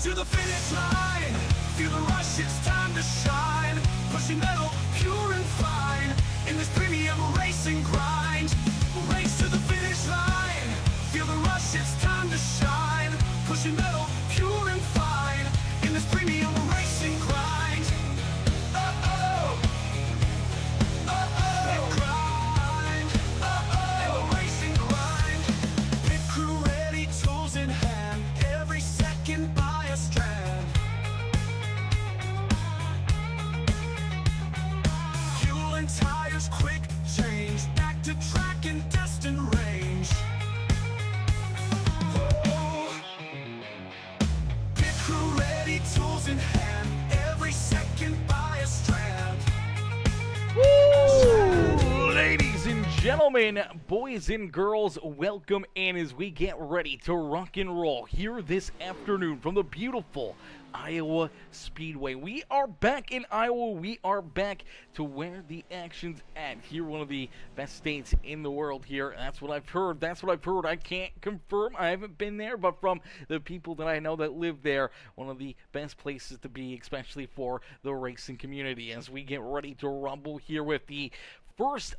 to the finish line. Feel the rush, it's time to shine. Pushing metal, pure and fine. In this premium racing grind. Race to the finish line. Feel the rush, it's time to shine. Pushing metal, pure and fine. In this premium racing grind. Uh-oh. Uh-oh. Grind. Uh-oh. Racing grind. Pit crew ready, tools in hand. Every second by a strand. Fuel and tires, quick change. Back to track and destined range. Oh. Pit crew ready, tools in hand. Every second by a strand. Ladies and gentlemen, boys and girls, welcome in as we get ready to rock and roll here this afternoon from the beautiful Iowa Speedway. We are back in Iowa. We are back to where the action's at. Here, one of the best states in the world here. That's what I've heard. That's what I've heard. I can't confirm. I haven't been there, but from the people that I know that live there, one of the best places to be, especially for the racing community, as we get ready to rumble here with the first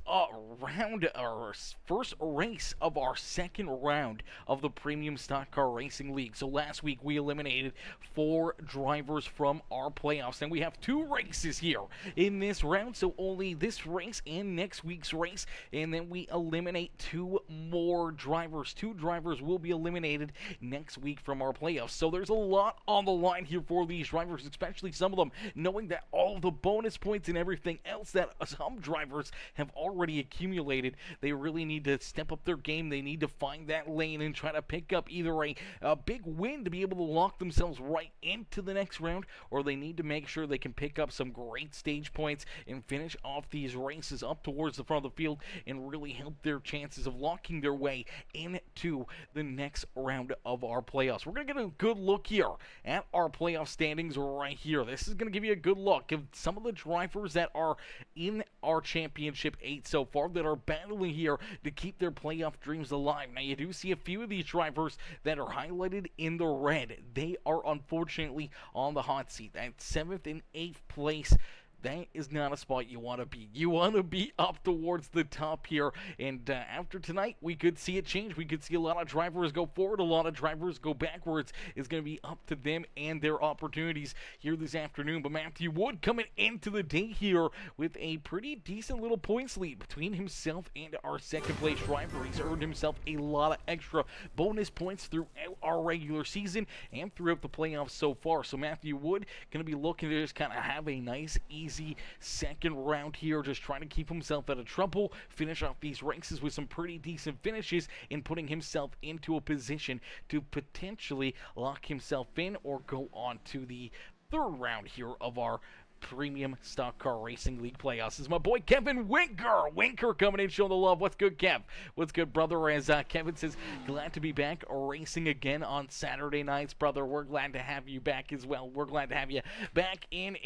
first race of our second round of the Premium Stock Car Racing League. So last week we eliminated 4 drivers from our playoffs, and we have 2 races here in this round, so only this race and next week's race, and then we eliminate 2 more drivers. 2 drivers will be eliminated next week from our playoffs. So there's a lot on the line here for these drivers, especially some of them knowing that all of the bonus points and everything else that some drivers have already accumulated. They really need to step up their game. They need to find that lane and try to pick up either a big win to be able to lock themselves right into the next round, or they need to make sure they can pick up some great stage points and finish off these races up towards the front of the field and really help their chances of locking their way into the next round of our playoffs. We're going to get a good look here at our playoff standings right here. This is going to give you a good look of some of the drivers that are in our championship 8 so far that are battling here to keep their playoff dreams alive. Now, you do see a few of these drivers that are highlighted in the red. They are unfortunately on the hot seat at 7th and 8th place. That is not a spot you want to be. You want to be up towards the top here. And after tonight, we could see it change. We could see a lot of drivers go forward, a lot of drivers go backwards. It's going to be up to them and their opportunities here this afternoon. But Matthew Wood coming into the day here with a pretty decent little points lead between himself and our second place driver. He's earned himself a lot of extra bonus points throughout our regular season and throughout the playoffs so far. So Matthew Wood going to be looking to just kind of have a nice, easy second round here, just trying to keep himself out of trouble, finish off these races with some pretty decent finishes, and putting himself into a position to potentially lock himself in or go on to the third round here of our Premium Stock Car Racing League playoffs. This is my boy Kevin Winker coming in, showing the love. What's good, Kev? What's good, brother? As Kevin says, glad to be back racing again on Saturday nights, brother. We're glad to have you back as well. We're glad to have you back in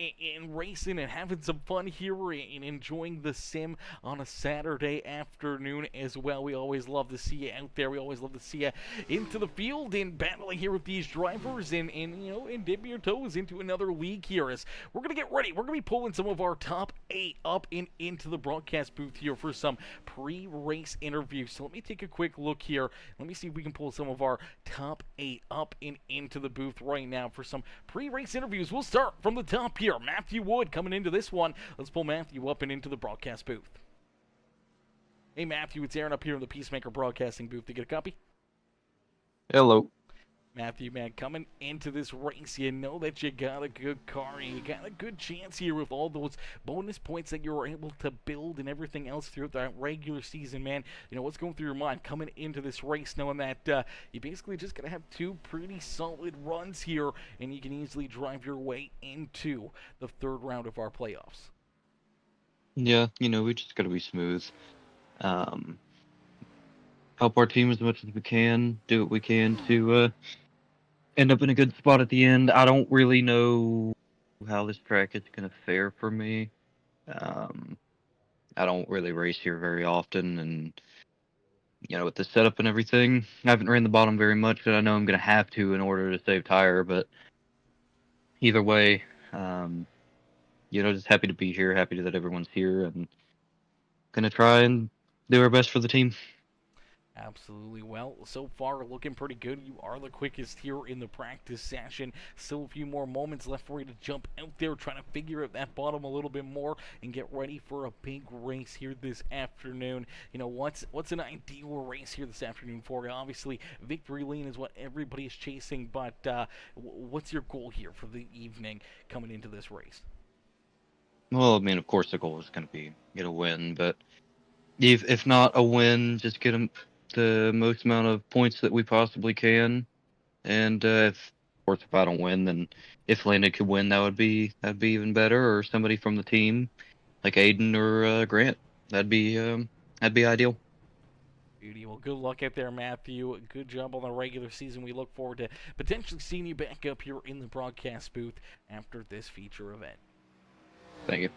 racing and having some fun here and enjoying the sim on a Saturday afternoon as well. We always love to see you out there. We always love to see you into the field and battling here with these drivers and you know, and dipping your toes into another league here. As we're gonna get ready. We're going to be pulling some of our top 8 up and into the broadcast booth here for some pre-race interviews. So let me take a quick look here. Let me see if we can pull some of our top 8 up and into the booth right now for some pre-race interviews. We'll start from the top here. Matthew Wood coming into this one. Let's pull Matthew up and into the broadcast booth. Hey, Matthew, it's Aaron up here in the Peacemaker Broadcasting booth. To get a copy? Hello. Matthew, man, coming into this race, you know that you got a good car and you got a good chance here with all those bonus points that you were able to build and everything else throughout that regular season, man. You know, what's going through your mind coming into this race, knowing that you basically just got to have 2 pretty solid runs here and you can easily drive your way into the third round of our playoffs? Yeah, you know, we just got to be smooth. Help our team as much as we can, do what we can to end up in a good spot at the end. I don't really know how this track is going to fare for me. I don't really race here very often, and you know, with the setup and everything, I haven't ran the bottom very much, and I know I'm going to have to in order to save tire, but either way, just happy to be here, happy that everyone's here, and gonna try and do our best for the team. Absolutely. Well, so far looking pretty good. You are the quickest here in the practice session. Still a few more moments left for you to jump out there, trying to figure out that bottom a little bit more and get ready for a big race here this afternoon. What's an ideal race here this afternoon for you? Obviously, victory lane is what everybody's chasing, but what's your goal here for the evening coming into this race? Well, I mean, of course, the goal is gonna be get a win, but if not a win, just get the most amount of points that we possibly can. And of course, if I don't win, then if Landon could win, that'd be even better. Or somebody from the team, like Aiden or Grant, that'd be ideal. Beauty. Well, good luck out there, Matthew. Good job on the regular season. We look forward to potentially seeing you back up here in the broadcast booth after this feature event. Thank you.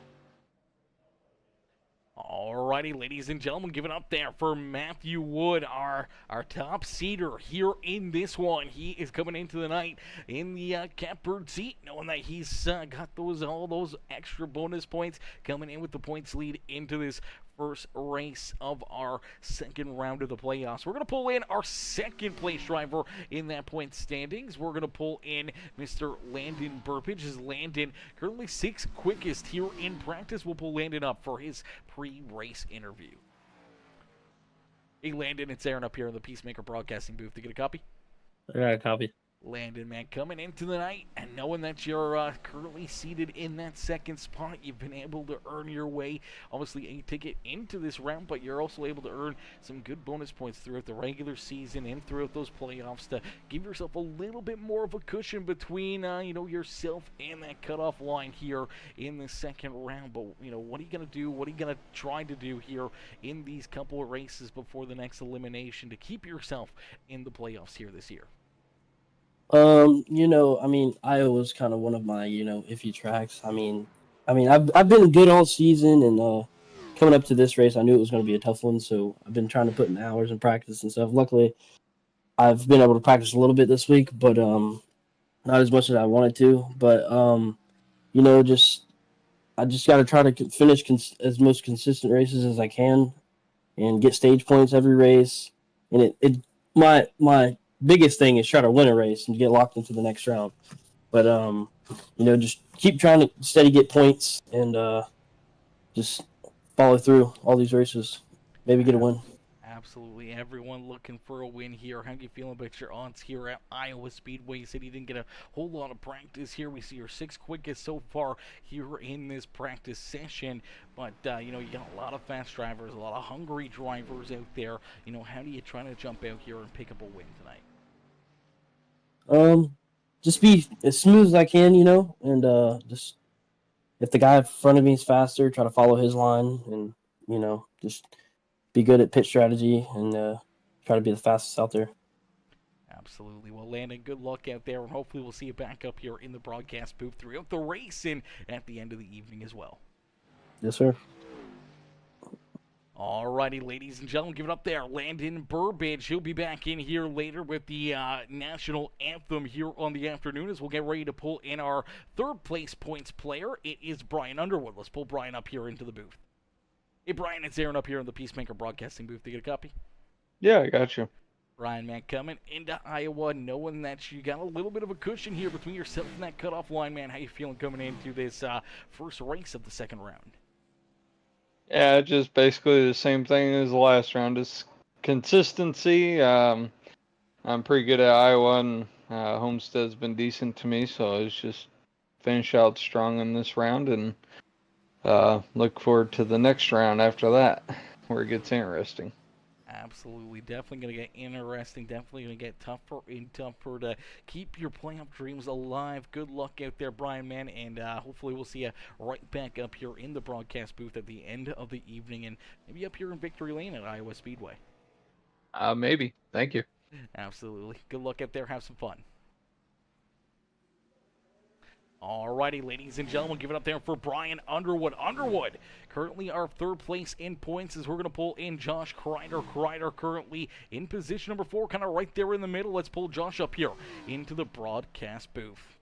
Alrighty, ladies and gentlemen, give it up there for Matthew Wood, our top seeder here in this one. He is coming into the night in the catbird seat, knowing that he's got all those extra bonus points, coming in with the points lead into this first race of our second round of the playoffs. We're going to pull in our second place driver in that point standings. We're going to pull in Mr. Landon Burpage. As Landon currently 6th quickest here in practice. We'll pull Landon up for his pre-race interview. Hey Landon, it's Aaron up here in the Peacemaker Broadcasting booth. To get a copy? I got a copy. Landon, man, coming into the night and knowing that you're currently seated in that second spot, you've been able to earn your way, obviously, a ticket into this round, but you're also able to earn some good bonus points throughout the regular season and throughout those playoffs to give yourself a little bit more of a cushion between, yourself and that cutoff line here in the second round. But, what are you going to do? What are you going to try to do here in these couple of races before the next elimination to keep yourself in the playoffs here this year? Iowa's kind of one of my, iffy tracks. I've been good all season, and coming up to this race, I knew it was going to be a tough one, so I've been trying to put in hours in practice and stuff. Luckily, I've been able to practice a little bit this week, but not as much as I wanted to. But I just got to try to finish as most consistent races as I can, and get stage points every race. And my biggest thing is try to win a race and get locked into the next round. But just keep trying to steady get points and just follow through all these races. Maybe get a win. Absolutely, everyone looking for a win here. How do you feel about your odds here at Iowa Speedway? You said you didn't get a whole lot of practice here. We see your 6th quickest so far here in this practice session. But, you got a lot of fast drivers, a lot of hungry drivers out there. How do you try to jump out here and pick up a win tonight? Just be as smooth as I can, and just if the guy in front of me is faster, try to follow his line, and just be good at pit strategy and try to be the fastest out there. Absolutely. Well, Landon, good luck out there, and hopefully we'll see you back up here in the broadcast booth throughout the race and at the end of the evening as well. Yes, sir. Alrighty, ladies and gentlemen, give it up there. Landon Burbage. He'll be back in here later with the national anthem here on the afternoon as we'll get ready to pull in our 3rd place points player. It is Brian Underwood. Let's pull Brian up here into the booth. Hey, Brian, it's Aaron up here in the Peacemaker Broadcasting booth. To get a copy? Yeah, I got you. Brian, man, coming into Iowa knowing that you got a little bit of a cushion here between yourself and that cutoff line, man. How you feeling coming into this first race of the second round? Yeah, just basically the same thing as the last round. Just consistency. I'm pretty good at Iowa, and Homestead's been decent to me, so it's just finish out strong in this round and look forward to the next round after that, where it gets interesting. Absolutely. Definitely going to get interesting. Definitely going to get tougher and tougher to keep your playoff dreams alive. Good luck out there, Brian, man, and hopefully we'll see you right back up here in the broadcast booth at the end of the evening and maybe up here in Victory Lane at Iowa Speedway. Maybe. Thank you. Absolutely. Good luck out there. Have some fun. Alrighty, ladies and gentlemen, give it up there for Brian Underwood. Underwood, currently our 3rd place in points as we're going to pull in Josh Crider. Crider currently in position number 4, kind of right there in the middle. Let's pull Josh up here into the broadcast booth.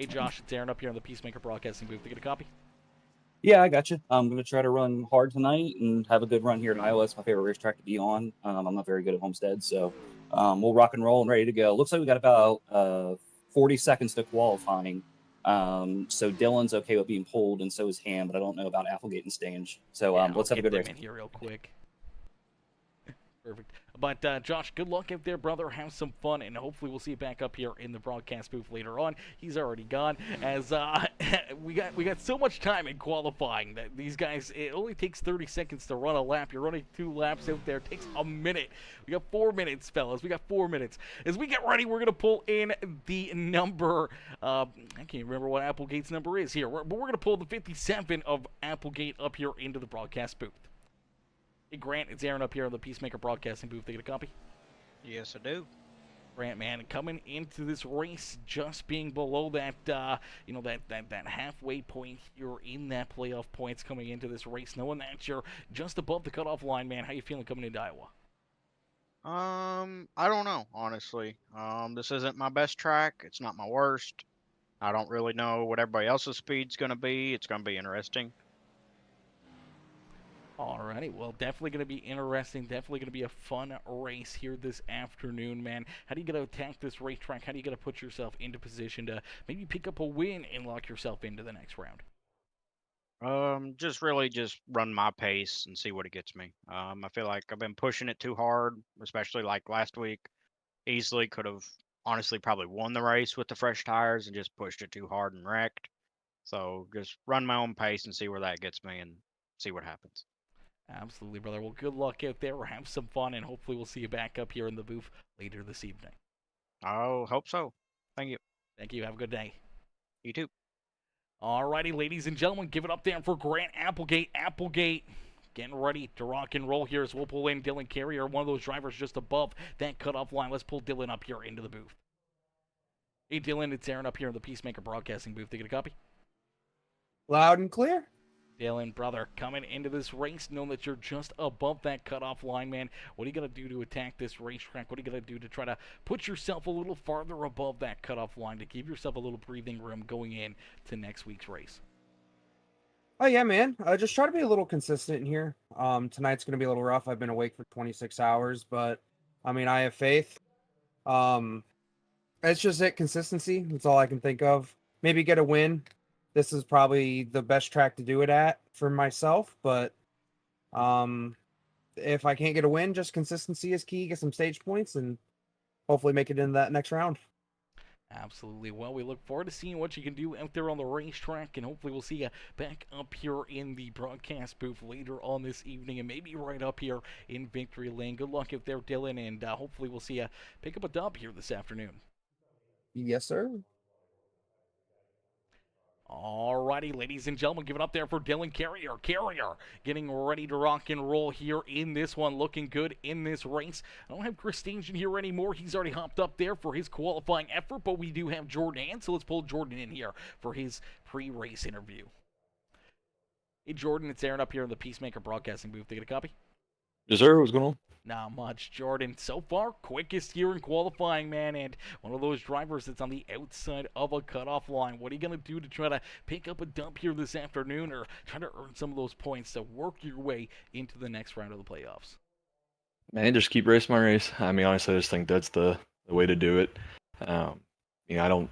Hey, Josh, it's Aaron up here on the Peacemaker Broadcasting booth. To get a copy? Yeah, I got you. I'm going to try to run hard tonight and have a good run here in Iowa. It's my favorite racetrack to be on. I'm not very good at Homestead, so we'll rock and roll and ready to go. Looks like we got about 40 seconds to qualifying. So Dylan's okay with being pulled, and so is Ham, but I don't know about Applegate and Stange. So Yeah, let's I'll have a get good them race. in here real quick. Perfect. But Josh, good luck out there, brother. Have some fun, and hopefully we'll see you back up here in the broadcast booth later on. He's already gone, as we got so much time in qualifying that these guys, it only takes 30 seconds to run a lap. You're running 2 laps out there. It takes a minute. We got 4 minutes, fellas. We got 4 minutes. As we get ready, we're gonna pull in the number. I can't remember what Applegate's number is here, but we're gonna pull the 57 of Applegate up here into the broadcast booth. Hey, Grant, it's Aaron up here on the Peacemaker Broadcasting booth. They get a copy? Yes, I do. Grant, man, coming into this race, just being below that, that halfway point. You're in that playoff points coming into this race, knowing that you're just above the cutoff line, man. How you feeling coming into Iowa? I don't know, honestly. This isn't my best track. It's not my worst. I don't really know what everybody else's speed's gonna be. It's gonna be interesting. Alrighty, well, definitely going to be interesting. Definitely going to be a fun race here this afternoon, man. How do you get to attack this racetrack? How do you get to put yourself into position to maybe pick up a win and lock yourself into the next round? Just really just run my pace and see what it gets me. I feel like I've been pushing it too hard, especially like last week. Easily could have honestly probably won the race with the fresh tires and just pushed it too hard and wrecked. So just run my own pace and see where that gets me and see what happens. Absolutely, brother. Well, good luck out there. Have some fun, and hopefully we'll see you back up here in the booth later this evening. I hope so. Thank you. Thank you. Have a good day. You too. Alrighty, ladies and gentlemen, give it up there for Grant Applegate. Applegate getting ready to rock and roll here as we'll pull in Dylan Carrier, one of those drivers just above that cutoff line. Let's pull Dylan up here into the booth. Hey, Dylan, it's Aaron up here in the Peacemaker Broadcasting booth. To get a copy? Loud and clear. Dylan, brother, coming into this race, knowing that you're just above that cutoff line, man. What are you going to do to attack this racetrack? What are you going to do to try to put yourself a little farther above that cutoff line to give yourself a little breathing room going in to next week's race? Oh yeah, man. Just try to be a little consistent in here. Tonight's gonna be a little rough. I've been awake for 26 hours, but I mean, I have faith. It's just it, consistency. That's all I can think of. Maybe get a win. This is probably the best track to do it at for myself, but if I can't get a win, just consistency is key. Get some stage points and hopefully make it in that next round. Absolutely. Well, we look forward to seeing what you can do out there on the racetrack, and hopefully we'll see you back up here in the broadcast booth later on this evening, and maybe right up here in Victory Lane. Good luck out there, Dylan, and hopefully we'll see you pick up a dub here this afternoon. Yes, sir. Alrighty, ladies and gentlemen, give it up there for Dylan Carrier. Carrier getting ready to rock and roll here in this one, looking good in this race. I don't have Chris Stange in here anymore. He's already hopped up there for his qualifying effort, but we do have Jordan in, so let's pull Jordan in here for his pre-race interview. Hey, Jordan, it's Aaron up here in the Peacemaker Broadcasting booth. Take a copy? Yes, sir. What's going on? Not much, Jordan. So far, quickest here in qualifying, man, and one of those drivers that's on the outside of a cutoff line. What are you going to do to try to pick up a dump here this afternoon or try to earn some of those points to work your way into the next round of the playoffs? Man, just keep racing my race. I mean, honestly, I just think that's the way to do it. I don't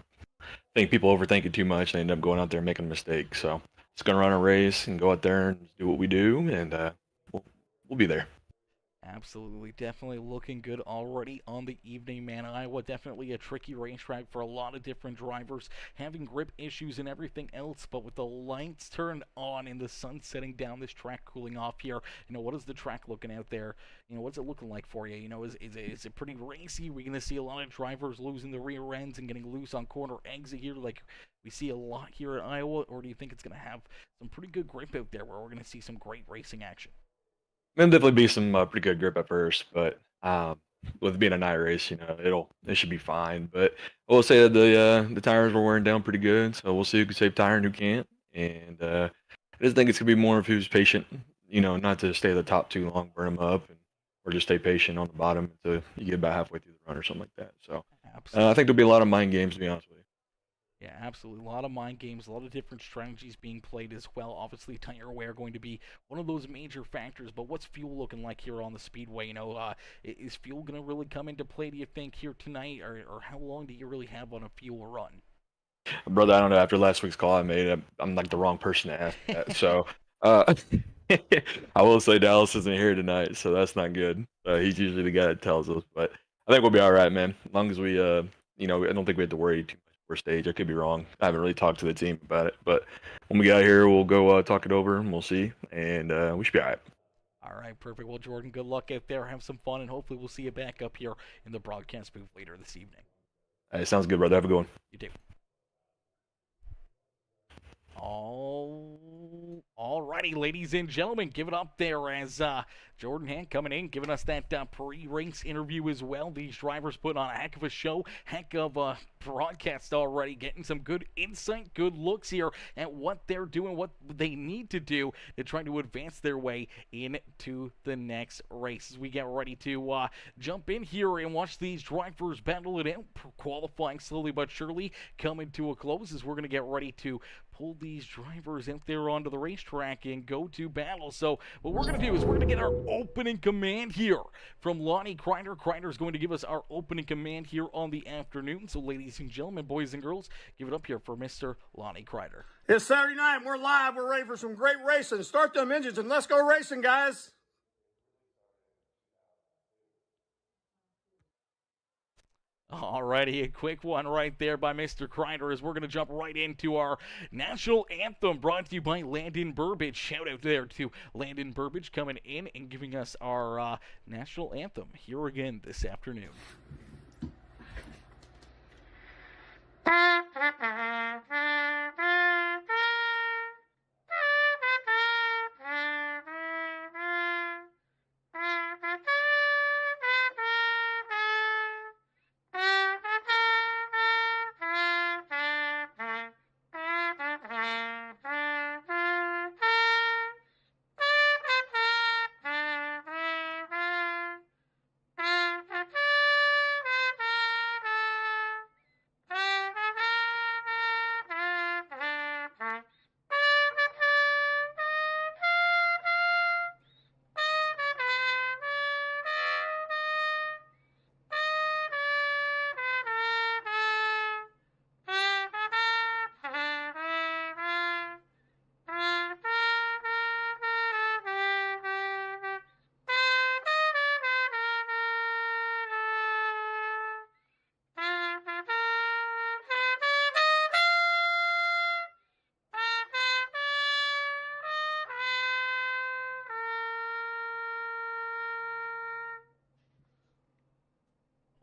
think people overthink it too much and end up going out there and making a mistake. So just going to run a race and go out there and do what we do, and we'll be there. Absolutely, definitely looking good already on the evening, man. Iowa, definitely a tricky racetrack for a lot of different drivers, having grip issues and everything else, but with the lights turned on and the sun setting down, this track cooling off here, what is the track looking out there? What's it looking like for you? Is it pretty racy? Are we going to see a lot of drivers losing the rear ends and getting loose on corner exit here like we see a lot here at Iowa, or do you think it's going to have some pretty good grip out there where we're going to see some great racing action? There'll definitely be some pretty good grip at first, but with it being a night race, it should be fine. But I will say that the tires were wearing down pretty good, so we'll see who can save tire and who can't. And I just think it's gonna be more of who's patient, not to stay at the top too long, burn them up, or just stay patient on the bottom until you get about halfway through the run or something like that. So I think there'll be a lot of mind games, to be honest with you. Yeah, absolutely. A lot of mind games, a lot of different strategies being played as well. Obviously, tire wear going to be one of those major factors. But what's fuel looking like here on the Speedway? Is fuel going to really come into play, do you think, here tonight? Or how long do you really have on a fuel run? Brother, I don't know. After last week's call I made, I'm like the wrong person to ask that. So, I will say Dallas isn't here tonight, so that's not good. He's usually the guy that tells us, but I think we'll be all right, man. As long as we, I don't think we have to worry too much for stage. I could be wrong. I haven't really talked to the team about it, but when we get out here, we'll go talk it over and we'll see, and we should be all right. All right, perfect. Well, Jordan, good luck out there. Have some fun, and hopefully we'll see you back up here in the broadcast booth later this evening. All right, sounds good, brother. Have a good one. You too. All righty, ladies and gentlemen, give it up there as Jordan Hand coming in, giving us that pre-race interview as well. These drivers put on a heck of a show, heck of a broadcast already, getting some good insight, good looks here at what they're doing, what they need to do to try to advance their way into the next race. As we get ready to jump in here and watch these drivers battle it out, qualifying slowly but surely, coming to a close as we're going to get ready to pull these drivers out there onto the racetrack and go to battle. So what we're going to do is we're going to get our opening command here from Lonnie Crider. Crider's going to give us our opening command here on the afternoon. So ladies and gentlemen, boys and girls, give it up here for Mr. Lonnie Crider. It's Saturday night. We're live. We're ready for some great racing. Start them engines and let's go racing, guys. Alrighty, a quick one right there by Mr. Crider as we're going to jump right into our national anthem brought to you by Landon Burbage. Shout out there to Landon Burbage coming in and giving us our national anthem here again this afternoon.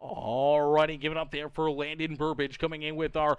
Alrighty, give it up there for Landon Burbage coming in with our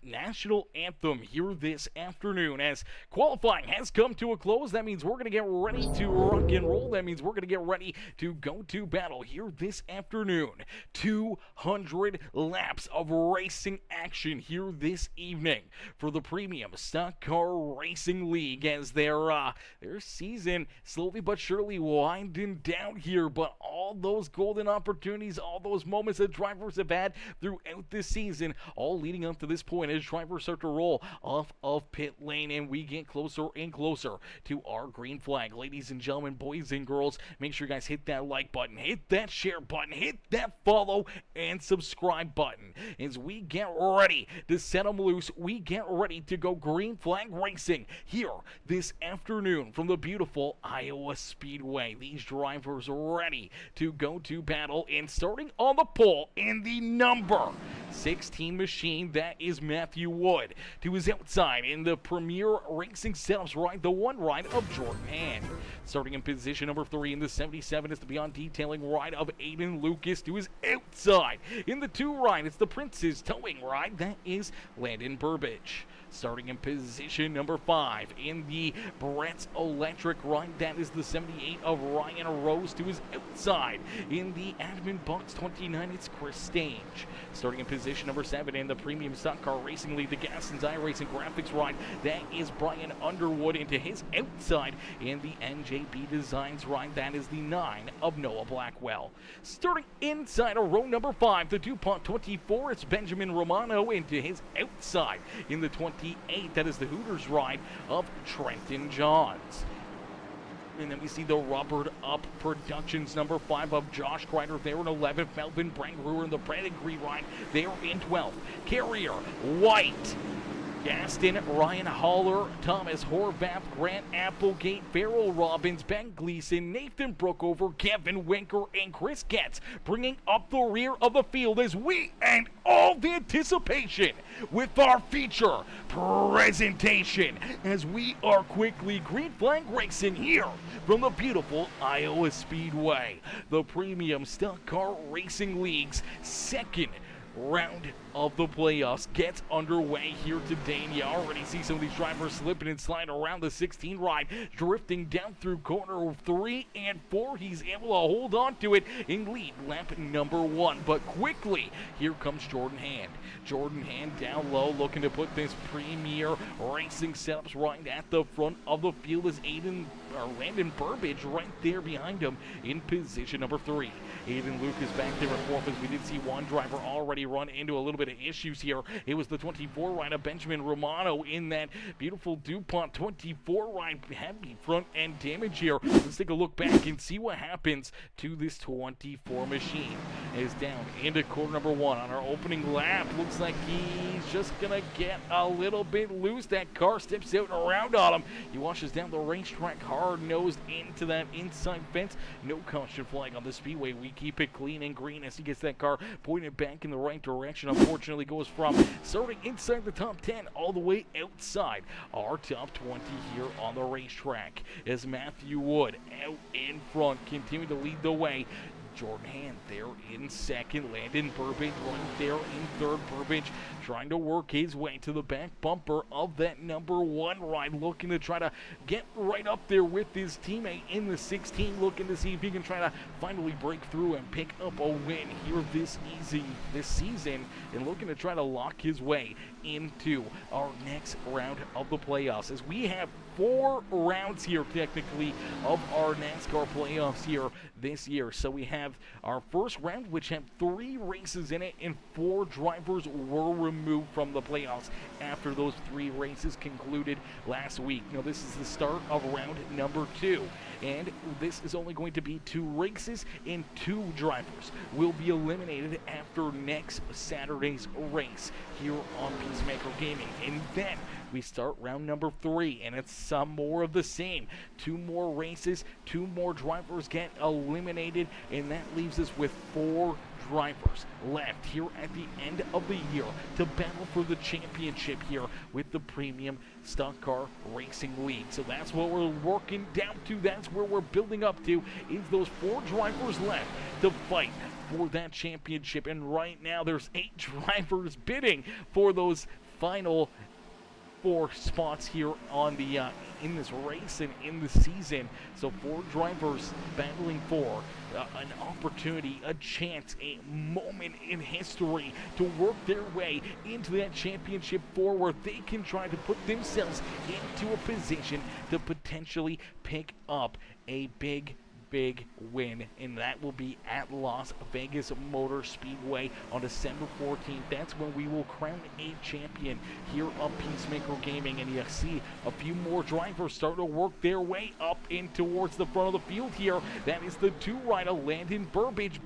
national anthem here this afternoon. As qualifying has come to a close, that means we're going to get ready to rock and roll. That means we're going to get ready to go to battle here this afternoon. 200 laps of racing action here this evening for the Premium Stock Car Racing League as their season slowly but surely winding down here. But all those golden opportunities, all those moments that drivers have had throughout this season, all leading up to this point as drivers start to roll off of pit lane and we get closer and closer to our green flag. Ladies and gentlemen, boys and girls, make sure you guys hit that like button, hit that share button, hit that follow and subscribe button as we get ready to set them loose. We get ready to go green flag racing here this afternoon from the beautiful Iowa Speedway. These drivers are ready to go to battle, and starting on the pole in the number 16 machine, that is Matthew Wood. To his outside in the Premier Racing Setups ride, the one ride of Jordan Hand. Starting in position number 3 in the 77 is the Beyond Detailing ride of Aiden Lucas. To his outside in the 2 ride, it's the Prince's Towing ride, that is Landon Burbage. Starting in position number 5 in the Brett's Electric ride, that is the 78 of Ryan Rose. To his outside in the AdminBoxx 29, it's Chris Stange. Starting in position position number 7 in the Premium Stock Car Racing League, the Gas and iRacing Graphics ride. That is Brian Underwood into his outside in the NJB Designs ride. That is the 9 of Noah Blackwell. Starting inside of row number 5, the DuPont 24, it's Benjamin Romano into his outside in the 28. That is the Hooters ride of Trenton Johns. And then we see the Rubbered Up Productions number 5 of Josh Crider there in 11th. Melvin Brangruer in the Pedigree ride there in 12th. Carrier White, Gaston, Ryan Haller, Thomas Horvath, Grant Applegate, Farrell Robbins, Ben Gleason, Nathan Brookover, Kevin Winker, and Chris Getz bringing up the rear of the field as we end all the anticipation with our feature presentation as we are quickly green flag racing here from the beautiful Iowa Speedway. The Premium Stock Car Racing League's second round of the playoffs gets underway here today, and you already see some of these drivers slipping and sliding around the 16 ride, drifting down through corner 3 and 4. He's able to hold on to it in lead lap number 1, but quickly here comes Jordan Hand. Jordan Hand down low, looking to put this Premier Racing setups right at the front of the field as Landon Burbage right there behind him in position number 3. Aiden Lucas back there in 4th as we did see one driver already run into a little bit of issues here. It was the 24 ride of Benjamin Romano in that beautiful DuPont 24 ride. Heavy front end damage here. Let's take a look back and see what happens to this 24 machine. Is down into corner number 1 on our opening lap. Looks like he's just gonna get a little bit loose. That car steps out and around on him. He washes down the racetrack hard-nosed into that inside fence. No caution flag on the speedway. We keep it clean and green as he gets that car pointed back in the right direction. Unfortunately, goes from starting inside the top 10 all the way outside our top 20 here on the racetrack as Matthew Wood out in front, continue to lead the way. Jordan Hand there in second. Landon Burbage right there in third. Burbage trying to work his way to the back bumper of that number 1 ride, looking to try to get right up there with his teammate in the 16, looking to see if he can try to finally break through and pick up a win here this season, and looking to try to lock his way into our next round of the playoffs as we have 4 rounds here technically of our NASCAR playoffs here this year. So we have our first round, which had 3 races in it, and 4 drivers were removed from the playoffs after those 3 races concluded last week. Now this is the start of round number 2, and this is only going to be 2 races, and 2 drivers will be eliminated after next Saturday's race here on Peacemaker Gaming. And then we start round number 3, and it's some more of the same. 2 more races, 2 more drivers get eliminated, and that leaves us with 4 drivers left here at the end of the year to battle for the championship here with the Premium Stock Car Racing League. So that's what we're working down to. That's where we're building up to, is those 4 drivers left to fight for that championship. And right now there's 8 drivers bidding for those final 4 spots here on the in this race and in the season. So 4 drivers battling for an opportunity, a chance, a moment in history to work their way into that championship 4, where they can try to put themselves into a position to potentially pick up a big win, and that will be at Las Vegas Motor Speedway on December 14th. That's when we will crown a champion here on Peacemaker Gaming, and you see a few more drivers start to work their way up in towards the front of the field here. That is the 2 rider Landon Burbage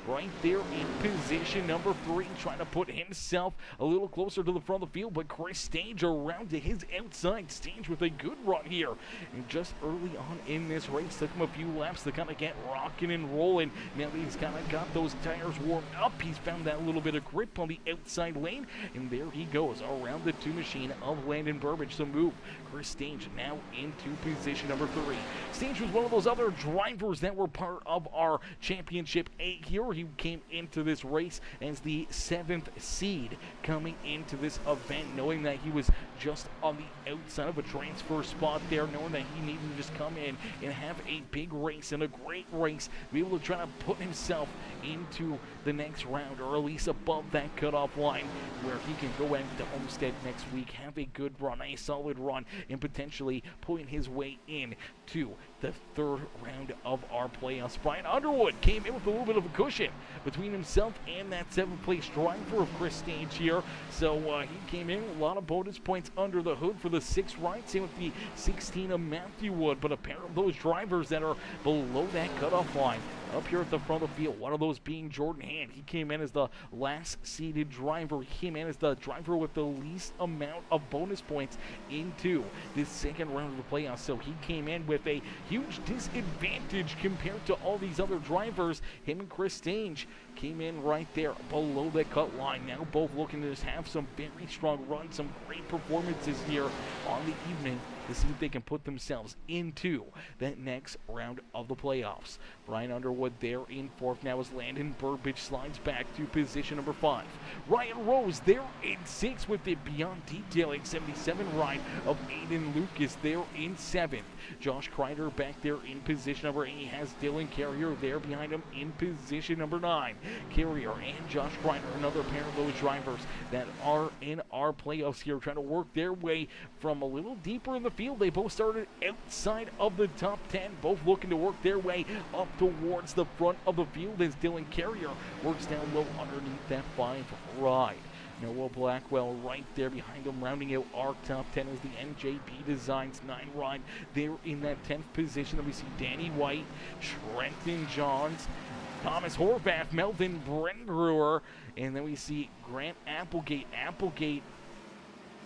right there in position number 3, trying to put himself a little closer to the front of the field, but Chris Stage around to his outside. Stage with a good run here, and just early on in this race took him a few laps to kind of get rocking and rolling. Now that he's kind of got those tires warmed up, he's found that little bit of grip on the outside lane, and there he goes around the 2 machine of Landon Burbage to move Chris Stage now into position number 3. Stage was one of those other drivers that were part of our championship 8 here. He came into this race as the 7th seed coming into this event, knowing that he was just on the outside of a transfer spot there, knowing that he needed to just come in and have a big race and a great race to be able to try to put himself into the next round, or at least above that cutoff line where he can go into Homestead next week, have a good run, a solid run, and potentially putting his way in to the third round of our playoffs. Brian Underwood came in with a little bit of a cushion between himself and that 7th place driver of Chris Stage here. So he came in with a lot of bonus points under the hood for the 6th ride. Same with the 16 of Matthew Wood, but a pair of those drivers that are below that cutoff line up here at the front of the field, one of those being Jordan Hand. He came in as the last seeded driver. He came in as the driver with the least amount of bonus points into this second round of the playoffs. So he came in with a huge disadvantage compared to all these other drivers. Him and Chris Stange came in right there below the cut line. Now both looking to just have some very strong runs, some great performances here on the evening to see if they can put themselves into that next round of the playoffs. Brian Underwood there in 4th now as Landon Burbage slides back to position number 5. Ryan Rose there in 6th with the Beyond Detailing 77 ride of Aiden Lucas there in 7th. Josh Crider back there in position number 8. He has Dylan Carrier there behind him in position number 9. Carrier and Josh Crider, another pair of those drivers that are in our playoffs here, trying to work their way from a little deeper in the field. They both started outside of the top 10, both looking to work their way up towards the front of the field as Dylan Carrier works down low underneath that 5 ride. Noah Blackwell right there behind him, rounding out our top 10 as the NJB Designs 9 ride there in that 10th position. Then we see Danny White, Trenton Johns, Thomas Horvath, Melvin Brenbrewer, and then we see Grant Applegate. Applegate,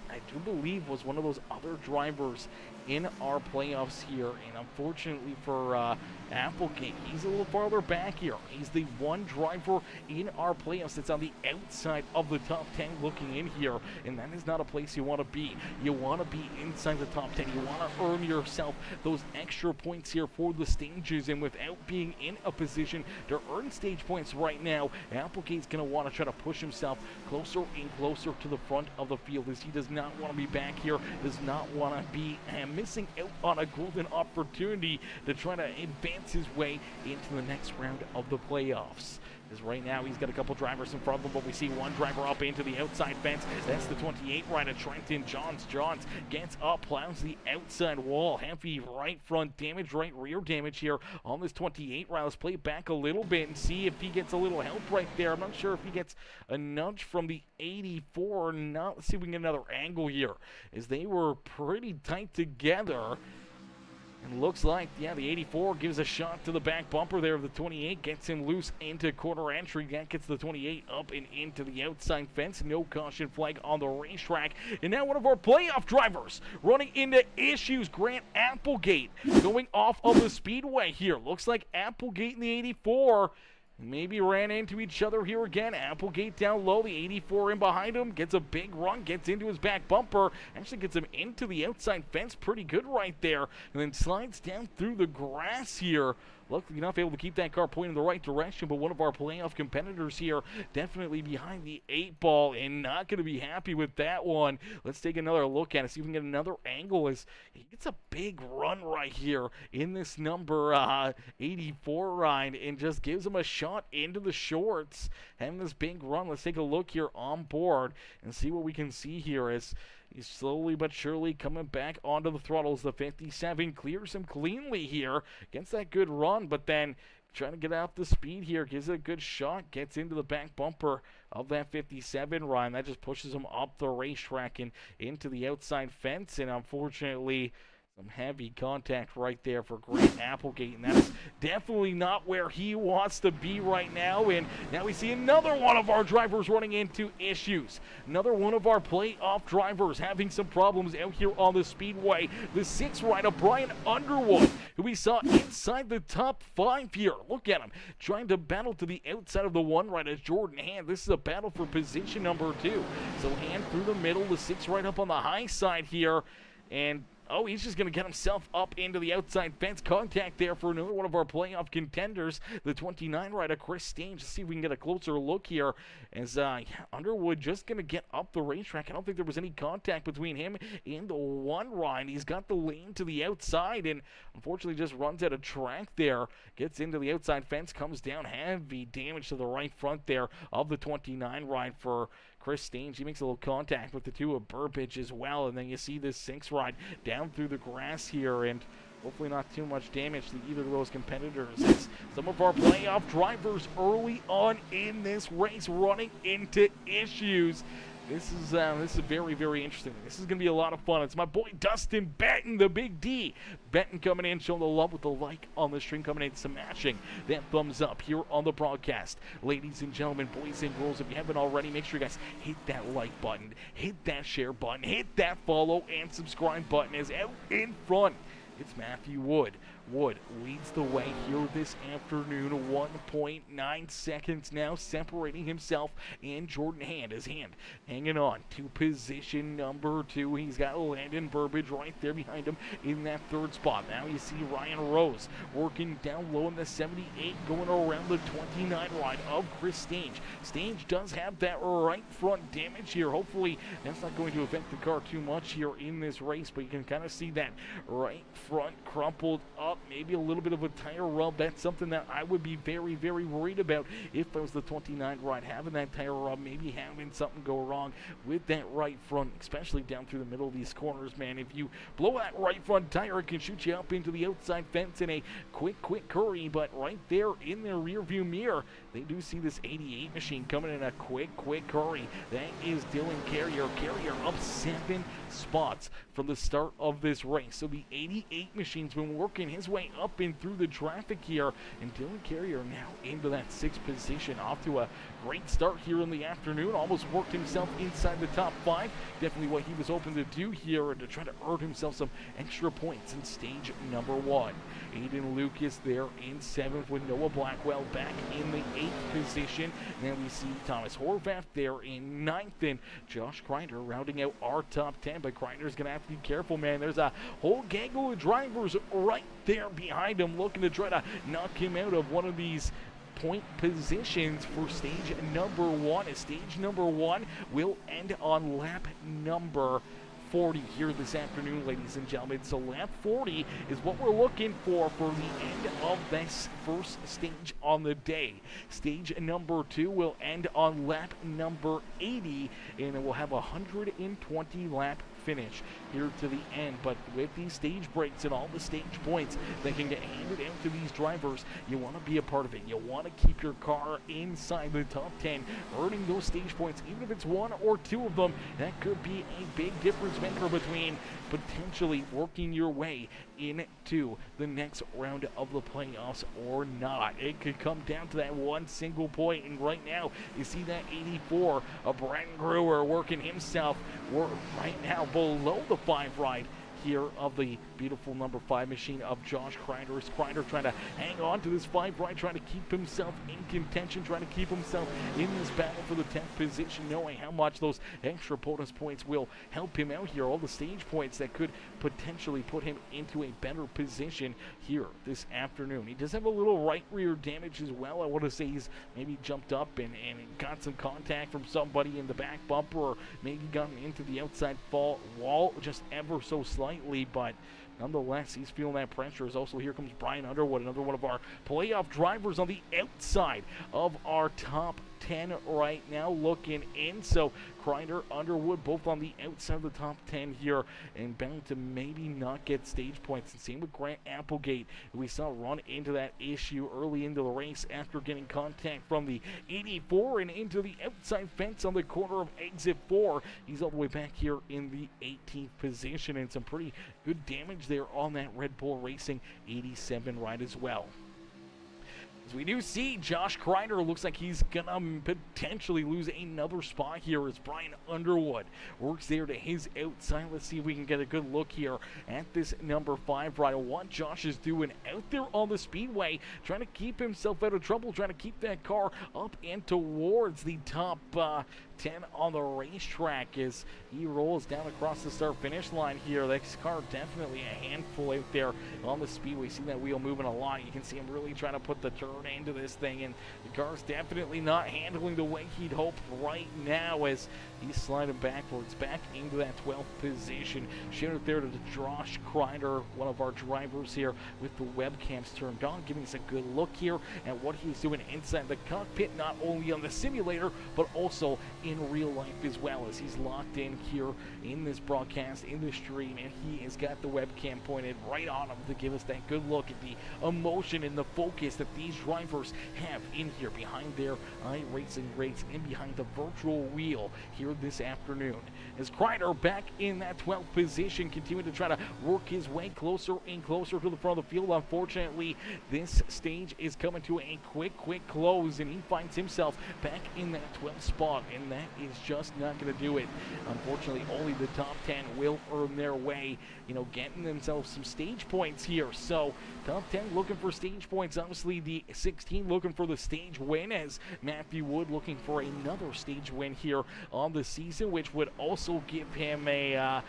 I do believe, was one of those other drivers in our playoffs here, and unfortunately for Applegate, he's a little farther back here. He's the one driver in our playoffs that's on the outside of the top 10 looking in here, and that is not a place you want to be. You want to be inside the top 10. You want to earn yourself those extra points here for the stages, and without being in a position to earn stage points right now, Applegate's going to want to try to push himself closer and closer to the front of the field, as he does not want to be back here, does not want to be missing out on a golden opportunity to try to advance his way into the next round of the playoffs. Because right now he's got a couple drivers in front of him, but we see one driver up into the outside fence. That's the 28 rider, Trenton Johns. Johns gets up, plows the outside wall. Heavy right front damage, right rear damage here on this 28 rider. Let's play it back a little bit and see if he gets a little help right there. I'm not sure if he gets a nudge from the 84 or not. Let's see if we can get another angle here, as they were pretty tight together. And looks like, yeah, the 84 gives a shot to the back bumper there of the 28, gets him loose into corner entry. That gets the 28 up and into the outside fence. No caution flag on the racetrack. And now one of our playoff drivers running into issues, Grant Applegate, going off of the speedway here. Looks like Applegate and the 84 maybe ran into each other here again. Applegate down low, the 84 in behind him, gets a big run, gets into his back bumper, actually gets him into the outside fence, pretty good right there, and then slides down through the grass here. Luckily enough, able to keep that car pointing in the right direction, but one of our playoff competitors here definitely behind the 8 ball and not going to be happy with that one. Let's take another look at it, see if we can get another angle, as he gets a big run right here in this number 84 ride and just gives him a shot into the shorts. Having this big run, let's take a look here on board and see what we can see here as he's slowly but surely coming back onto the throttles. The 57 clears him cleanly here, gets that good run, but then trying to get out the speed here, gives it a good shot, gets into the back bumper of that 57 run. That just pushes him up the racetrack and into the outside fence, and unfortunately some heavy contact right there for Grant Applegate, and that is definitely not where he wants to be right now. And now we see another one of our drivers running into issues. Another one of our playoff drivers having some problems out here on the speedway. The 6 rider, Brian Underwood, who we saw inside the top 5 here. Look at him, trying to battle to the outside of the 1 rider, Jordan Hand. This is a battle for position number 2. So Hand through the middle, the 6 right up on the high side here. And Oh, he's just going to get himself up into the outside fence. Contact there for another one of our playoff contenders, the 29 rider, Chris Stange. Let's see if we can get a closer look here as Underwood just going to get up the racetrack. I don't think there was any contact between him and the one ride. He's got the lane to the outside and unfortunately just runs out of track there. Gets into the outside fence, comes down. Heavy damage to the right front there of the 29 ride for Chris Stange. He makes a little contact with the two of Burbage as well, and then you see this Sinks ride down through the grass here, and hopefully not too much damage to either of those competitors. As some of our playoff drivers early on in this race running into issues. This is very, very interesting. This is going to be a lot of fun. It's my boy Dustin Benton, the Big D. Benton coming in, showing the love with the like on the stream, coming in, smashing that thumbs up here on the broadcast. Ladies and gentlemen, boys and girls, if you haven't already, make sure you guys hit that like button, hit that share button, hit that follow and subscribe button. As out in front, it's Matthew Wood. Wood leads the way here this afternoon. 1.9 seconds now separating himself and Jordan Hand. His Hand hanging on to position number 2. He's got Landon Burbage right there behind him in that third spot. Now you see Ryan Rose working down low in the 78, going around the 29 ride of Chris Stange. Stange does have that right front damage here. Hopefully that's not going to affect the car too much here in this race, but you can kind of see that right front crumpled up. Maybe a little bit of a tire rub. That's something that I would be very, very worried about if I was the 29 ride, having that tire rub, maybe having something go wrong with that right front, especially down through the middle of these corners, man. If you blow that right front tire, it can shoot you up into the outside fence in a quick hurry. But right there in their rear view mirror, they do see this 88 machine coming in a quick hurry. That is Dylan Carrier. Carrier up 7 spots from the start of this race. So the 88 machine's been working his way up and through the traffic here, and Dylan Carrier now into that 6th position, off to a great start here in the afternoon. Almost worked himself inside the top 5. Definitely what he was hoping to do here, and to try to earn himself some extra points in stage number 1. Aiden Lucas there in 7th with Noah Blackwell back in the 8th position. Then we see Thomas Horvath there in 9th, and Josh Crider rounding out our top 10. But Crider's going to have to be careful, man. There's a whole gaggle of drivers right there behind him looking to try to knock him out of one of these point positions for stage number 1. As stage number 1 will end on lap number 40 here this afternoon, ladies and gentlemen. So lap 40 is what we're looking for the end of this first stage on the day. Stage number 2 will end on lap number 80, and it will have a 120 lap finish here to the end. But with these stage breaks and all the stage points that can get handed out to these drivers, you want to be a part of it. You want to keep your car inside the top 10, earning those stage points, even if it's 1 or 2 of them. That could be a big difference maker between potentially working your way into the next round of the playoffs or not. It could come down to that one single point, and right now you see that 84 of Brent Brewer working himself right now below the 5 ride here of the beautiful number 5 machine of Josh Crider. Crider trying to hang on to this 5 ride, trying to keep himself in contention, trying to keep himself in this battle for the 10th position, knowing how much those extra bonus points will help him out here. All the stage points that could potentially put him into a better position here this afternoon. He does have a little right rear damage as well. I want to say he's maybe jumped up and got some contact from somebody in the back bumper, or maybe gotten into the outside wall just ever so slightly, but nonetheless, he's feeling that pressure. As also here comes Brian Underwood, another one of our playoff drivers on the outside of our top 10 right now, looking in. So Crider, Underwood, both on the outside of the top 10 here, and bound to maybe not get stage points. And same with Grant Applegate, who we saw run into that issue early into the race after getting contact from the 84 and into the outside fence on the corner of exit 4. He's all the way back here in the 18th position, and some pretty good damage there on that Red Bull Racing 87 ride as well. As we do see, Josh Crider looks like he's going to potentially lose another spot here as Brian Underwood works there to his outside. Let's see if we can get a good look here at this number 5 rider. What Josh is doing out there on the speedway, trying to keep himself out of trouble, trying to keep that car up and towards the top 10 on the racetrack as he rolls down across the start-finish line here. This car definitely a handful out there on the speedway. See that wheel moving a lot. You can see him really trying to put the turn into this thing, and the car's definitely not handling the way he'd hoped right now as he's sliding backwards, back into that 12th position. Shout out there to Josh Crider, one of our drivers here with the webcams turned on, giving us a good look here at what he's doing inside the cockpit, not only on the simulator, but also in real life as well, as he's locked in here in this broadcast, in the stream, and he has got the webcam pointed right on him to give us that good look at the emotion and the focus that these drivers have in here behind their iRacing rigs and behind the virtual wheel here this afternoon. As Crider back in that 12th position, continuing to try to work his way closer and closer to the front of the field. Unfortunately, this stage is coming to a quick close, and he finds himself back in that 12th spot, and that is just not going to do it. Unfortunately, only the top 10 will earn their way, getting themselves some stage points here. So top 10 looking for stage points. Obviously, the 16 looking for the stage win, as Matthew Wood looking for another stage win here on the season, which would also give him an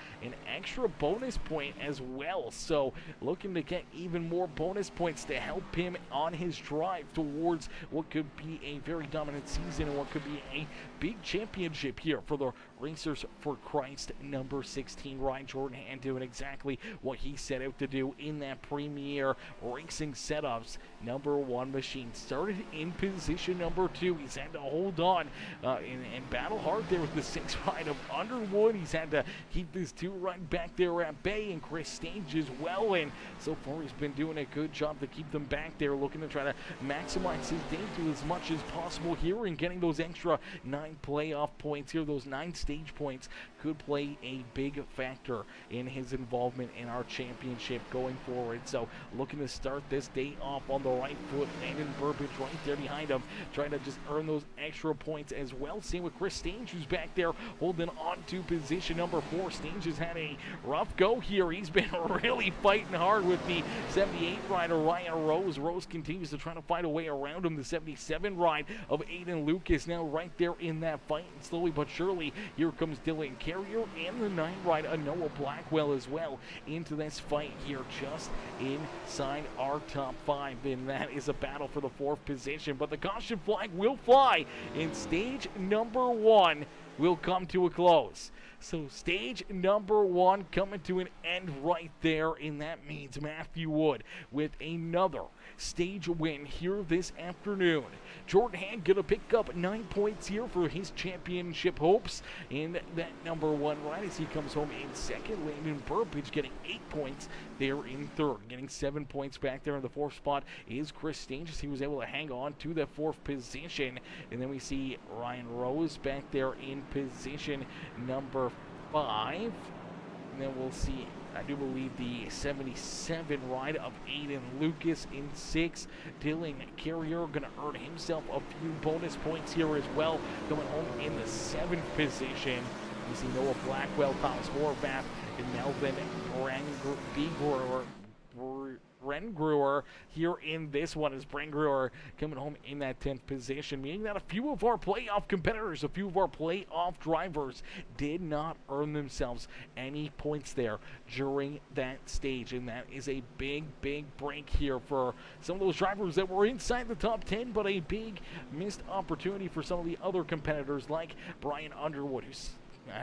extra bonus point as well. So looking to get even more bonus points to help him on his drive towards what could be a very dominant season and what could be a big championship here for the Racers for Christ number 16 ride. Jordan Hand doing exactly what he set out to do in that Premier Racing Setups #1 machine. Started in position number 2. He's had to hold on and battle hard there with the 6 ride of Underwood. He's had to keep this 2 ride back there at bay, and Chris Stage as well. And so far he's been doing a good job to keep them back there, looking to try to maximize his danger as much as possible here and getting those extra 9 playoff points here. Those 9 stage points could play a big factor in his involvement in our championship going forward. So looking to start this day off on the right foot. Landon Burbage right there behind him, trying to just earn those extra points as well. Same with Chris Stange, who's back there holding on to position number 4. Stange has had a rough go here. He's been really fighting hard with the 78 rider Ryan Rose. Rose continues to try to find a way around him. The 77 ride of Aiden Lucas now right there in that fight, and slowly but surely here comes Dylan Carrier and the 9 ride of Noah Blackwell as well into this fight here just inside our top 5, and that is a battle for the 4th position. But the caution flag will fly, and stage number 1 will come to a close. So stage number 1 coming to an end right there, and that means Matthew Wood with another stage win here this afternoon. Jordan Hand gonna pick up 9 points here for his championship hopes in that #1 ride as he comes home in 2nd. Landon Burbage getting 8 points there in 3rd. Getting 7 points back there in the 4th spot is Chris Stange, as he was able to hang on to the 4th position. And then we see Ryan Rose back there in position number 5. And then we'll see, I do believe, the 77 ride of Aiden Lucas in 6. Dylan Carrier going to earn himself a few bonus points here as well, coming home in the 7th position. We see Noah Blackwell, Thomas Horvath, and Melvin Brengruer here in this one, as Brengruer coming home in that 10th position, meaning that a few of our playoff competitors, a few of our playoff drivers did not earn themselves any points there during that stage, and that is a big break here for some of those drivers that were inside the top 10, but a big missed opportunity for some of the other competitors like Brian Underwood, who's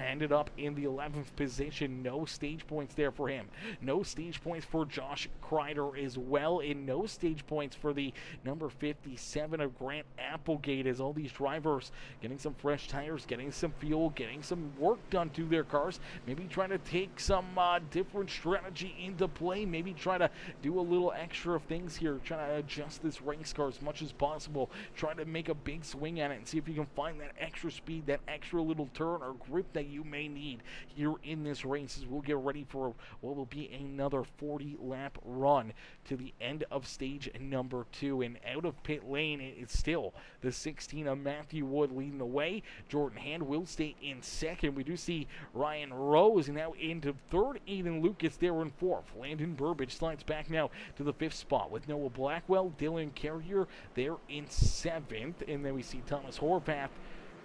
ended up in the 11th position. No stage points there for him. No stage points for Josh Crider as well, and no stage points for the number 57 of Grant Applegate, as all these drivers getting some fresh tires, getting some fuel, getting some work done to their cars, maybe trying to take some different strategy into play, maybe try to do a little extra things here, trying to adjust this race car as much as possible, trying to make a big swing at it and see if you can find that extra speed, that extra little turn or grip that you may need here in this race, as we'll get ready for what will be another 40 lap run to the end of stage number 2. And out of pit lane, it's still the 16 of Matthew Wood leading the way. Jordan Hand will stay in 2nd. We do see Ryan Rose now into 3rd. Aiden Lucas there in 4th. Landon Burbage slides back now to the 5th spot with Noah Blackwell. Dylan Carrier there in 7th. And then we see Thomas Horvath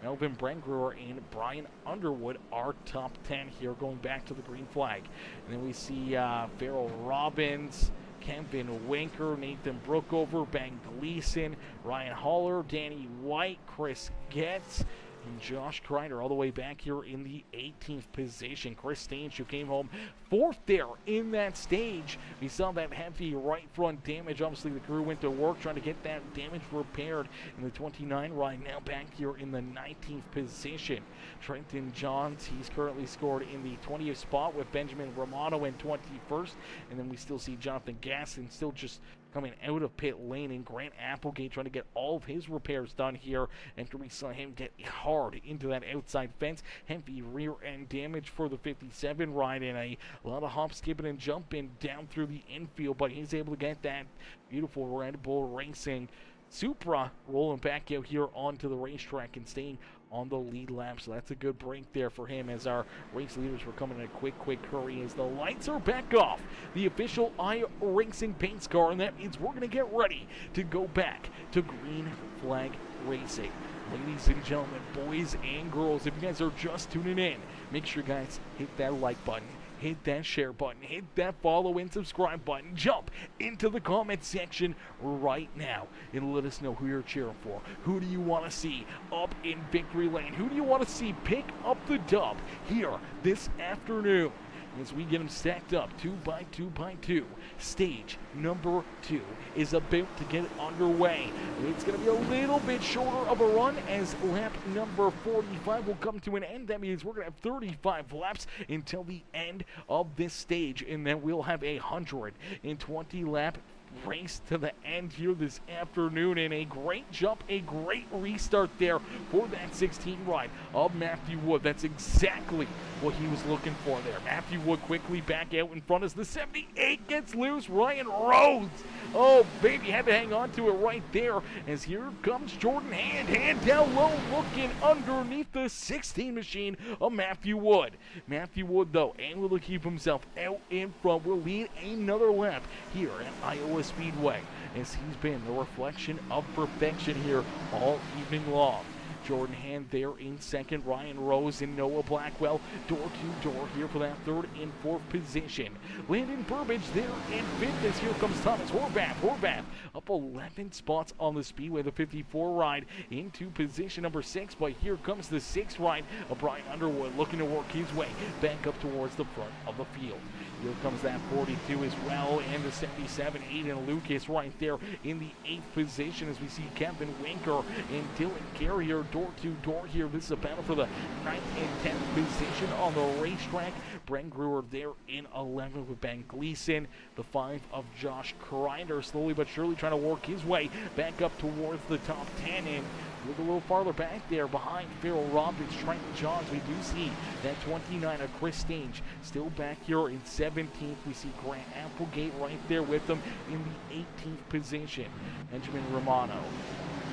Melvin Brengruer and Brian Underwood are top 10 here, going back to the green flag. And then we see Farrell Robbins, Kevin Winker, Nathan Brookover, Ben Gleason, Ryan Haller, Danny White, Chris Getz, and Josh Crider all the way back here in the 18th position. Chris Stange, who came home 4th there in that stage. We saw that heavy right front damage. Obviously, the crew went to work trying to get that damage repaired in the 29 ride. Now back here in the 19th position. Trenton Johns, he's currently scored in the 20th spot with Benjamin Romano in 21st. And then we still see Jonathan Gaston still just coming out of pit lane, and Grant Applegate trying to get all of his repairs done here after we saw him get hard into that outside fence. Heavy rear end damage for the 57 ride, and a lot of hop, skipping, and jumping down through the infield, but he's able to get that beautiful Red Bull Racing Supra rolling back out here onto the racetrack and staying on the lead lap. So that's a good break there for him, as our race leaders were coming in a quick hurry as the lights are back off the official iRacing paint car, and that means we're going to get ready to go back to green flag racing. Ladies and gentlemen, boys and girls, if you guys are just tuning in, make sure you guys hit that like button, hit that share button, hit that follow and subscribe button, jump into the comment section right now and let us know who you're cheering for. Who do you want to see up in victory lane? Who do you want to see pick up the dub here this afternoon as we get them stacked up 2 by 2 by 2? Stage number 2 is about to get underway. It's going to be a little bit shorter of a run as lap number 45 will come to an end. That means we're going to have 35 laps until the end of this stage, and then we'll have a 120 lap race to the end here this afternoon, and a great jump, a great restart there for that 16 ride of Matthew Wood. That's exactly what he was looking for there. Matthew Wood quickly back out in front as the 78 gets loose. Ryan Rhodes, oh baby, had to hang on to it right there, as here comes Jordan hand down low, looking underneath the 16 machine of Matthew Wood. Matthew Wood, though, able to keep himself out in front, will lead another lap here at Iowa Speedway, as he's been the reflection of perfection here all evening long. Jordan Hand there in second, Ryan Rose and Noah Blackwell door to door here for that third and fourth position. Landon Burbage there in fifth, as here comes Thomas Horvath up 11 spots on the Speedway. The 54 ride into position number 6, but here comes the 6th ride of Brian Underwood looking to work his way back up towards the front of the field. Here comes that 42 as well, and the 77, Aiden Lucas right there in the 8th position, as we see Kevin Winker and Dylan Carrier door to door here. This is a battle for the 9th and 10th position on the racetrack. Brent Brewer there in 11th with Ben Gleason. The 5 of Josh Crider slowly but surely trying to work his way back up towards the top 10, and look a little farther back there behind Farrell Robbins, Trenton Johns. We do see that 29 of Chris Stange still back here in 17th. We see Grant Applegate right there with them in the 18th position. Benjamin Romano,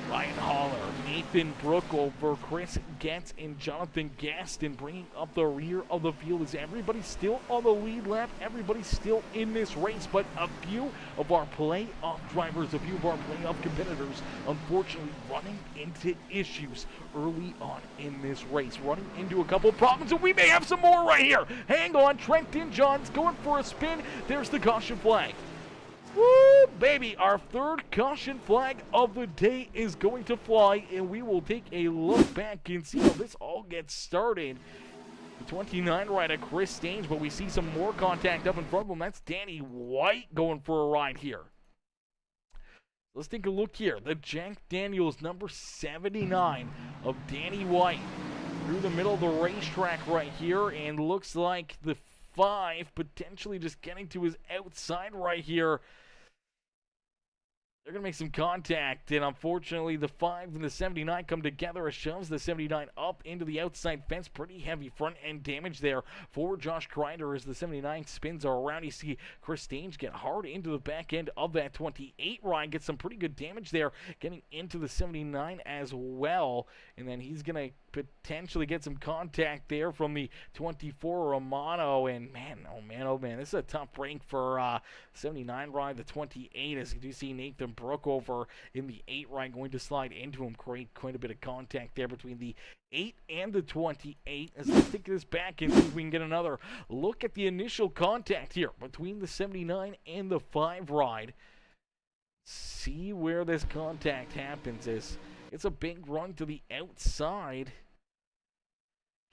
Ryan Haller, Nathan Brookover, Chris Getz, and Jonathan Gaston bringing up the rear of the field. Is everybody still on the lead lap? Everybody's still in this race, but a few of our playoff drivers, a few of our playoff competitors, unfortunately running into issues early on in this race, running into a couple of problems, and we may have some more right here. Hang on, Trenton Johns going for a spin. There's the caution flag. Woo, baby, our third caution flag of the day is going to fly, and we will take a look back and see how this all gets started. The 29 rider, Chris Stange, but we see some more contact up in front of him. That's Danny White going for a ride here. Let's take a look here. The Jack Daniels number 79 of Danny White through the middle of the racetrack right here, and looks like the 5 potentially just getting to his outside right here. They're going to make some contact, and unfortunately the 5 and the 79 come together. It shoves the 79 up into the outside fence. Pretty heavy front end damage there for Josh Crider as the 79 spins around. You see Chris Stange get hard into the back end of that 28 ride. Gets some pretty good damage there, getting into the 79 as well. And then he's going to potentially get some contact there from the 24 Romano. And man, oh man, this is a tough break for 79 ride, the 28, as you do see Nathan Brookover in the 8 ride going to slide into him. Quite a bit of contact there between the 8 and the 28. As we take this back and see if we can get another look at the initial contact here between the 79 and the 5 ride. See where this contact happens. It's a big run to the outside.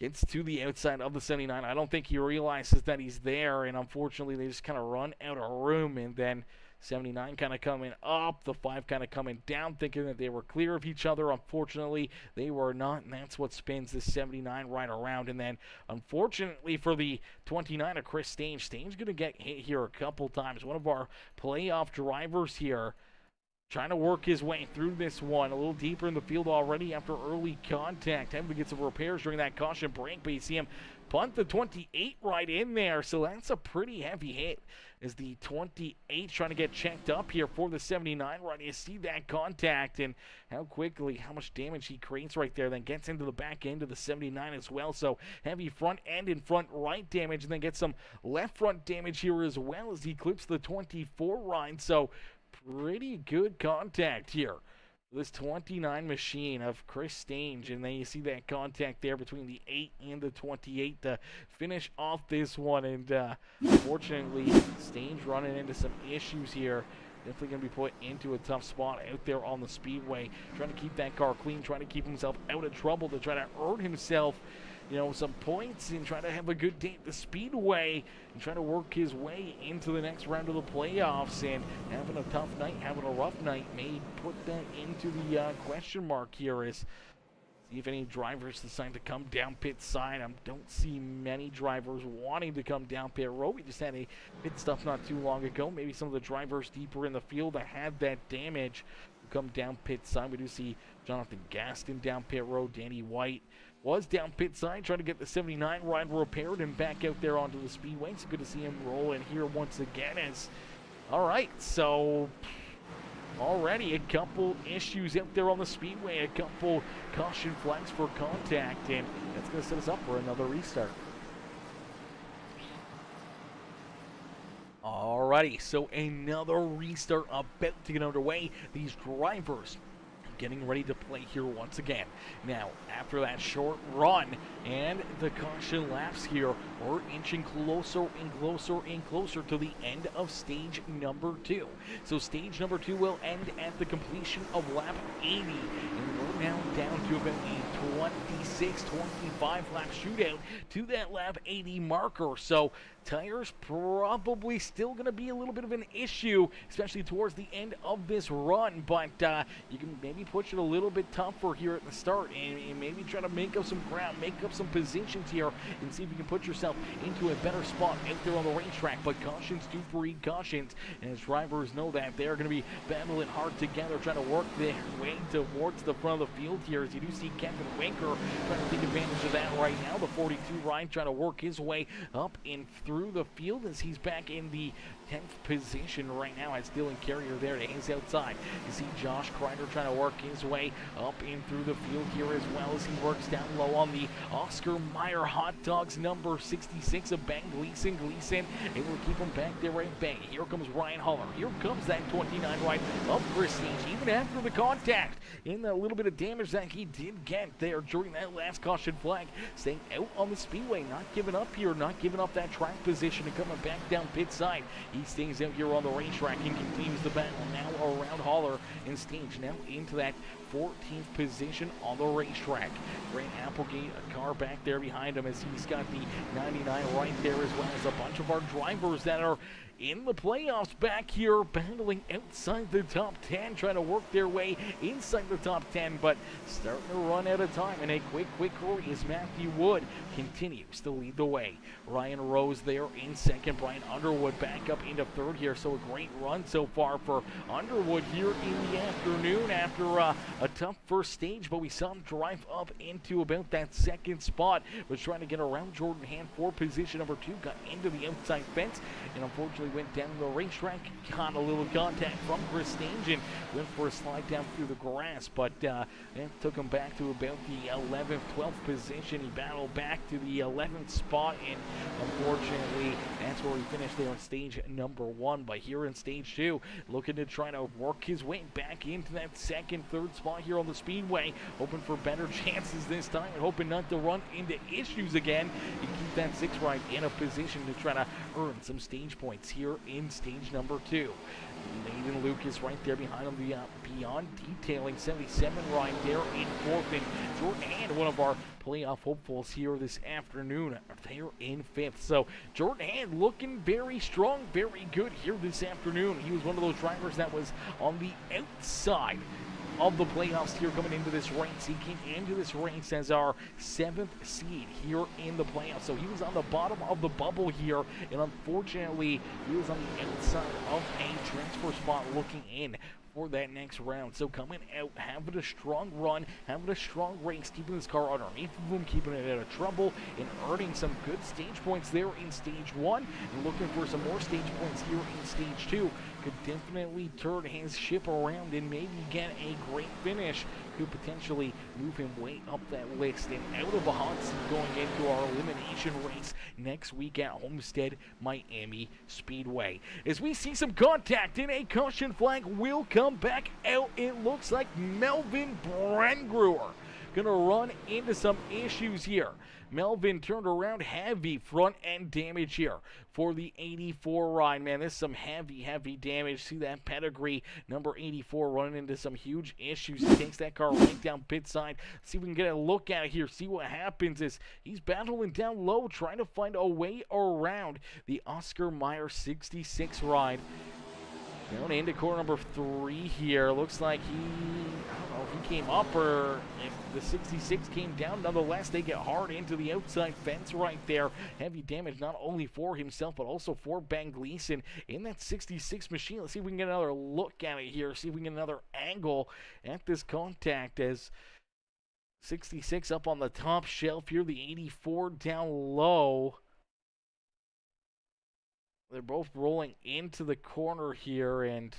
Gets to the outside of the 79. I don't think he realizes that he's there, and unfortunately they just kind of run out of room, and then 79 kind of coming up, the 5 kind of coming down, thinking that they were clear of each other. Unfortunately, they were not, and that's what spins the 79 right around. And then, unfortunately for the 29 of Chris Stange, Stange going to get hit here a couple times. One of our playoff drivers here, trying to work his way through this one. A little deeper in the field already after early contact. Having to get some repairs during that caution break, but you see him punt the 28 right in there. So that's a pretty heavy hit as the 28 trying to get checked up here for the 79 right. You see that contact and how much damage he creates right there. Then gets into the back end of the 79 as well. So heavy front end and front right damage, and then gets some left front damage here as well as he clips the 24 ride. So pretty good contact here. This 29 machine of Chris Stange, and then you see that contact there between the 8 and the 28 to finish off this one. And unfortunately, Stange running into some issues here. Definitely going to be put into a tough spot out there on the speedway, trying to keep that car clean, trying to keep himself out of trouble, to try to earn himself, you know, some points and try to have a good day at the speedway and try to work his way into the next round of the playoffs. And having a tough night, having a rough night may put that into the question mark here. Is see if any drivers decide to come down pit side. I don't see many drivers wanting to come down pit road. We just had a pit stop not too long ago. Maybe some of the drivers deeper in the field that had that damage come down pit side. We do see Jonathan Gaston down pit road. Danny White was down pit side trying to get the 79 ride repaired and back out there onto the speedway. It's good to see him roll in here once again. All right, so already a couple issues out there on the speedway, a couple caution flags for contact, and that's going to set us up for another restart. Alrighty, so another restart about to get underway. These drivers getting ready to play here once again. Now, after that short run and the caution laps here, we're inching closer and closer and closer to the end of stage number 2. So stage number 2 will end at the completion of lap 80, and we're now down to about a 26-25 lap shootout to that lap 80 marker. So tires probably still going to be a little bit of an issue, especially towards the end of this run, but you can maybe push it a little bit tougher here at the start and maybe try to make up some ground, make up some positions here, and see if you can put yourself into a better spot out there on the racetrack. But cautions do breed cautions, and as drivers know that, they're going to be battling hard together, trying to work their way towards the front of the field here. As you do see Kevin Winker trying to take advantage of that right now. The 42 ride trying to work his way up and through the field as he's back in the 10th position right now as Dylan Carrier there to his outside. You see Josh Crider trying to work his way up and through the field here as well as he works down low on the Oscar Mayer Hot Dogs number 66 of Ben Gleason. Gleason able to keep him back there right bang. Here comes Ryan Haller. Here comes that 29 ride of Chris Stange, even after the contact and a little bit of damage that he did get there during that last caution flag. Staying out on the speedway, not giving up here, not giving up that track position and coming back down pit side. He stays out here on the racetrack and continues the battle now around Haller and Stange, now into that 14th position on the racetrack. Grant Applegate, a car back there behind him as he's got the 99 right there, as well as a bunch of our drivers that are in the playoffs back here battling outside the top 10, trying to work their way inside the top 10, but starting to run out of time. And a quick hurry as Matthew Wood continues to lead the way. Ryan Rose there in second. Brian Underwood back up into third here. So a great run so far for Underwood here in the afternoon after a tough first stage, but we saw him drive up into about that second spot. Was trying to get around Jordan Hand for position number 2, got into the outside fence, and unfortunately went down the racetrack, caught a little contact from Chris Stange and went for a slide down through the grass, but that took him back to about the 11th, 12th position. He battled back to the 11th spot, and unfortunately that's where he finished there on stage number 1. But here in stage 2, looking to try to work his way back into that second, third spot here on the Speedway, hoping for better chances this time and hoping not to run into issues again and keep that 6 ride in a position to try to earn some stage points here in stage number 2. Nathan Lucas right there behind him, the Beyond Detailing 77 ride there in 4th, and Jordan Hand, one of our playoff hopefuls here this afternoon, there in 5th. So Jordan Hand looking very strong, very good here this afternoon. He was one of those drivers that was on the outside of the playoffs here coming into this race. He came into this race as our 7th seed here in the playoffs. So he was on the bottom of the bubble here, and unfortunately he was on the outside of a transfer spot looking in for that next round. So coming out, having a strong run, having a strong race, keeping this car underneath of him, keeping it out of trouble, and earning some good stage points there in stage 1, and looking for some more stage points here in stage 2. Could definitely turn his ship around and maybe get a great finish. Could potentially move him way up that list and out of a hot seat going into our elimination race next week at Homestead Miami Speedway. As we see some contact and a caution flag will come back out, it looks like Melvin Brengruer gonna run into some issues here. Melvin turned around, heavy front end damage here for the 84 ride. Man, this is some heavy damage. See that pedigree, number 84 running into some huge issues. He takes that car right down pit side. See if we can get a look at it here. See what happens is he's battling down low, trying to find a way around the Oscar Mayer 66 ride. Down into corner number 3 here. Looks like I don't know if he came up or if the 66 came down. Nonetheless, they get hard into the outside fence right there. Heavy damage not only for himself, but also for Ben Gleason in that 66 machine. Let's see if we can get another look at it here. See if we can get another angle at this contact as 66 up on the top shelf here. The 84 down low. They're both rolling into the corner here, and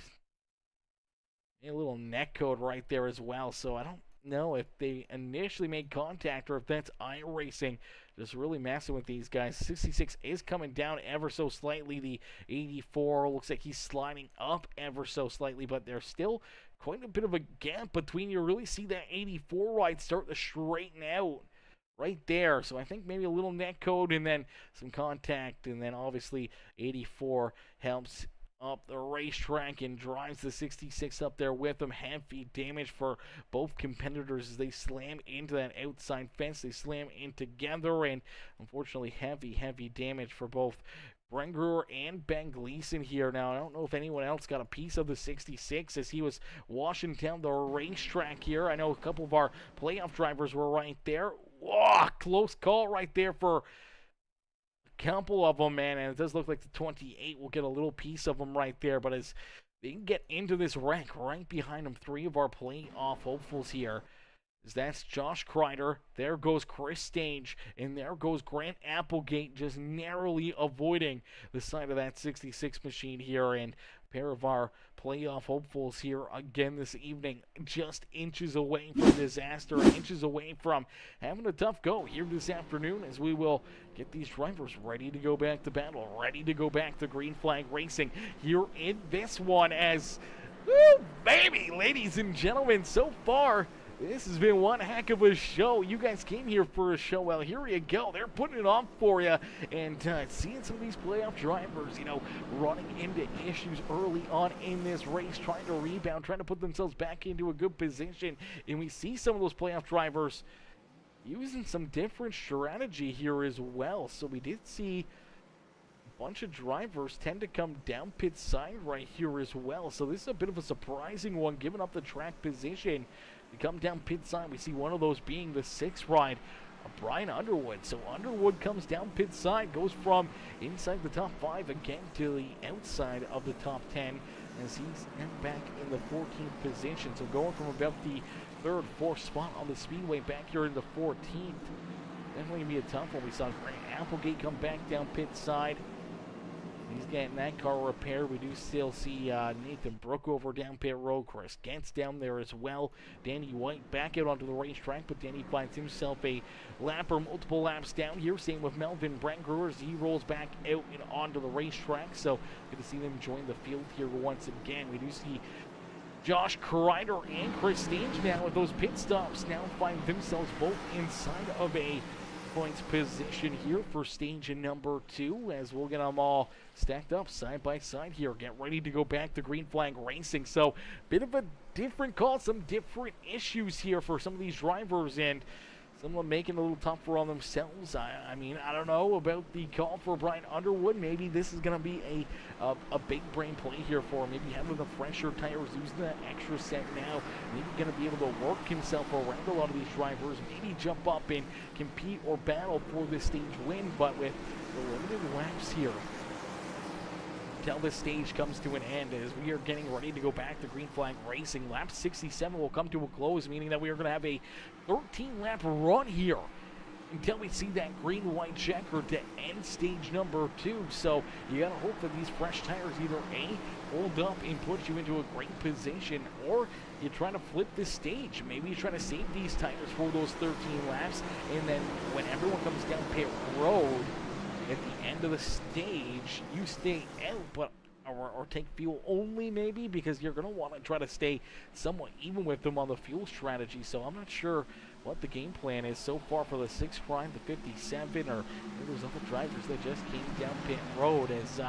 a little neck code right there as well. So I don't know if they initially made contact or if that's iRacing just really messing with these guys. 66 is coming down ever so slightly. The 84 looks like he's sliding up ever so slightly, but there's still quite a bit of a gap between. You really see that 84 ride start to straighten out right there. So I think maybe a little net code and then some contact, and then obviously 84 helps up the racetrack and drives the 66 up there with them. Heavy damage for both competitors as they slam into that outside fence. They slam in together, and unfortunately heavy damage for both Brengruer and Ben Gleason here. Now, I don't know if anyone else got a piece of the 66 as he was washing down the racetrack here. I know a couple of our playoff drivers were right there. Whoa, close call right there for a couple of them, man. And it does look like the 28 will get a little piece of them right there. But as they can get into this wreck right behind them, 3 of our playoff hopefuls here. That's Josh Crider, there goes Chris Stange, and there goes Grant Applegate, just narrowly avoiding the side of that 66 machine here. And a pair of our playoff hopefuls here again this evening, just inches away from disaster, inches away from having a tough go here this afternoon, as we will get these drivers ready to go back to battle, ready to go back to green flag racing here in this one. As, woo, baby, ladies and gentlemen, so far this has been one heck of a show. You guys came here for a show. Well, here you go. They're putting it on for you. And seeing some of these playoff drivers, you know, running into issues early on in this race, trying to rebound, trying to put themselves back into a good position. And we see some of those playoff drivers using some different strategy here as well. So we did see a bunch of drivers tend to come down pit side right here as well. So this is a bit of a surprising one, giving up the track position. We come down pit side, we see one of those being the 6 ride Brian Underwood. So Underwood comes down pit side, goes from inside the top 5 again to the outside of the top 10 as he's now back in the 14th position. So going from about the 3rd, 4th spot on the speedway back here in the 14th. Definitely going to be a tough one. We saw Grant Applegate come back down pit side. He's getting that car repaired. We do still see Nathan Brookover down pit road. Chris Gentz down there as well. Danny White back out onto the racetrack, but Danny finds himself a lap or multiple laps down here. Same with Melvin Brandgruer as he rolls back out and onto the racetrack. So good to see them join the field here once again. We do see Josh Crider and Chris Stage now with those pit stops now find themselves both inside of a points position here for stage number 2 as we'll get them all stacked up side by side here. Get ready to go back to green flag racing. So bit of a different call, some different issues here for some of these drivers, and some of them making it a little tougher on themselves. I mean, I don't know about the call for Brian Underwood. Maybe this is going to be a big brain play here for him. Maybe having the fresher tires, using the extra set now. Maybe going to be able to work himself around a lot of these drivers. Maybe jump up and compete or battle for this stage win. But with the limited laps here, until this stage comes to an end, as we are getting ready to go back to green flag racing. Lap 67 will come to a close, meaning that we are going to have a 13-lap run here until we see that green-white checker to end stage number 2. So you got to hope that these fresh tires either A, hold up and put you into a great position, or you try to flip this stage. Maybe you try to save these tires for those 13 laps, and then when everyone comes down pit road, at the end of the stage, you stay out, but or take fuel only maybe, because you're going to want to try to stay somewhat even with them on the fuel strategy. So I'm not sure what the game plan is so far for the 6 Prime, the 57, or those other drivers that just came down pit road as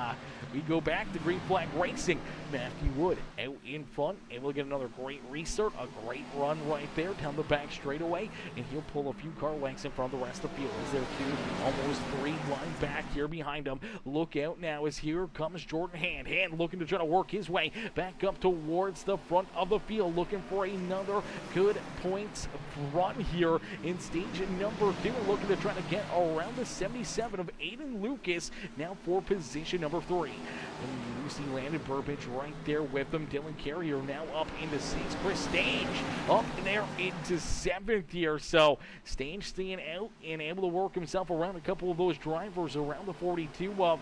we go back to green flag racing. Matthew Wood out in front, able to get another great restart, a great run right there down the back straightaway, and he'll pull a few car lengths in front of the rest of the field. Is there 2, almost 3 line back here behind him. Look out now as here comes Jordan Hand. Hand looking to try to work his way back up towards the front of the field, looking for another good points run here in stage number 2, looking to try to get around the 77 of Aiden Lucas now for position number 3. And you see Landon Burbage right there with them. Dylan Carrier now up into 6th. Chris Stage up there into 7th here. So Stage staying out and able to work himself around a couple of those drivers around the 42 of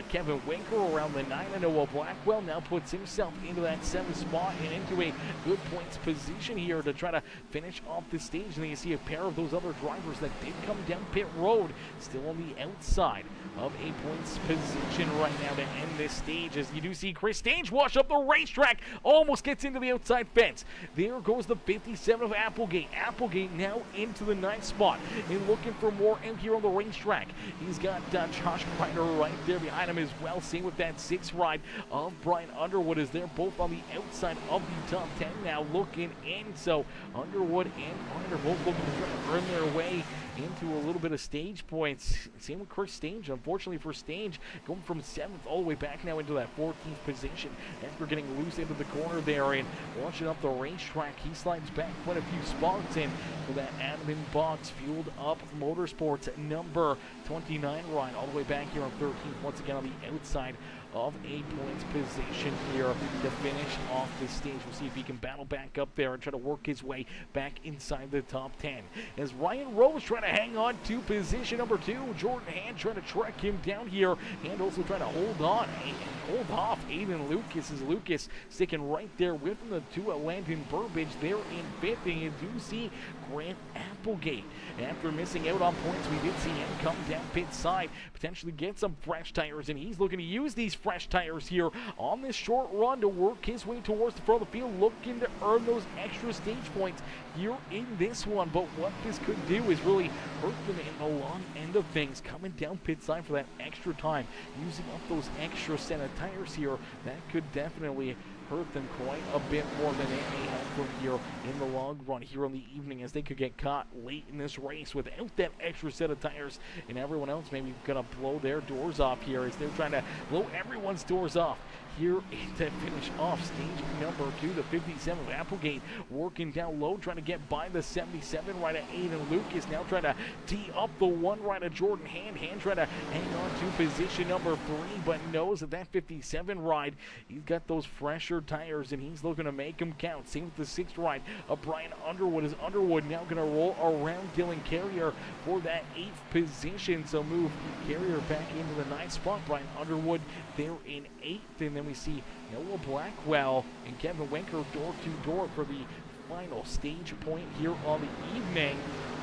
Kevin Winker, around the 9 of Noah Blackwell. Now puts himself into that 7th spot and into a good points position here to try to finish off the stage. And then you see a pair of those other drivers that did come down pit road still on the outside of a points position right now to end this stage, as you do see Chris Stage wash up the racetrack, almost gets into the outside fence. There goes the 57 of Applegate. Applegate now into the 9th spot and looking for more out here on the racetrack. He's got Josh Crider right there behind him as well. Same with that 6th ride of Brian Underwood, as they're both on the outside of the top 10 now looking in. So Underwood and Crider both looking to try to earn their way into a little bit of stage points. Same with Chris Stage. Unfortunately for Stage, going from 7th all the way back now into that 14th position after getting loose into the corner there and launching up the racetrack. He slides back quite a few spots in for that AdminBoxx Fueled Up Motorsports number 29 ride all the way back here on 13th, once again on the outside of a points position here to finish off this stage. We'll see if he can battle back up there and try to work his way back inside the top 10. As Ryan Rose trying to hang on to position number 2, Jordan Hand trying to track him down here and also trying to hold on and hold off Aiden Lucas, as Lucas sticking right there with him. The 2 at Landon Burbage there in 5th, and you do see Grant Applegate. After missing out on points, we did see him come down pit side, potentially get some fresh tires, and he's looking to use these fresh tires here on this short run to work his way towards the front of the field, looking to earn those extra stage points here in this one. But what this could do is really hurt them in the long end of things, coming down pit side for that extra time, using up those extra set of tires here. That could definitely hurt them quite a bit more than it may help them here in the long run here on the evening, as they could get caught late in this race without that extra set of tires, and everyone else maybe gonna blow their doors off here as they're trying to blow everyone's doors off here to finish off stage number 2. The 57 of Applegate working down low, trying to get by the 77 right at Aiden Lucas. Now trying to tee up the 1 right at Jordan Hand. Hand trying to hang on to position number 3, but knows that 57 ride, he's got those fresher tires and he's looking to make them count. Same with the 6th ride of Brian Underwood. Is Underwood now going to roll around Dylan Carrier for that 8th position? So move Carrier back into the 9th spot. Brian Underwood there in 8th, and then we see Noah Blackwell and Kevin Winker door to door for the final stage point here on the evening.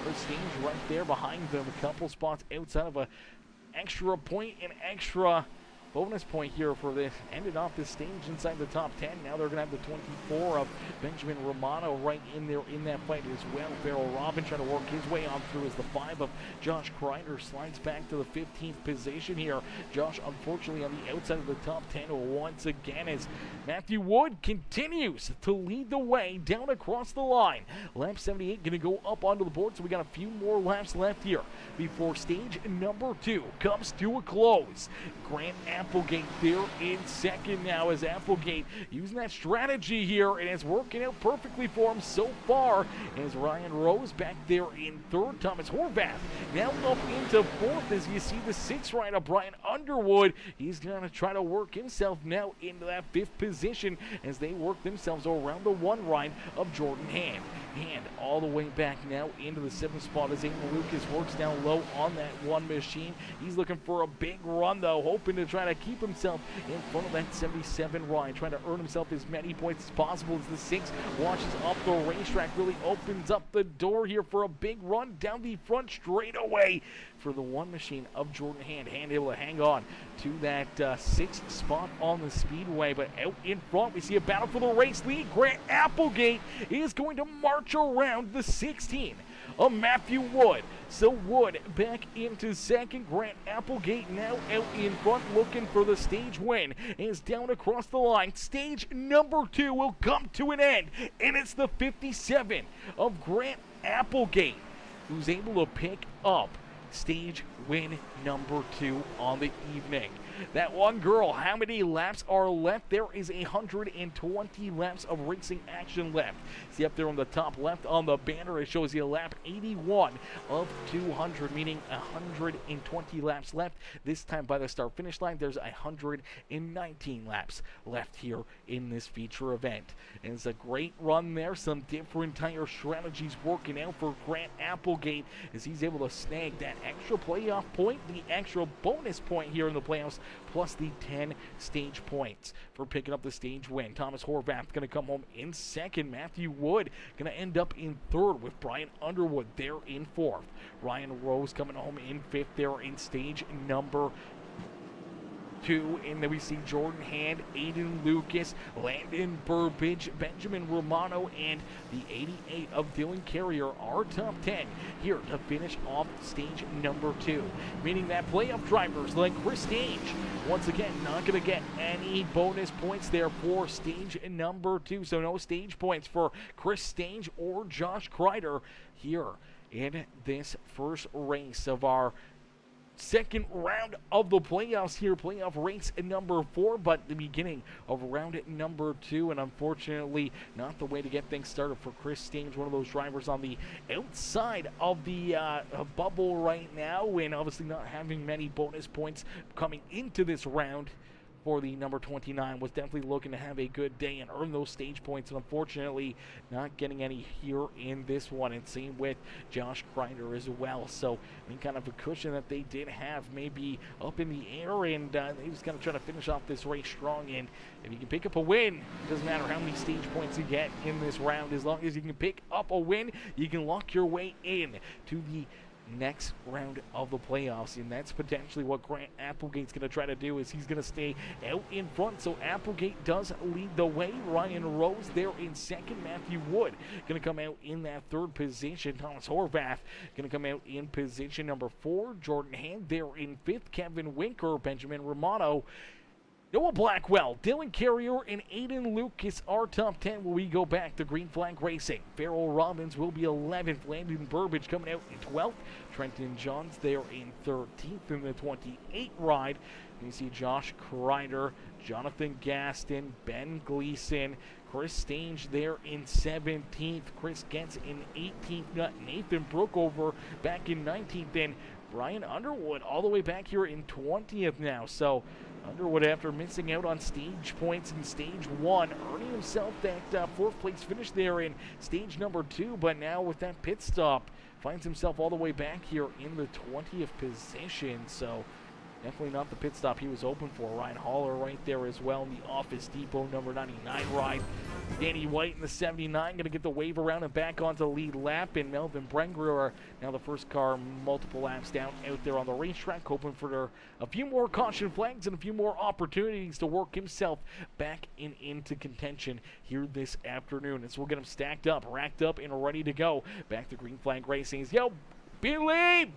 First stage right there behind them, a couple spots outside of a extra point and extra bonus point here for this. Ended off this stage inside the top 10. Now they're going to have the 24 of Benjamin Romano right in there in that fight as well. Farrell Robin trying to work his way on through as the 5 of Josh Crider slides back to the 15th position here. Josh, unfortunately, on the outside of the top 10 once again as Matthew Wood continues to lead the way down across the line. Lap 78 going to go up onto the board, so we got a few more laps left here before stage number 2 comes to a close. Grant Applegate there in 2nd now as Applegate using that strategy here, and it's working out perfectly for him so far as Ryan Rose back there in 3rd. Thomas Horvath now up into 4th as you see the 6th rider Brian Underwood. He's going to try to work himself now into that 5th position as they work themselves around the 1 ride of Jordan Hand. Hand all the way back now into the 7th spot as Aiden Lucas works down low on that 1 machine. He's looking for a big run though, hoping to try to keep himself in front of that 77 ride, trying to earn himself as many points as possible as the 6 launches up the racetrack, really opens up the door here for a big run down the front straightaway for the 1 machine of Jordan Hand. Hand able to hang on to that 6th spot on the speedway, but out in front we see a battle for the race lead. Grant Applegate is going to march around the 16 of Matthew Wood. So Wood back into 2nd. Grant Applegate now out in front looking for the stage win. Is down across the line. Stage number 2 will come to an end, and it's the 57 of Grant Applegate who's able to pick up stage win number 2 on the evening. That 1 girl, how many laps are left? There is 120 laps of racing action left. See up there on the top left on the banner, it shows you lap 81 of 200, meaning 120 laps left. This time by the start finish line, there's 119 laps left here in this feature event. And it's a great run there. Some different tire strategies working out for Grant Applegate as he's able to snag that extra playoff point, the extra bonus point here in the playoffs, plus the 10 stage points for picking up the stage win. Thomas Horvath going to come home in 2nd. Matthew Wood going to end up in 3rd with Brian Underwood there in 4th. Ryan Rose coming home in 5th there in stage number 2, and then we see Jordan Hand, Aiden Lucas, Landon Burbidge, Benjamin Romano, and the 88 of Dylan Carrier are top 10 here to finish off stage number 2. Meaning that playoff drivers like Chris Stage, once again, not going to get any bonus points there for stage number 2. So no stage points for Chris Stage or Josh Crider here in this first race of our 2nd round of the playoffs here, playoff race number 4, but the beginning of round number 2, and unfortunately not the way to get things started for Chris Staines, one of those drivers on the outside of the bubble right now, and obviously not having many bonus points coming into this round. For the number 29, was definitely looking to have a good day and earn those stage points, and unfortunately not getting any here in this one, and same with Josh Crider as well. So any kind of a cushion that they did have maybe up in the air, and he was going to try to finish off this race strong. And if you can pick up a win, it doesn't matter how many stage points you get in this round, as long as you can pick up a win, you can lock your way in to the next round of the playoffs, and that's potentially what Grant Applegate's going to try to do, is he's going to stay out in front. So Applegate does lead the way. Ryan Rose there in 2nd. Matthew Wood going to come out in that 3rd position. Thomas Horvath going to come out in position number 4. Jordan Hand there in 5th. Kevin Winker, Benjamin Romano Noah Blackwell, Dylan Carrier, and Aiden Lucas are top 10 when we go back to Green Flag Racing. Farrell Robbins will be 11th. Landon Burbage coming out in 12th. Trenton Johns there in 13th in the 28 ride. You see Josh Crider, Jonathan Gaston, Ben Gleason, Chris Stange there in 17th. Chris Getz in 18th. Nathan Brookover back in 19th. And Brian Underwood all the way back here in 20th now. So Underwood, after missing out on stage points in stage 1, earning himself that 4th place finish there in stage number 2, but now with that pit stop, finds himself all the way back here in the 20th position. So definitely not the pit stop he was hoping for. Ryan Haller right there as well in the Office Depot number 99 ride. Danny White in the 79 going to get the wave around and back onto the lead lap. And Melvin Brengler, now the first car multiple laps down out there on the racetrack, hoping for a few more caution flags and a few more opportunities to work himself back into contention here this afternoon. And so we'll get him stacked up, racked up, and ready to go. Back to Green Flag Racing's Billy,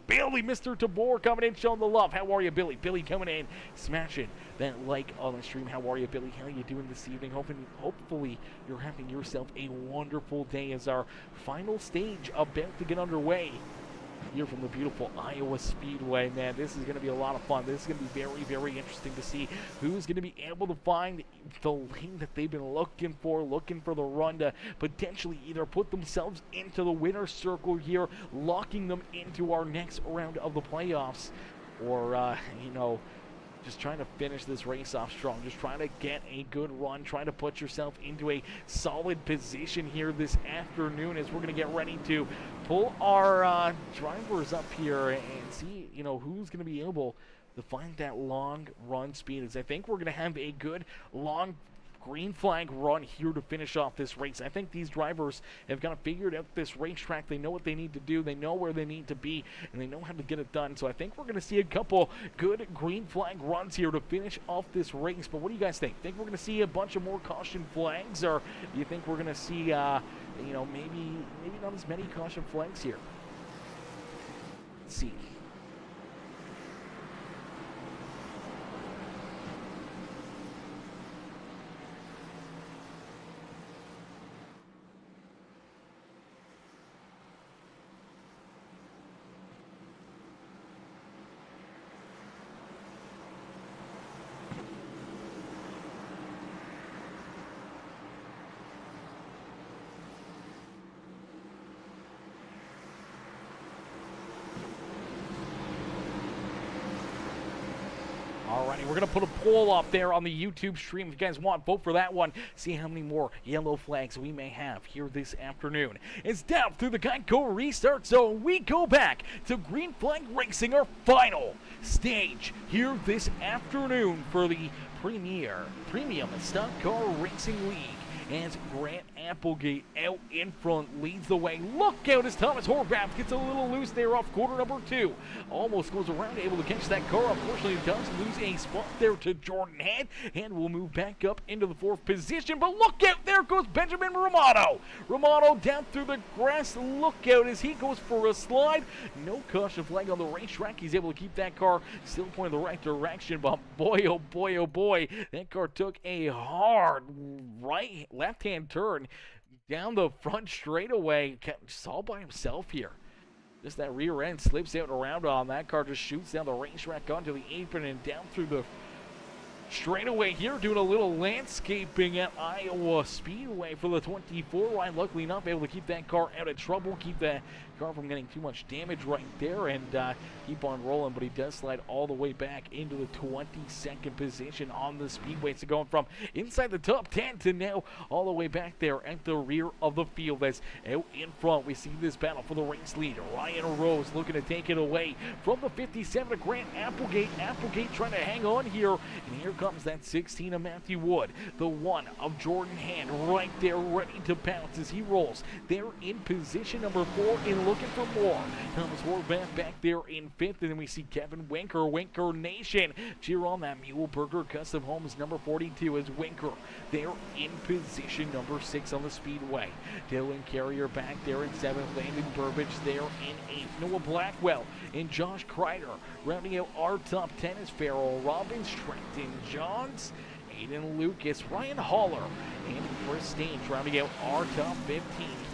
Mr. Tabor coming in, showing the love. How are you, Billy? Billy coming in, smashing that like on the stream. How are you, Billy? How are you doing this evening? Hopefully you're having yourself a wonderful day as our final stage about to get underway here from the beautiful Iowa Speedway. Man, this is going to be a lot of fun. This is going to be very, very interesting to see who's going to be able to find the lane that they've been looking for the run to potentially either put themselves into the winner's circle here, locking them into our next round of the playoffs, or, just trying to finish this race off strong, just trying to get a good run, trying to put yourself into a solid position here this afternoon as we're going to get ready to pull our drivers up here and see, who's going to be able to find that long run speed. As I think we're going to have a good long green flag run here to finish off this race. I think these drivers have kind of figured out this racetrack. They know what they need to do. They know where they need to be, and they know how to get it done. So I think we're going to see a couple good green flag runs here to finish off this race. But what do you guys think? Think we're going to see a bunch of more caution flags, or do you think we're going to see, maybe not as many caution flags here? Let's see. Alrighty, we're going to put a poll up there on the YouTube stream. If you guys want, vote for that one. See how many more yellow flags we may have here this afternoon. It's down through the Geico Restart Zone. We go back to Green Flag Racing, our final stage here this afternoon for the Premium Stock Car Racing League. As Grant Applegate out in front leads the way. Look out as Thomas Horvath gets a little loose there off quarter number 2. Almost goes around, able to catch that car. Unfortunately, he does lose a spot there to Jordan Hand, and will move back up into the 4th position. But look out, there goes Benjamin Romano. Romano down through the grass. Look out as he goes for a slide. No caution flag on the racetrack. He's able to keep that car still pointing the right direction. But boy, oh boy, oh boy, that car took a hard left-hand turn down the front straightaway, just all by himself here. Just that rear end slips out and around on that car, just shoots down the racetrack onto the apron and down through the straightaway here, doing a little landscaping at Iowa Speedway for the 24 ride. Luckily enough, able to keep that car out of trouble, keep that car from getting too much damage right there, and keep on rolling. But he does slide all the way back into the 22nd position on the speedway. So going from inside the top 10 to now all the way back there at the rear of the field. As out in front, we see this battle for the race lead. Ryan Rose looking to take it away from the 57 to Grant Applegate. Applegate trying to hang on here, and here comes that 16 of Matthew Wood, the 1 of Jordan Hand, right there ready to pounce as he rolls. They're in position number 4 and looking for more. Thomas Horvath back there in 5th, and then we see Kevin Winker Nation cheer on that Muhlenberger Custom Homes number 42 as Winker. They're in position number 6 on the speedway. Dylan Carrier back there in 7th. Landon Burbage there in 8th. Noah Blackwell and Josh Crider rounding out our top 10 is Farrell Robbins, Trenton Johns, Aiden Lucas, Ryan Haller, and Chris Stage rounding out our top 15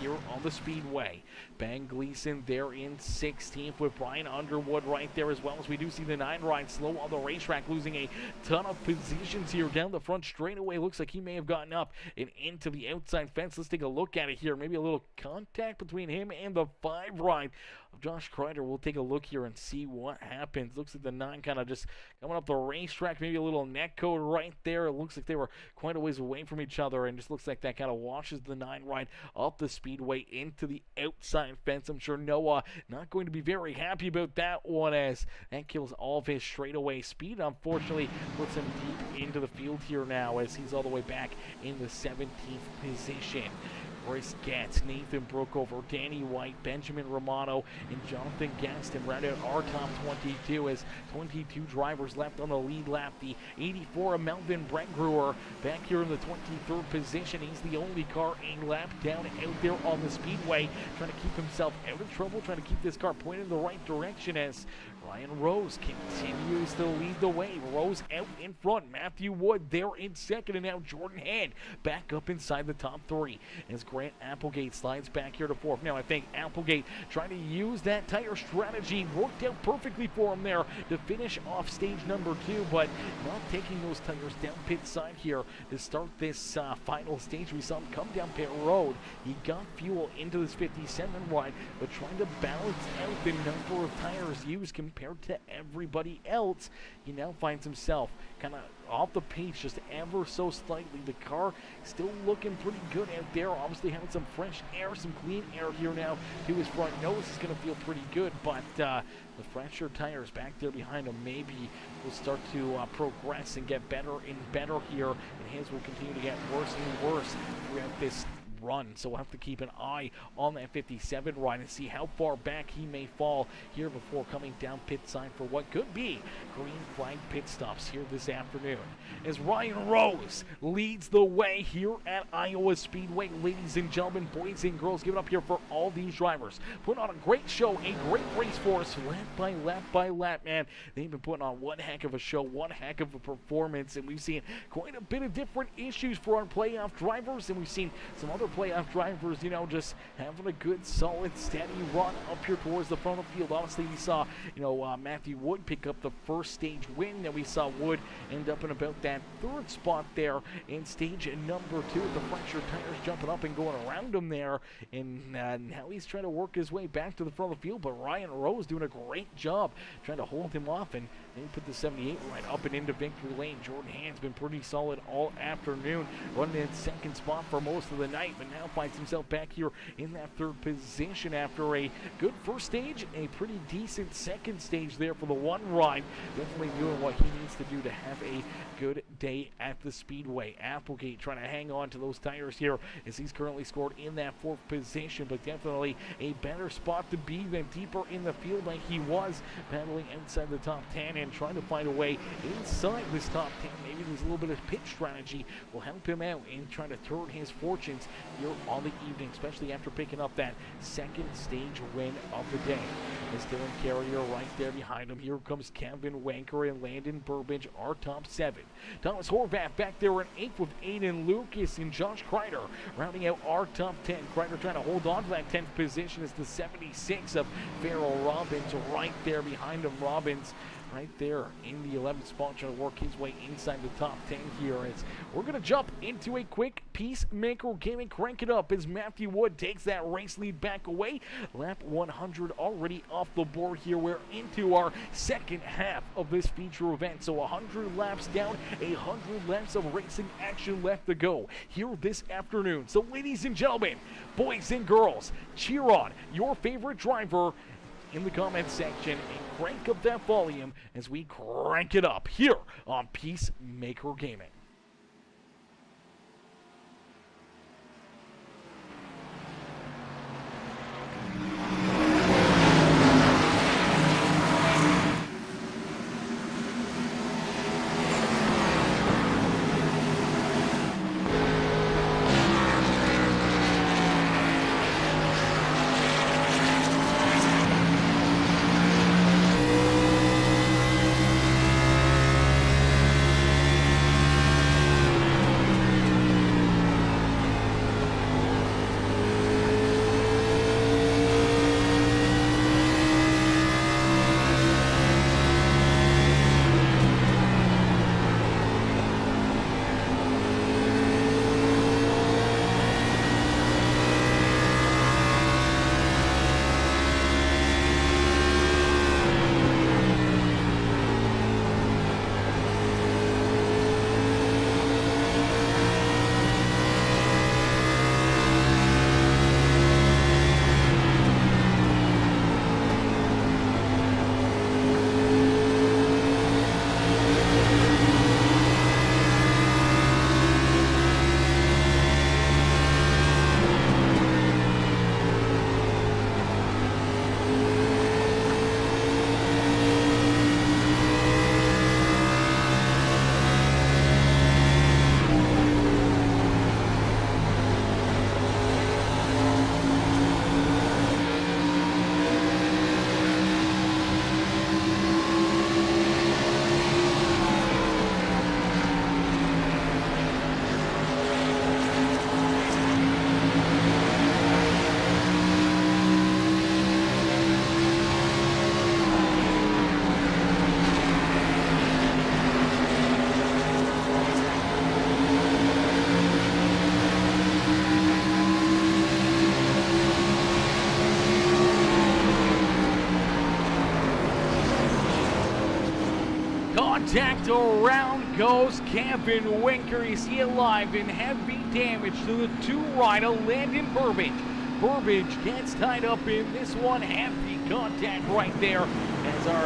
here on the Speedway. Ben Gleason there in 16th with Brian Underwood right there as well, as we do see the 9 ride slow on the racetrack, losing a ton of positions here down the front straightaway. Looks like he may have gotten up and into the outside fence. Let's take a look at it here. Maybe a little contact between him and the 5 ride of Josh Crider. We'll take a look here and see what happens. Looks like the 9 kind of just coming up the racetrack, maybe a little neck code right there. It looks like they were quite a ways away from each other, and just looks like that kind of washes the 9 ride up the speedway into the outside fence. I'm sure Noah not going to be very happy about that one, as that kills all of his straightaway speed. Unfortunately, puts him deep into the field here now, as he's all the way back in the 17th position. Bryce Getz, Nathan Brookover, Danny White, Benjamin Romano, and Jonathan Gaston round out our top 22, as 22 drivers left on the lead lap. The 84 of Melvin Brengruer back here in the 23rd position. He's the only car a lap down out there on the speedway, trying to keep himself out of trouble, trying to keep this car pointed in the right direction, as Ryan Rose continues to lead the way. Rose out in front. Matthew Wood there in second, and now Jordan Hand back up inside the top 3 as Grant Applegate slides back here to 4th. Now I think Applegate trying to use that tire strategy worked out perfectly for him there to finish off stage number 2, but not taking those tires down pit side here to start this final stage. We saw him come down pit road. He got fuel into this 57 ride, but trying to balance out the number of tires used compared to everybody else, he now finds himself kind of off the pace just ever so slightly. The car still looking pretty good out there, obviously having some fresh air, some clean air here now to his front nose is going to feel pretty good, but the fresher tires back there behind him maybe will start to progress and get better and better here, and his will continue to get worse and worse throughout this run. So we'll have to keep an eye on that 57 ride and see how far back he may fall here before coming down pit side for what could be green flag pit stops here this afternoon, as Ryan Rose leads the way here at Iowa Speedway. Ladies and gentlemen, boys and girls, give it up here for all these drivers. Put on a great show, a great race for us, lap by lap by lap, man. They've been putting on one heck of a show, one heck of a performance, and we've seen quite a bit of different issues for our playoff drivers, and we've seen some other playoff drivers, you know, just having a good, solid, steady run up here towards the front of the field. Honestly, we saw, you know, Matthew Wood pick up the first stage win, and we saw Wood end up in about that 3rd spot there in stage number 2 with the fresher tires jumping up and going around him there, and now he's trying to work his way back to the front of the field, but Ryan Rose doing a great job trying to hold him off, and then he put the 78 right up and into victory lane. Jordan Hand's been pretty solid all afternoon, running in 2nd spot for most of the night, but now finds himself back here in that 3rd position after a good first stage, a pretty decent second stage there for the 1 ride. Definitely doing what he needs to do to have a good day at the speedway. Applegate trying to hang on to those tires here, as he's currently scored in that 4th position, but definitely a better spot to be than deeper in the field like he was, battling outside the top 10 and trying to find a way inside this top 10. Maybe there's a little bit of pitch strategy will help him out in trying to turn his fortunes here on the evening, especially after picking up that 2nd stage win of the day. As Dylan Carrier right there behind him. Here comes Kevin Wanker and Landon Burbage, our top 7. Thomas Horvath back there in 8th with Aiden Lucas and Josh Crider rounding out our top 10. Crider trying to hold on to that 10th position as the 76 of Farrell Robbins right there behind him. Robbins right there in the 11th spot, trying to work his way inside the top 10 here. As we're going to jump into a quick Peacemaker game and crank it up as Matthew Wood takes that race lead back away. Lap 100 already off the board here. We're into our 2nd half of this feature event. So 100 laps down, 100 laps of racing action left to go here this afternoon. So ladies and gentlemen, boys and girls, cheer on your favorite driver in the comments section and crank up that volume as we crank it up here on Peacemaker Gaming. contact. Around goes Kevin Winker. You see it live in heavy damage to the 2 right of Landon Burbage. Burbage gets tied up in this one. Heavy contact right there as our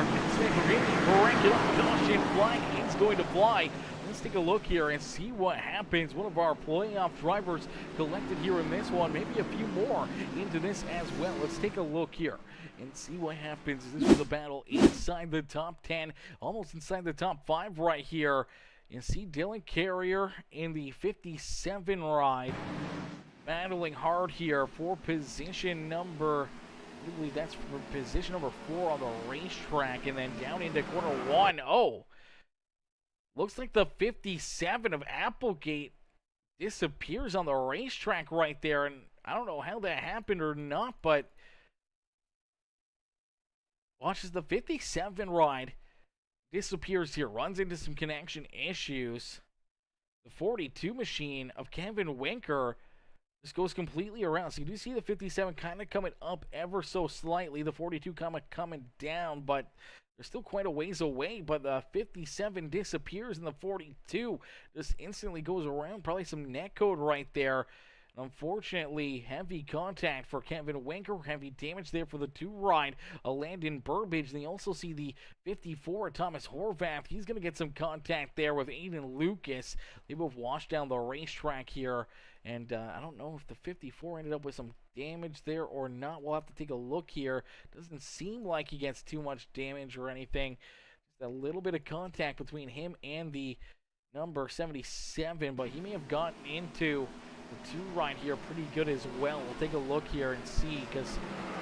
corrected caution flag is going to fly. Let's take a look here and see what happens. One of our playoff drivers collected here in this one. Maybe a few more into this as well. Let's take a look here and see what happens. This was a battle inside the top 10, almost inside the top 5 right here. You see Dylan Carrier in the 57 ride battling hard here for position number, I believe that's for position number 4 on the racetrack, and then down into corner 1. Oh, looks like the 57 of Applegate disappears on the racetrack right there, and I don't know how that happened or not, but watch as the 57 ride disappears here, runs into some connection issues. The 42 machine of Kevin Winker just goes completely around. So you do see the 57 kind of coming up ever so slightly. The 42 coming down, but they're still quite a ways away. But the 57 disappears, and the 42 just instantly goes around. Probably some net code right there. Unfortunately, heavy contact for Kevin Winker. Heavy damage there for the 2 ride, Landon Burbage. And you also see the 54, Thomas Horvath. He's going to get some contact there with Aiden Lucas. They both washed down the racetrack here. And I don't know if the 54 ended up with some damage there or not. We'll have to take a look here. Doesn't seem like he gets too much damage or anything. Just a little bit of contact between him and the number 77. But he may have gotten into the 2 right here pretty good as well. We'll take a look here and see, because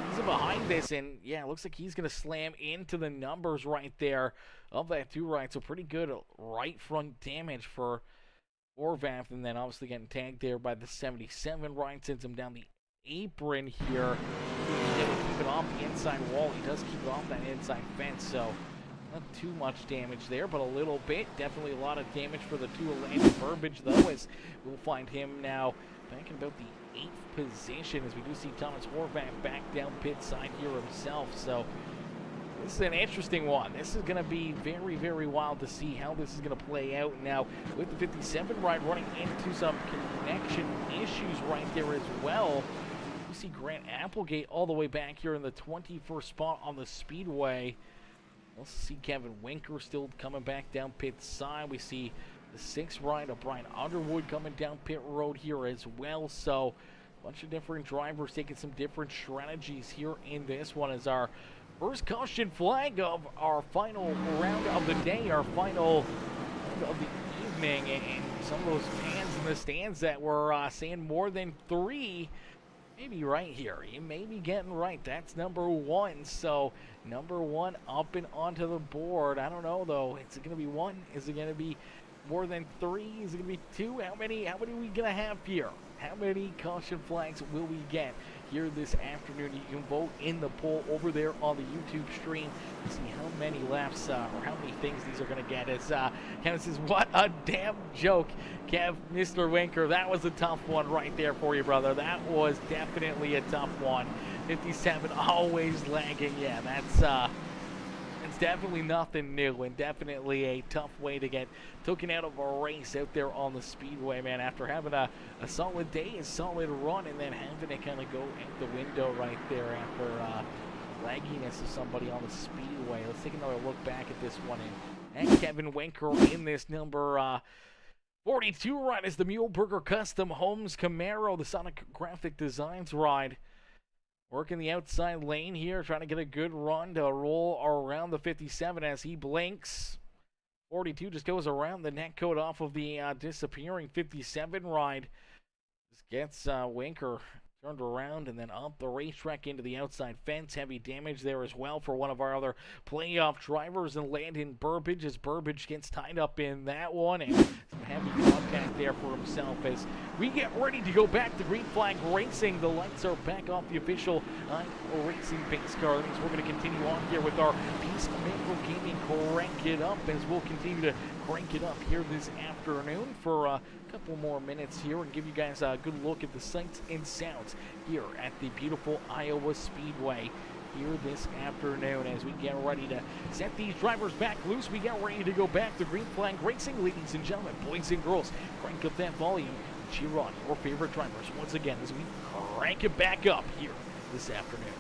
he's behind this, and yeah, it looks like he's going to slam into the numbers right there of that 2 right. So pretty good right front damage for Horvath, and then obviously getting tagged there by the 77 right, sends him down the apron here. He doesn't keep it off the inside wall. He does keep it off that inside fence, so not too much damage there, but a little bit. Definitely a lot of damage for the 2 Landon Burbage, though, as we'll find him now back in about the 8th position, as we do see Thomas Horvath back down pit side here himself. So this is an interesting one. This is going to be very, very wild to see how this is going to play out. Now, with the 57 ride running into some connection issues right there as well, you see Grant Applegate all the way back here in the 21st spot on the Speedway. Let's see Kevin Winker still coming back down pit side. We see the 6th ride of Brian Underwood coming down pit road here as well. So a bunch of different drivers taking some different strategies here in this one, as our first caution flag of our final round of the day, our final of the evening. And some of those fans in the stands that were saying more than 3, maybe right here. You may be getting right. That's number 1. So number 1 up and onto the board. I don't know though. Is it going to be 1? Is it going to be more than 3? Is it going to be 2? How many are we going to have here? How many caution flags will we get here this afternoon? You can vote in the poll over there on the YouTube stream to see how many laps or how many things these are going to get. As Kevin says, what a damn joke, Kev, Mr. Winker. That was a tough one right there for you, brother. That was definitely a tough one. 57 always lagging. Yeah, that's definitely nothing new, and definitely a tough way to get taken out of a race out there on the Speedway, man, after having a solid day, a solid run, and then having it kind of go out the window right there after lagginess of somebody on the Speedway. Let's take another look back at this one, and Kevin Winker in this number 42 ride is the Muhlenberger Custom Homes Camaro, the Sonic Graphic Designs ride. Working the outside lane here, trying to get a good run to roll around the 57 as he blinks. 42 just goes around the net code off of the disappearing 57 ride. Just gets Winker turned around and then up the racetrack into the outside fence. Heavy damage there as well for one of our other playoff drivers, and Landon Burbage, as Burbage gets tied up in that one, and some heavy contact there for himself as we get ready to go back to green flag racing. The lights are back off the official Iowa Racing base car. That means we're going to continue on here with our Peacemaker Gaming Crank It Up, as we'll continue to crank it up here this afternoon for a couple more minutes here and give you guys a good look at the sights and sounds here at the beautiful Iowa Speedway. here this afternoon as we get ready to set these drivers back loose. We get ready to go back to green flag racing, ladies and gentlemen, boys and girls. Crank up that volume and cheer on your favorite drivers once again as we crank it back up here this afternoon.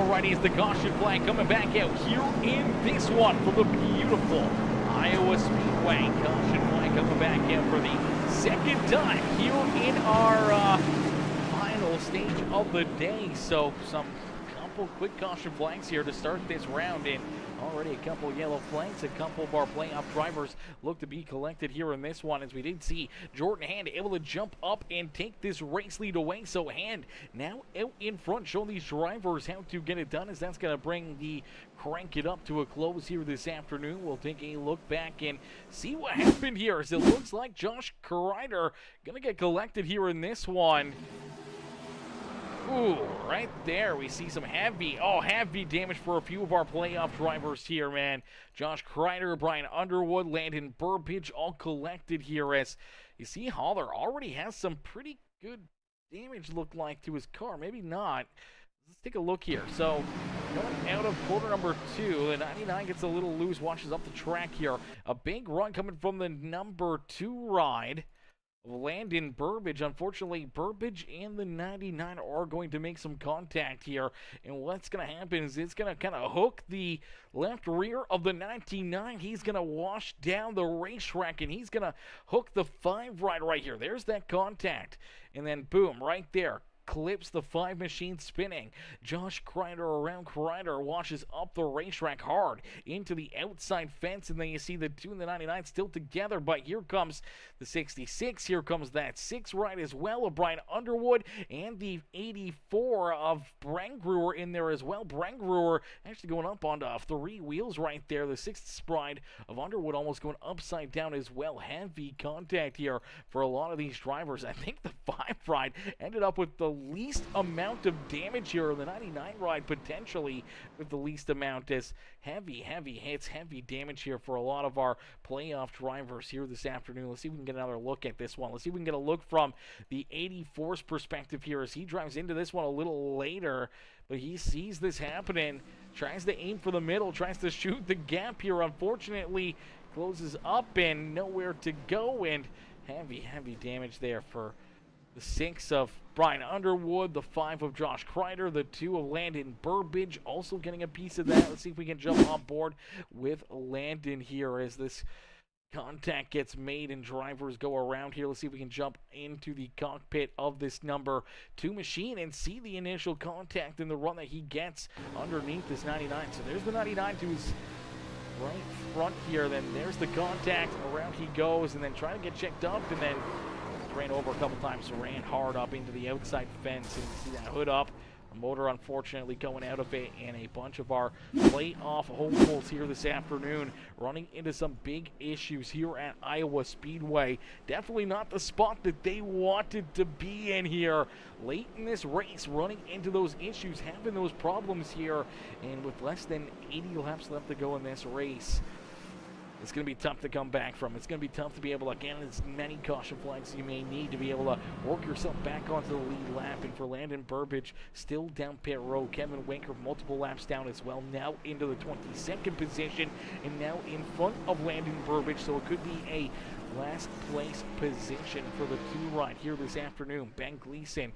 Alrighty, it's the caution flag coming back out here in this one for the beautiful Iowa Speedway. Caution flag coming back out for the second time here in our final stage of the day. So some couple quick caution flags here to start this round, and already a couple yellow flags. A couple of our playoff drivers look to be collected here in this one, as we did see Jordan Hand able to jump up and take this race lead away. So Hand now out in front, showing these drivers how to get it done, as that's going to bring the crank it up to a close here this afternoon. We'll take a look back and see what happened here, as it looks like Josh Crider going to get collected here in this one. Ooh, right there, we see some heavy damage for a few of our playoff drivers here, man. Josh Crider, Brian Underwood, Landon Burbage, all collected here, as you see Haller already has some pretty good damage, look like, to his car. Maybe not. Let's take a look here. So, going out of quarter number 2, the 99 gets a little loose, washes up the track here. A big run coming from the number 2 ride. Landon Burbage. Unfortunately, Burbage and the 99 are going to make some contact here, and what's going to happen is it's going to kind of hook the left rear of the 99. He's going to wash down the racetrack, and he's going to hook the 5 ride right here. There's that contact, and then boom, right there, clips the 5 machine spinning. Josh Crider around. Crider washes up the racetrack hard into the outside fence, and then you see the 2 and the 99 still together, but here comes the 66. Here comes that 6 ride as well of Brian Underwood, and the 84 of Brangruer in there as well. Brangruer actually going up onto 3 wheels right there. The 6th ride of Underwood almost going upside down as well. Heavy contact here for a lot of these drivers. I think the 5 ride ended up with the least amount of damage here. The 99 ride potentially with the least amount, as heavy hits, heavy damage here for a lot of our playoff drivers here this afternoon. Let's see if we can get another look at this one. Let's see if we can get a look from the 84's perspective here, as he drives into this one a little later, but he sees this happening, tries to aim for the middle, tries to shoot the gap here. Unfortunately, closes up and nowhere to go, and heavy damage there for the 6 of Brian Underwood, the 5 of Josh Crider, the 2 of Landon Burbage, also getting a piece of that. Let's see if we can jump on board with Landon here as this contact gets made and drivers go around here. Let's see if we can jump into the cockpit of this number 2 machine and see the initial contact in the run that he gets underneath this 99. So there's the 99 to his right front here. Then there's the contact. Around he goes, and then trying to get checked up, and then ran over a couple times, ran hard up into the outside fence, and you see that hood up. The motor unfortunately going out of it, and a bunch of our playoff hopefuls here this afternoon running into some big issues here at Iowa Speedway. Definitely not the spot that they wanted to be in here late in this race, running into those issues, having those problems here, and with less than 80 laps left to go in this race, it's going to be tough to come back from. It's going to be tough to be able to get as many caution flags as you may need to be able to work yourself back onto the lead lap. And for Landon Burbage, still down pit road. Kevin Winker, multiple laps down as well. Now into the 22nd position, and now in front of Landon Burbage. So it could be a last place position for the 2 ride here this afternoon. Ben Gleason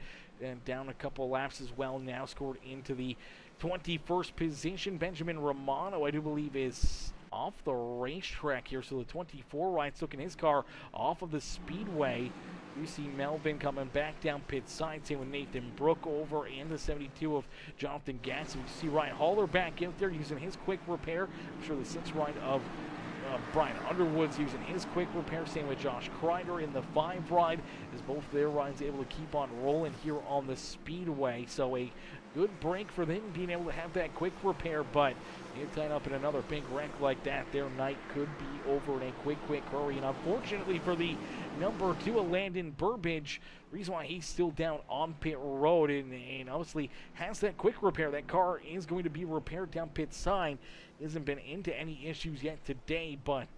down a couple laps as well, now scored into the 21st position. Benjamin Romano, I do believe, is off the racetrack here, so the 24 ride took in his car off of the speedway. You see Melvin coming back down pit side, same with Nathan Brook over, and the 72 of Jonathan Gatson. You see Ryan Haller back out there using his quick repair. I'm sure the 6 ride of Brian Underwood's using his quick repair, same with Josh Crider in the 5 ride, as both their rides able to keep on rolling here on the speedway. So a good break for them being able to have that quick repair, but get tied up in another big wreck like that, their night could be over in a quick hurry. And unfortunately for the number 2 of Landon Burbage, reason why he's still down on pit road and obviously has that quick repair, that car is going to be repaired down pit side. Hasn't been into any issues yet today, but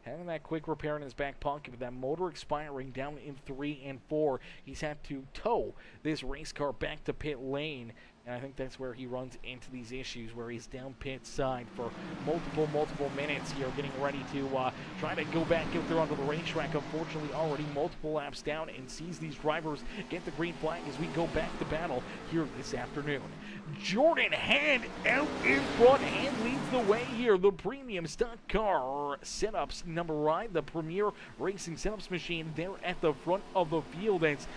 having that quick repair in his back pocket with that motor expiring down in 3 and 4, he's had to tow this race car back to pit lane And I think that's where he runs into these issues, where he's down pit side for multiple minutes here, getting ready to try to go back out there onto the racetrack. Unfortunately, already multiple laps down, and sees these drivers get the green flag as we go back to battle here this afternoon. Jordan Hand out in front. Hand leads the way here. The premium stock car setups number ride, the premier racing setups machine there at the front of the field. It's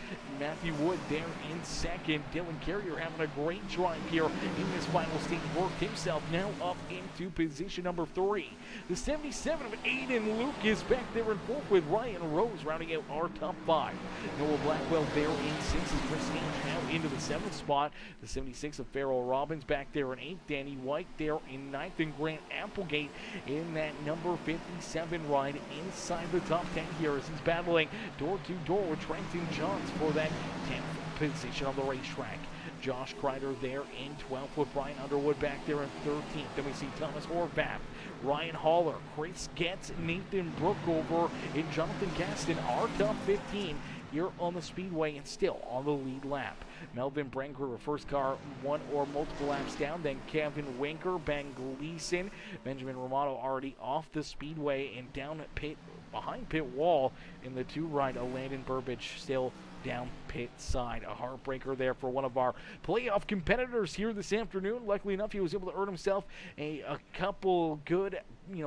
Matthew Wood there in second. Dylan Carrier having a great drive here in this final stage. Worked himself now up into position number 3. The 77 of Aiden Luke is back there in fourth with Ryan Rose rounding out our top 5. Noah Blackwell there in 6th as Chris Stage now into the 7th spot. The 76 of Farrell Robbins back there in 8th. Danny White there in 9th, and Grant Applegate in that number 57 ride inside the top 10 here as he's battling door to door with Trenton Johns for that 10th position on the racetrack. Josh Crider there in 12th with Brian Underwood back there in 13th. Then we see Thomas Horvath, Ryan Haller, Chris Getz, Nathan Brookover, and Jonathan Gaston, our top 15 here on the Speedway and still on the lead lap. Melvin Branker, first car, one or multiple laps down. Then Kevin Winker, Ben Gleason, Benjamin Romano already off the Speedway and down at pit, behind pit wall in the 2 ride. Landon Burbage still down pit side. A heartbreaker there for one of our playoff competitors here this afternoon. Luckily enough, he was able to earn himself a couple good,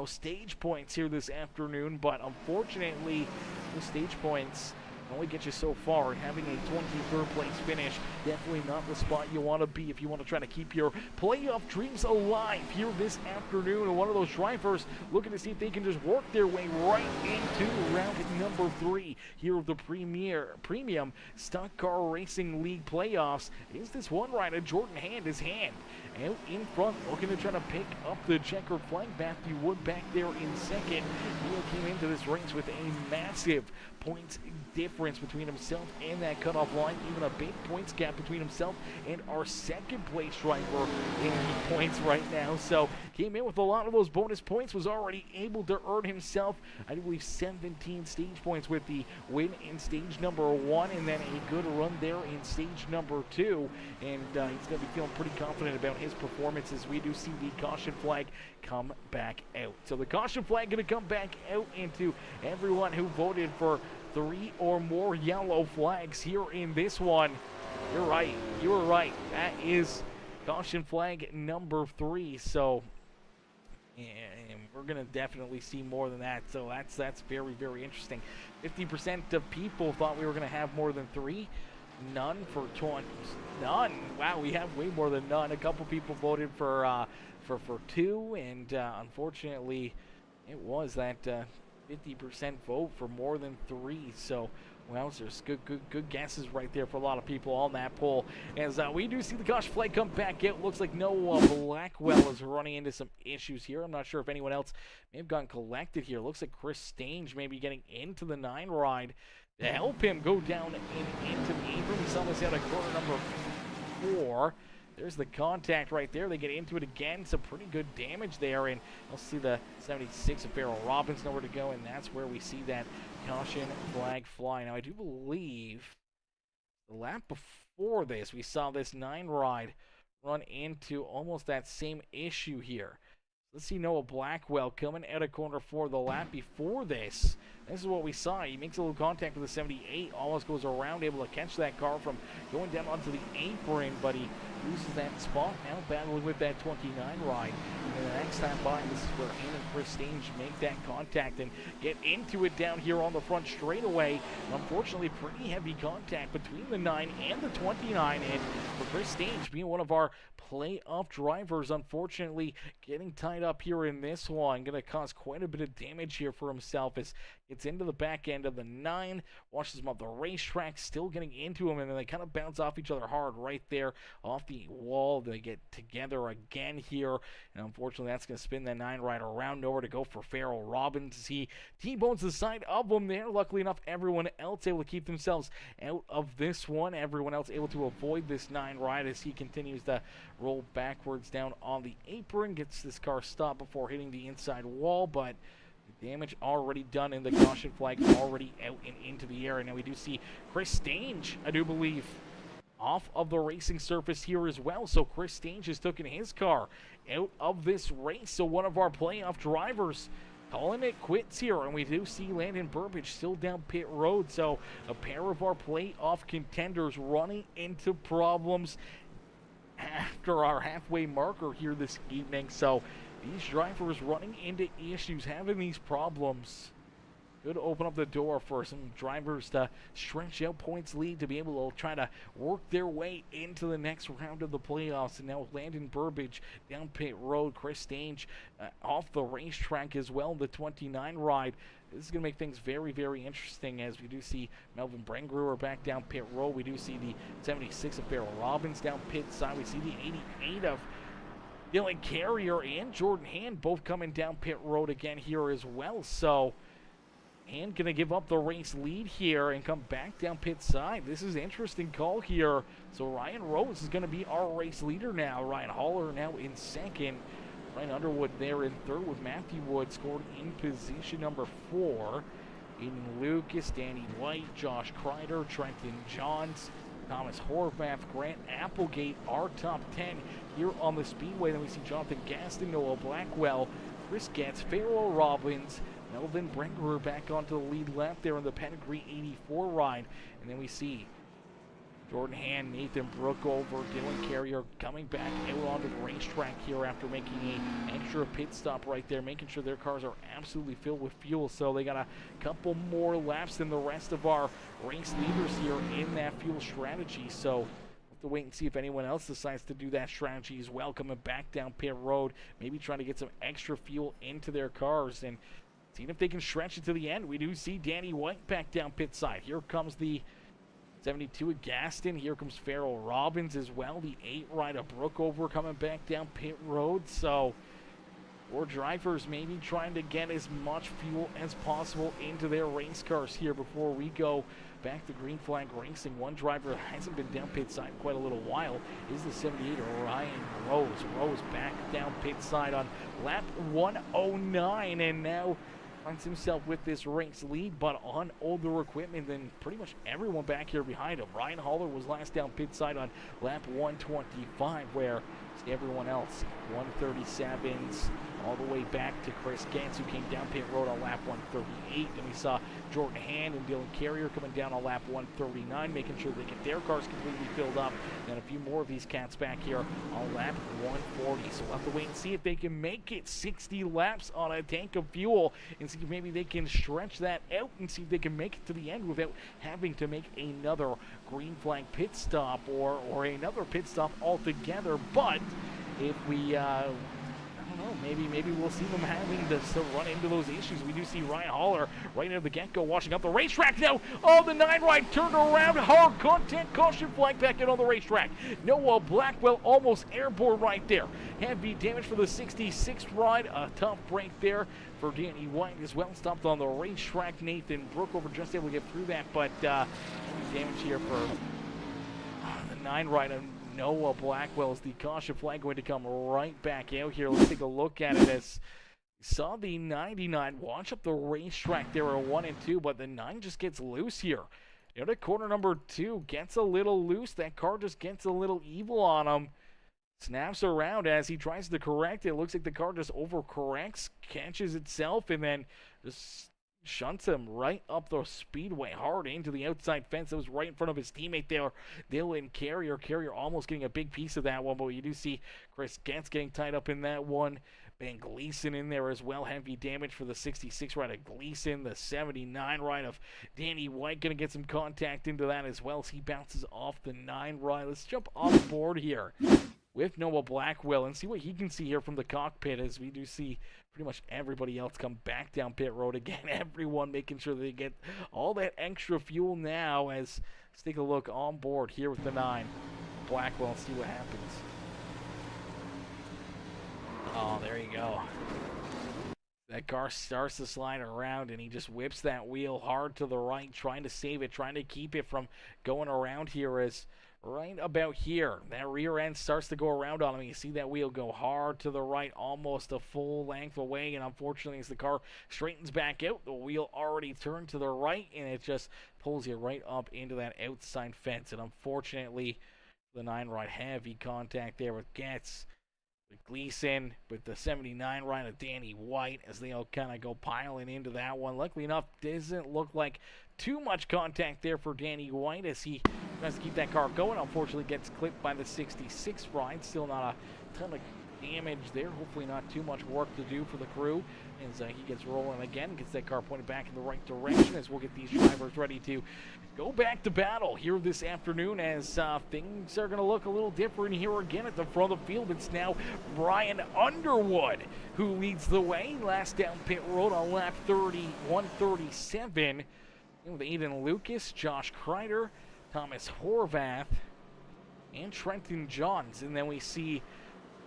stage points here this afternoon, but unfortunately, the stage points only get you so far, and having a 23rd place finish, definitely not the spot you want to be if you want to try to keep your playoff dreams alive here this afternoon. And one of those drivers looking to see if they can just work their way right into round number 3 here of the Premium Stock Car Racing League playoffs. Is this one rider, Jordan Hand, out in front, looking to try to pick up the checkered flag. Matthew Wood back there in second. He came into this race with a massive points difference between himself and that cutoff line, even a big points gap between himself and our second place driver in the points right now. So came in with a lot of those bonus points, was already able to earn himself, I believe, 17 stage points with the win in stage number 1, and then a good run there in stage number 2. And he's going to be feeling pretty confident about his performance as we do see the caution flag come back out. So the caution flag going to come back out into everyone who voted for 3 or more yellow flags here in this one. You're right. You were right. That is caution flag number 3. So and we're going to definitely see more than that. So that's very, very interesting. 50% of people thought we were going to have more than 3. None for 20. None. Wow, we have way more than none. A couple people voted for 2, and unfortunately, it was that 50% vote for more than 3. So, wowzers, good guesses right there for a lot of people on that poll. As we do see the caution flag come back out. Looks like Noah Blackwell is running into some issues here. I'm not sure if anyone else may have gotten collected here. Looks like Chris Stange may be getting into the 9 ride to help him go down and into the apron. We saw this out of corner number 4. There's the contact right there. They get into it again. Some pretty good damage there. And you'll see the 76 of Farrell Robbins nowhere to go. And that's where we see that caution flag fly. Now, I do believe the lap before this, we saw this 9 ride run into almost that same issue here. Let's see Noah Blackwell coming out of corner 4 the lap before this. This is what we saw. He makes a little contact with the 78, almost goes around, able to catch that car from going down onto the apron, but he loses that spot. Now battling with that 29 ride. And the next time by, this is where him and Chris Stange make that contact and get into it down here on the front straightaway. Unfortunately, pretty heavy contact between the 9 and the 29. And for Chris Stange, being one of our playoff drivers, unfortunately getting tied up here in this one, going to cause quite a bit of damage here for himself as it's into the back end of the 9, washes him off the racetrack, still getting into him, and then they kind of bounce off each other hard right there off the wall. They get together again here, and unfortunately that's going to spin that 9 right around over to go for Farrell Robbins. He T-bones the side of him there. Luckily enough, everyone else able to keep themselves out of this one. Everyone else able to avoid this 9 ride as he continues to roll backwards down on the apron, gets this car stopped before hitting the inside wall, but damage already done and the caution flag already out and into the air. And now we do see Chris Stange, I do believe, off of the racing surface here as well. So Chris Stange has taken his car out of this race. So one of our playoff drivers calling it quits here, and we do see Landon Burbage still down pit road. So a pair of our playoff contenders running into problems after our halfway marker here this evening. So these drivers running into issues, having these problems, could open up the door for some drivers to stretch out points lead to be able to try to work their way into the next round of the playoffs. And now Landon Burbage down pit road, Chris Stange off the racetrack as well, the 29 ride. This is going to make things very, very interesting as we do see Melvin Brengruer back down pit road. We do see the 76 of Farrell Robbins down pit side. We see the 88 of Dylan Carrier and Jordan Hand both coming down pit road again here as well. So Hand going to give up the race lead here and come back down pit side. This is an interesting call here. So Ryan Rose is going to be our race leader now. Ryan Haller now in second. Ryan Underwood there in third with Matthew Wood scored in position number 4. Aiden Lucas, Danny White, Josh Crider, Trenton Johns, Thomas Horvath, Grant Applegate, our top 10 here on the Speedway. Then we see Jonathan Gaston, Noah Blackwell, Chris Getz, Farrell Robbins, Melvin Brengruer back onto the lead lap there in the Pedigree 84 ride. And then we see Jordan Hand, Nathan Brookover, Dylan Carrier coming back out onto the racetrack here after making an extra pit stop right there, making sure their cars are absolutely filled with fuel. So they got a couple more laps than the rest of our race leaders here in that fuel strategy. So we'll have to wait and see if anyone else decides to do that strategy as well, coming back down pit road, maybe trying to get some extra fuel into their cars and seeing if they can stretch it to the end. We do see Danny White back down pit side. Here comes the 72 of Gaston. Here comes Farrell Robbins as well. The 8 ride of Brookover coming back down pit road. So 4 drivers maybe trying to get as much fuel as possible into their race cars here before we go back to Green Flag Racing. One driver hasn't been down pit side in quite a little while is the 78 of Ryan Rose. Rose back down pit side on lap 109 and now finds himself with this race lead, but on older equipment than pretty much everyone back here behind him. Ryan Haller was last down pit side on lap 125, where everyone else 137s all the way back to Chris Gantz, who came down pit road on lap 138. And we saw Jordan Hand and Dylan Carrier coming down on lap 139, making sure they get their cars completely filled up. And a few more of these cats back here on lap 140. So we'll have to wait and see if they can make it 60 laps on a tank of fuel and see if maybe they can stretch that out and see if they can make it to the end without having to make another green flag pit stop or another pit stop altogether. But if we I don't know, maybe we'll see them having to still run into those issues. We do see Ryan Haller right into the get-go watching up the racetrack now. Oh, the 9 ride turned around. Hard content caution flag back in on the racetrack. Noah Blackwell almost airborne right there. Heavy damage for the 66 ride. A tough break there for Danny White as well. Stopped on the racetrack. Nathan Brookover just able to get through that, but heavy damage here for the 9 ride. Noah Blackwell is the caution flag going to come right back out here. Let's take a look at it as we saw the 99 watch up the racetrack there at 1 and 2, but the 9 just gets loose here. Into corner number 2, gets a little loose. That car just gets a little evil on him. Snaps around as he tries to correct it. Looks like the car just overcorrects, catches itself, and then just shunts him right up the speedway hard into the outside fence that was right in front of his teammate there, Dylan Carrier. Carrier almost getting a big piece of that one, but you do see Chris Gantz getting tied up in that one. Ben Gleason in there as well. Heavy damage for the 66 ride of Gleason. The 79 ride of Danny White going to get some contact into that as well as he bounces off the 9 ride. Let's jump off board here with Noah Blackwell and see what he can see here from the cockpit as we do see pretty much everybody else come back down pit road again. Everyone making sure they get all that extra fuel now as let's take a look on board here with the 9. Blackwell and see what happens. Oh, there you go. That car starts to slide around and he just whips that wheel hard to the right, trying to save it, trying to keep it from going around here as right about here. That rear end starts to go around on him. You see that wheel go hard to the right, almost a full length away, and unfortunately as the car straightens back out, the wheel already turned to the right, and it just pulls you right up into that outside fence. And unfortunately The 9 ride, heavy contact there with Getz. With Gleason, with the 79 ride of Danny White, as they all kind of go piling into that one. Luckily enough, doesn't look like too much contact there for Danny White as he tries to keep that car going. Unfortunately, gets clipped by the 66 ride. Still not a ton of damage there. Hopefully not too much work to do for the crew as he gets rolling again, gets that car pointed back in the right direction as we'll get these drivers ready to go back to battle here this afternoon as things are going to look a little different here again at the front of the field. It's now Brian Underwood who leads the way. Last down pit road on lap 137 with Aiden Lucas, Josh Crider, Thomas Horvath, and Trenton Johns. And then we see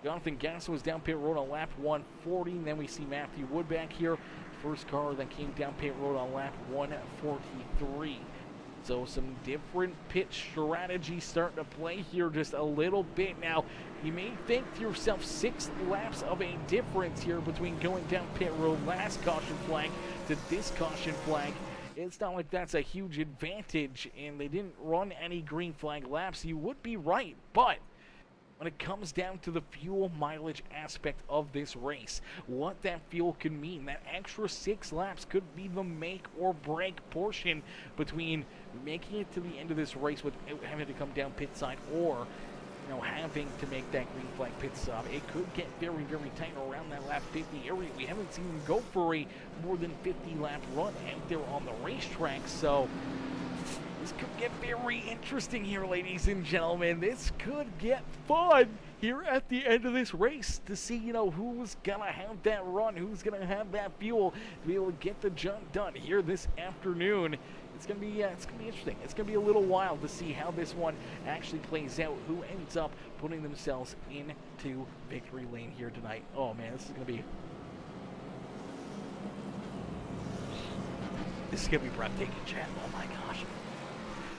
Jonathan Gasso was down pit road on lap 140, and then we see Matthew Wood back here. First car that came down pit road on lap 143. So some different pit strategy starting to play here just a little bit. Now, you may think to yourself 6 laps of a difference here between going down pit road last caution flag to this caution flag. It's not like that's a huge advantage, and they didn't run any green flag laps. You would be right, but when it comes down to the fuel mileage aspect of this race, what that fuel could mean, that extra 6 laps could be the make or break portion between making it to the end of this race without having to come down pit side or, you know, having to make that green flag pit stop. It could get very, very tight around that lap 50 area. We haven't seen them go for a more than 50 lap run out there on the racetrack, so this could get very interesting here, ladies and gentlemen. This could get fun here at the end of this race to see, you know, who's going to have that run, who's going to have that fuel to be able to get the jump done here this afternoon. It's going to be interesting. It's going to be a little wild to see how this one actually plays out, who ends up putting themselves into victory lane here tonight. Oh, man, this is going to be breathtaking, chat. Oh, my gosh.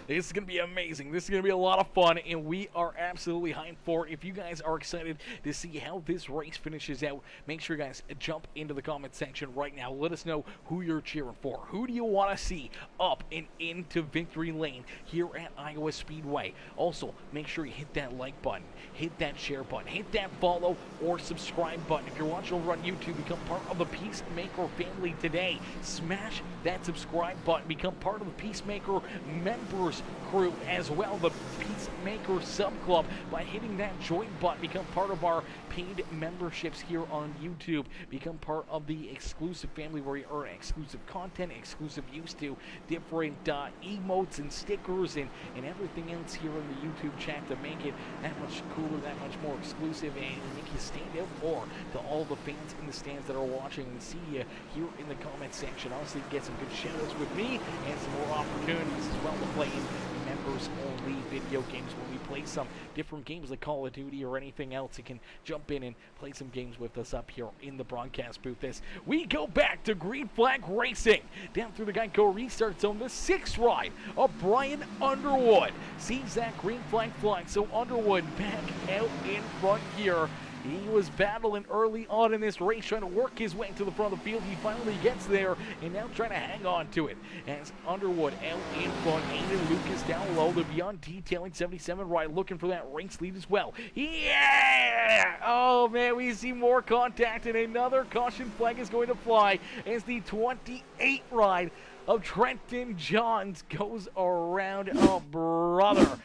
This is going to be amazing. This is going to be a lot of fun, and we are absolutely hyped for it. If you guys are excited to see how this race finishes out, make sure you guys jump into the comment section right now. Let us know who you're cheering for. Who do you want to see up and into victory lane here at Iowa Speedway? Also, make sure you hit that like button, hit that share button, hit that follow or subscribe button. If you're watching over on YouTube, become part of the Peacemaker family today. Smash that subscribe button. Become part of the Peacemaker members crew as well, the Peacemaker sub club, by hitting that join button. Become part of our paid memberships here on YouTube. Become part of the exclusive family where you earn exclusive content, exclusive use to different emotes and stickers and everything else here in the YouTube chat to make it that much cooler, that much more exclusive, and make you stand out more to all the fans in the stands that are watching. And see you here in the comment section. Honestly, get some good shoutouts with me and some more opportunities as well to play in members only video games when we play some different games like Call of Duty or anything else. You can jump in and play some games with us up here in the broadcast booth as we go back to green flag racing down through the Geico restart zone. The 6th ride of Brian Underwood sees that green flag flying, so Underwood back out in front here. He was battling early on in this race, trying to work his way to the front of the field. He finally gets there, and now trying to hang on to it. As Underwood out in front, Aiden Lucas down low. The Beyond Detailing 77 ride looking for that race lead as well. Yeah! Oh, man, we see more contact, and another caution flag is going to fly as the 28 ride of Trenton Johns goes around. Oh, brother.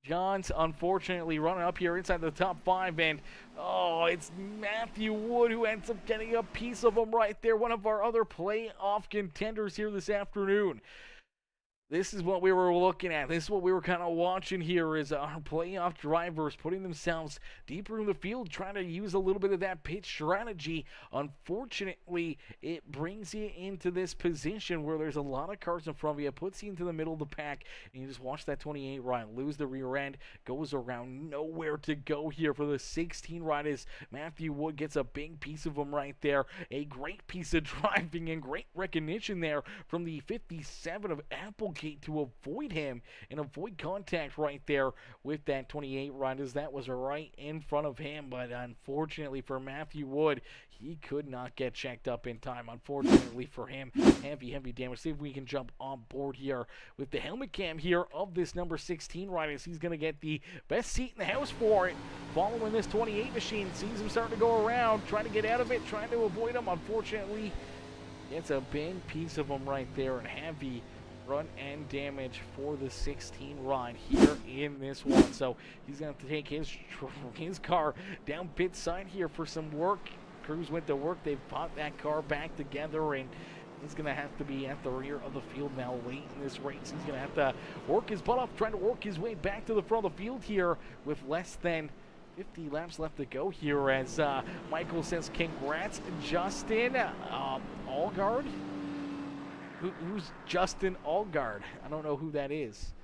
Johns, unfortunately, running up here inside the top 5, and oh, it's Matthew Wood who ends up getting a piece of him right there, one of our other playoff contenders here this afternoon. This is what we were looking at. This is what we were kind of watching here, is our playoff drivers putting themselves deeper in the field, trying to use a little bit of that pit strategy. Unfortunately, it brings you into this position where there's a lot of cars in front of you. It puts you into the middle of the pack, and you just watch that 28 ride lose the rear end, goes around, nowhere to go here for the 16 ride as Matthew Wood gets a big piece of him right there. A great piece of driving and great recognition there from the 57 of Apple tailgate to avoid him and avoid contact right there with that 28 run, as that was right in front of him. But unfortunately for Matthew Wood, he could not get checked up in time. Unfortunately for him, heavy damage. See if we can jump on board here with the helmet cam here of this number 16 rider. He's going to get the best seat in the house for it. Following this 28 machine, sees him starting to go around, trying to get out of it, trying to avoid him. Unfortunately, it's a big piece of him right there, and heavy run and damage for the 16 ride here in this one. So he's going to have to take his car down pit side here for some work. Crews went to work. They've brought that car back together, and he's going to have to be at the rear of the field now late in this race. He's going to have to work his butt off, trying to work his way back to the front of the field here with less than 50 laps left to go here, as Michael says, congrats, Justin Allgard. Who's Justin Allgard? I don't know who that is.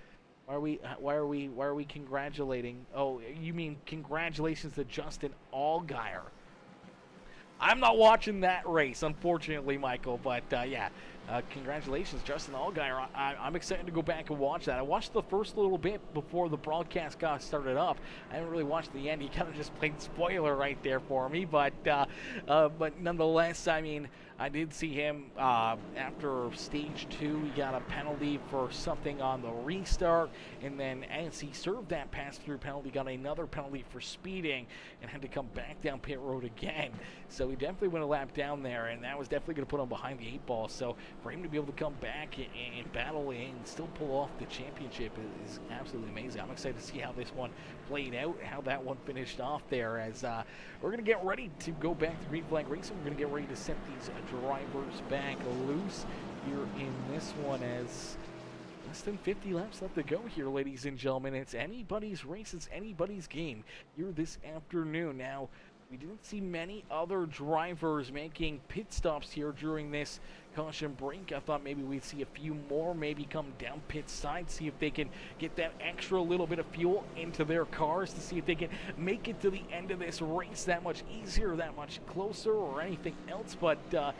Why are we congratulating? Oh, you mean congratulations to Justin Allgaier. I'm not watching that race, unfortunately, Michael, but yeah, congratulations, Justin Allgaier. I'm excited to go back and watch that. I watched the first little bit before the broadcast got started up. I haven't really watched the end. He kind of just played spoiler right there for me, but nonetheless, I mean, I did see him after stage 2. He got a penalty for something on the restart, and then as he served that pass-through penalty, got another penalty for speeding and had to come back down pit road again. So he definitely went a lap down there, and that was definitely going to put him behind the 8 ball. So for him to be able to come back and battle and still pull off the championship is absolutely amazing. I'm excited to see how this one played out, how that one finished off there, as we're going to get ready to go back to green flag racing. We're going to get ready to set these drivers back loose here in this one, as less than 50 laps left to go here, ladies and gentlemen. It's anybody's race, it's anybody's game here this afternoon. Now, we didn't see many other drivers making pit stops here during this caution break. I thought maybe we'd see a few more maybe come down pit side, see if they can get that extra little bit of fuel into their cars to see if they can make it to the end of this race that much easier, that much closer, or anything else. But didn't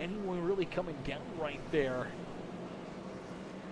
anyone really coming down right there.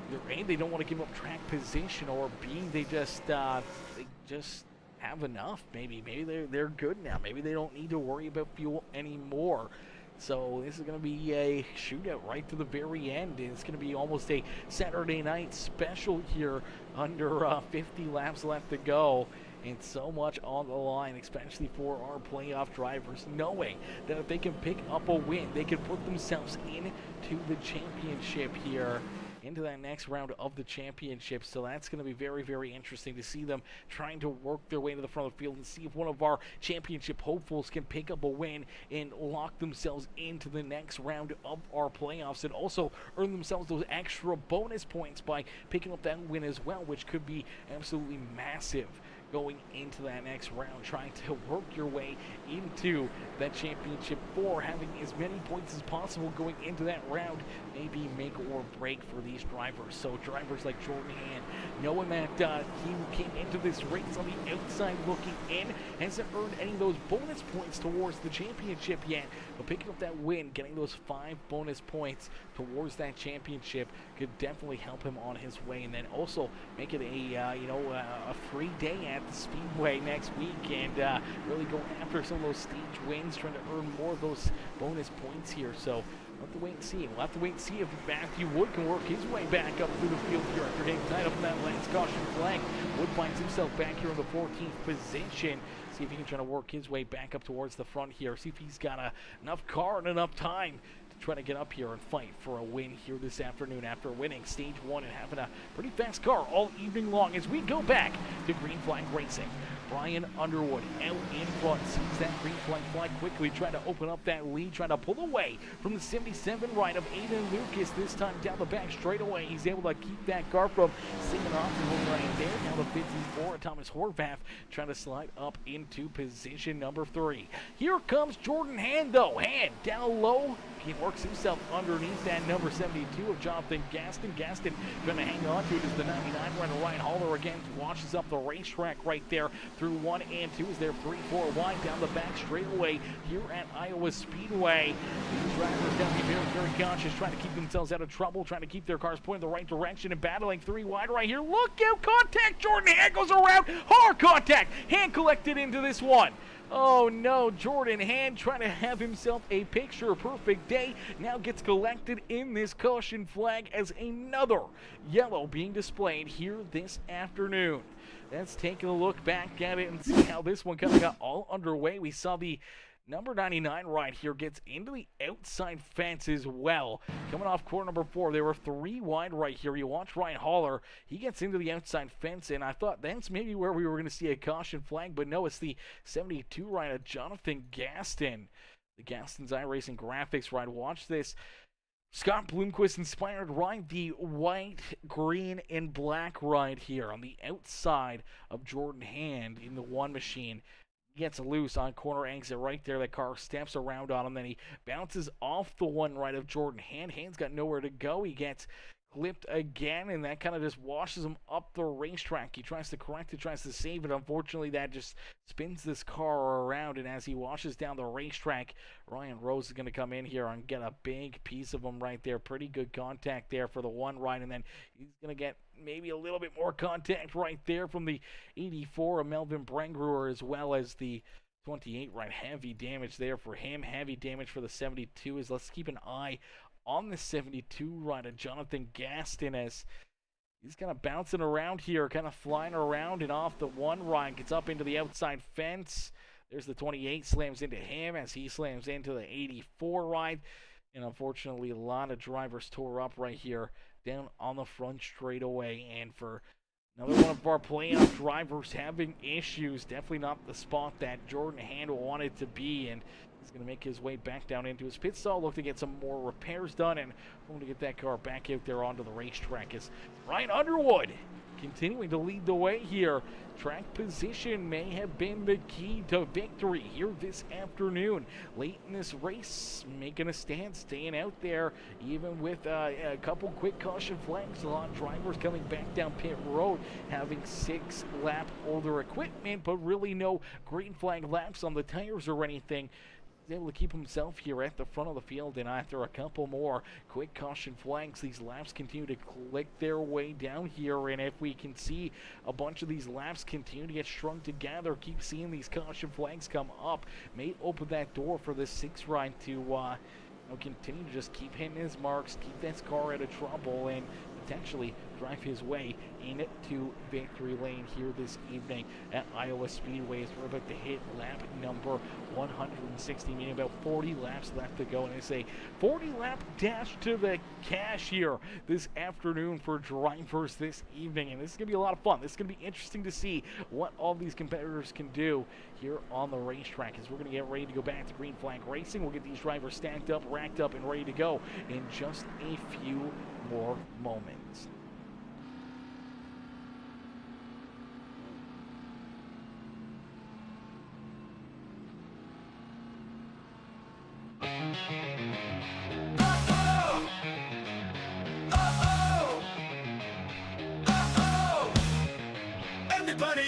Either A, they don't want to give up track position, or B, they just have enough. Maybe they're good now. Maybe they don't need to worry about fuel anymore. So this is going to be a shootout right to the very end. It's going to be almost a Saturday night special here under 50 laps left to go. And so much on the line, especially for our playoff drivers, knowing that if they can pick up a win, they can put themselves into the championship here, into that next round of the championship. So that's going to be very, very interesting to see them trying to work their way to the front of the field and see if one of our championship hopefuls can pick up a win and lock themselves into the next round of our playoffs, and also earn themselves those extra bonus points by picking up that win as well, which could be absolutely massive going into that next round, trying to work your way into that championship for having as many points as possible going into that round, maybe make or break for these drivers. So drivers like Jordan Hand, knowing that he came into this race on the outside looking in, hasn't earned any of those bonus points towards the championship yet, but picking up that win, getting those 5 bonus points towards that championship could definitely help him on his way, and then also make it a free day at the Speedway next week, and really go after some of those stage wins, trying to earn more of those bonus points here. So we'll have to wait and see. We'll have to wait and see if Matthew Wood can work his way back up through the field here after getting tied up in that last caution flag. Wood finds himself back here in the 14th position. See if he can try to work his way back up towards the front here. See if he's got enough car and enough time to try to get up here and fight for a win here this afternoon after winning stage 1 and having a pretty fast car all evening long, as we go back to green flag racing. Brian Underwood out in front, sees that green flag fly quickly, trying to open up that lead, trying to pull away from the 77 right of Aiden Lucas. This time down the back straightaway, he's able to keep that car from singing off the one right there. Now the 54, Thomas Horvath, trying to slide up into position number 3. Here comes Jordan Hand, though. Hand down low, works himself underneath that number 72 of Jonathan Gaston. Gaston going to hang on to it as the 99 runner Ryan Haller again washes up the racetrack right there through 1 and 2 as they're 3-4 wide down the back straightaway here at Iowa Speedway. These drivers got to be very, very conscious, trying to keep themselves out of trouble, trying to keep their cars pointing the right direction and battling 3 wide right here. Look out, contact, Jordan Hand goes around, hard contact, Hand collected into this one. Oh no, Jordan Hand trying to have himself a picture-perfect day. Now gets collected in this caution flag as another yellow being displayed here this afternoon. Let's take a look back at it and see how this one kind of got all underway. We saw the number 99 right here gets into the outside fence as well. Coming off corner number 4, they were 3 wide right here. You watch Ryan Haller. He gets into the outside fence, and I thought that's maybe where we were going to see a caution flag, but no, it's the 72 right of Jonathan Gaston. The Gaston's iRacing graphics right. Watch this. Scott Bloomquist inspired ride, the white, green, and black ride here on the outside of Jordan Hand in the one machine. Gets loose on corner exit right there. That car steps around on him. Then he bounces off the one right of Jordan Hand. Hand's got nowhere to go. He gets clipped again, and that kind of just washes him up the racetrack. He tries to correct it, tries to save it. Unfortunately, that just spins this car around, and as he washes down the racetrack, Ryan Rose is going to come in here and get a big piece of him right there. Pretty good contact there for the one right, and then he's going to get maybe a little bit more contact right there from the 84 of Melvin Brengruer, as well as the 28 right. Heavy damage there for him. Heavy damage for the 72 is, let's keep an eye on the 72 right of Jonathan Gaston as he's kind of bouncing around here, kind of flying around and off the one right, gets up into the outside fence. There's the 28, slams into him as he slams into the 84 right. And unfortunately, a lot of drivers tore up right here down on the front straightaway. And for another one of our playoff drivers having issues, definitely not the spot that Jordan Hand wanted to be, and he's going to make his way back down into his pit stall, look to get some more repairs done, and going to get that car back out there onto the racetrack as Ryan Underwood continuing to lead the way here. Track position may have been the key to victory here this afternoon. Late in this race, making a stand, staying out there, even with a couple quick caution flags. A lot of drivers coming back down pit road, having 6-lap older equipment, but really no green flag laps on the tires or anything. He's able to keep himself here at the front of the field, and after a couple more quick caution flags, these laps continue to click their way down here. And if we can see a bunch of these laps continue to get strung together, keep seeing these caution flags come up, may open that door for this 6 ride to continue to just keep hitting his marks, keep this car out of trouble, and potentially drive his way into victory lane here this evening at Iowa Speedway as we're about to hit lap number 160, meaning about 40 laps left to go. And it's a 40-lap dash to the cash here this afternoon for drivers this evening. And this is going to be a lot of fun. This is going to be interesting to see what all these competitors can do here on the racetrack as we're going to get ready to go back to green flag racing. We'll get these drivers stacked up, racked up, and ready to go in just a few more moments. Everybody.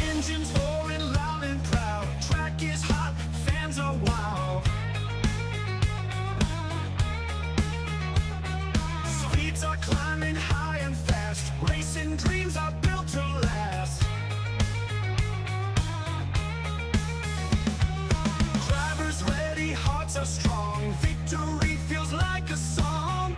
Engines roaring loud and proud. Track is hot, fans are wild. Speeds are climbing high and fast. Racing dreams are built to last. Drivers ready, hearts are strong. Victory feels like a song.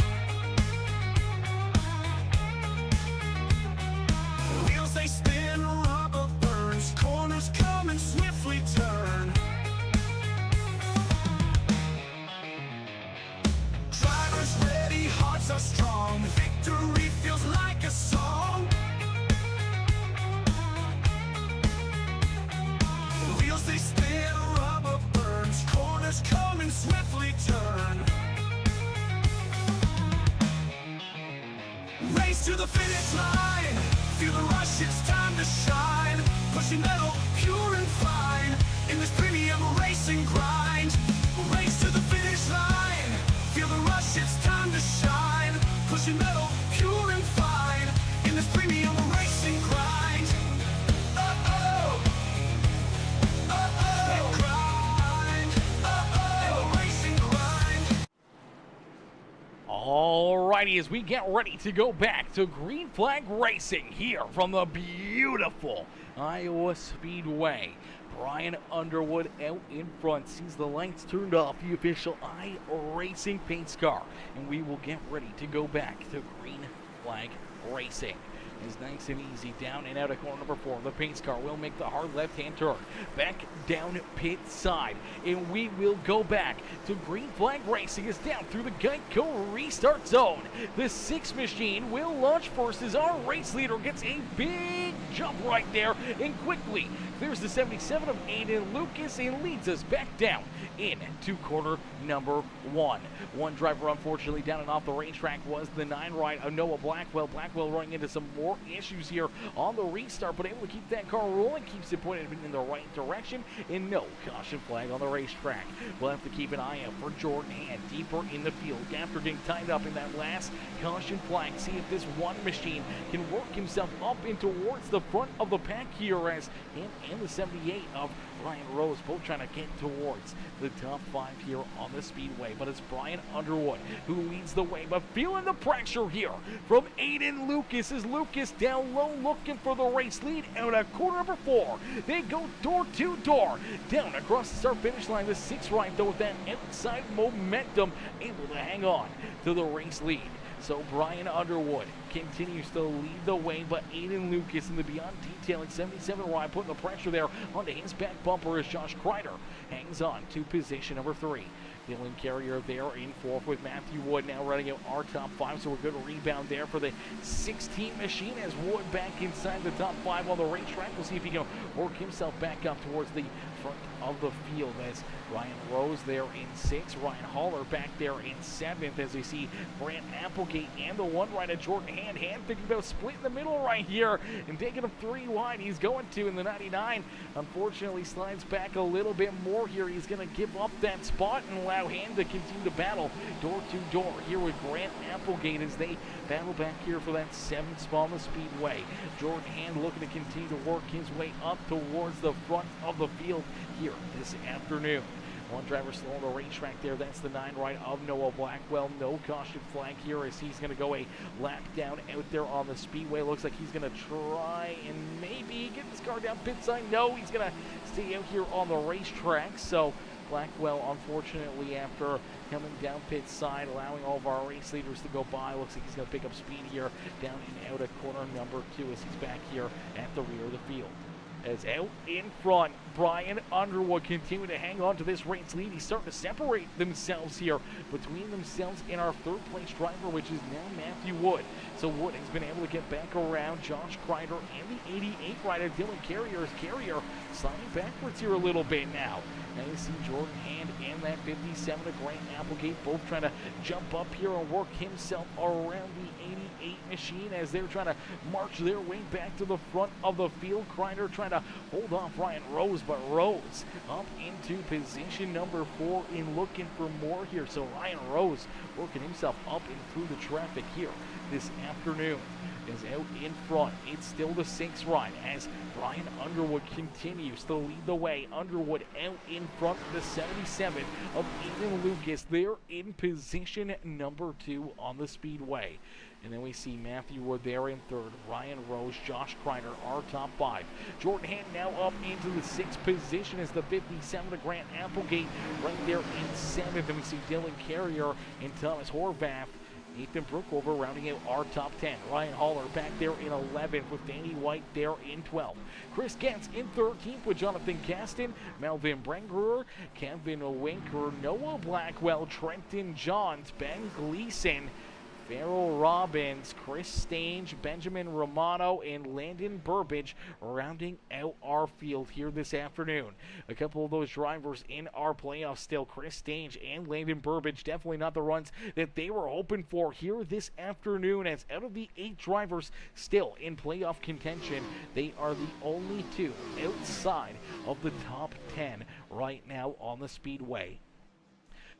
Wheels they spin, rubber burns. Corners come and swiftly turn. Drivers ready, hearts are strong. Victory feels like a song. Wheels they spin, rubber burns. Corners come and swiftly turn. Race to the finish line. Feel the rush righty, as we get ready to go back to green flag racing here from the beautiful Iowa Speedway. Brian Underwood out in front, sees the lights turned off, the official iRacing pace car, and we will get ready to go back to green flag racing. Is nice and easy down and out of corner number 4. The pace car will make the hard left-hand turn back down pit side, and we will go back to green flag racing. Is down through the Geico restart zone. The 6 machine will launch first as our race leader gets a big jump right there, and quickly there's the 77 of Aiden Lucas and leads us back down into corner number 1. One driver unfortunately down and off the racetrack was the 9 ride of Noah Blackwell. Blackwell running into some more issues here on the restart, but able to keep that car rolling, keeps it pointed in the right direction, and no caution flag on the racetrack. We'll have to keep an eye out for Jordan Hand deeper in the field after getting tied up in that last caution flag. See if this one machine can work himself up and towards the front of the pack here, as him and the 78 of Ryan Rose both trying to get towards the top 5 here on the speedway. But it's Brian Underwood who leads the way, but feeling the pressure here from Aiden Lucas. Is Lucas down low looking for the race lead out of corner number 4. They go door to door down across the start finish line. The 6 right though with that outside momentum, able to hang on to the race lead. So Brian Underwood continues to lead the way, but Aiden Lucas in the Beyond Detailing 77 ride putting the pressure there onto his back bumper as Josh Crider hangs on to position number 3. Dylan Carrier there in 4th with Matthew Wood now running out our top 5, so a good rebound there for the 16 machine as Wood back inside the top 5 on the racetrack. We'll see if he can work himself back up towards the front of the field as Ryan Rose there in 6, Ryan Haller back there in 7th as we see Brant Applegate and the 1 right of Jordan Hand. Hand thinking about splitting the middle right here and taking him 3 wide. He's going to in the 99. Unfortunately slides back a little bit more here. He's going to give up that spot and allow Hand to continue to battle door to door here with Grant Applegate as they battle back here for that 7th spot on the speedway. Jordan Hand looking to continue to work his way up towards the front of the field here this afternoon. One driver still on the racetrack there. That's the 9 right of Noah Blackwell. No caution flag here as he's going to go a lap down out there on the speedway. Looks like he's going to try and maybe get this car down pit side. No, he's going to stay out here on the racetrack. So Blackwell, unfortunately, after coming down pit side, allowing all of our race leaders to go by, looks like he's going to pick up speed here down and out of corner number 2 as he's back here at the rear of the field. As out in front, Brian Underwood continuing to hang on to this race lead. He's starting to separate themselves here between themselves and our 3rd place driver, which is now Matthew Wood. So Wood has been able to get back around Josh Crider and the 88 rider Dylan Carrier. Carrier sliding backwards here a little bit now. Now you see Jordan Hand and that 57 of Grant Applegate both trying to jump up here and work himself around the 88 machine as they're trying to march their way back to the front of the field. Crider trying to hold off Ryan Rose, but Rose up into position number 4 and looking for more here. So Ryan Rose working himself up and through the traffic here this afternoon. Is out in front. It's still the 6 ride as Brian Underwood continues to lead the way. Underwood out in front of the 77 of Ethan Lucas. They're in position number 2 on the speedway. And then we see Matthew Wood there in 3rd. Ryan Rose, Josh Crider, our top 5. Jordan Hand now up into the 6th position as the 57 of Grant Applegate right there in 7th. And we see Dylan Carrier and Thomas Horvath. Nathan Brookover rounding out our top 10. Ryan Haller back there in 11th with Danny White there in 12th. Chris Gantz in 13th with Jonathan Gaston, Melvin Brengruer, Kevin Winker, Noah Blackwell, Trenton Johns, Ben Gleason, Farrell Robbins, Chris Stange, Benjamin Romano, and Landon Burbage rounding out our field here this afternoon. A couple of those drivers in our playoffs still. Chris Stange and Landon Burbage definitely not the runs that they were hoping for here this afternoon, as out of the 8 drivers still in playoff contention, they are the only 2 outside of the top 10 right now on the speedway.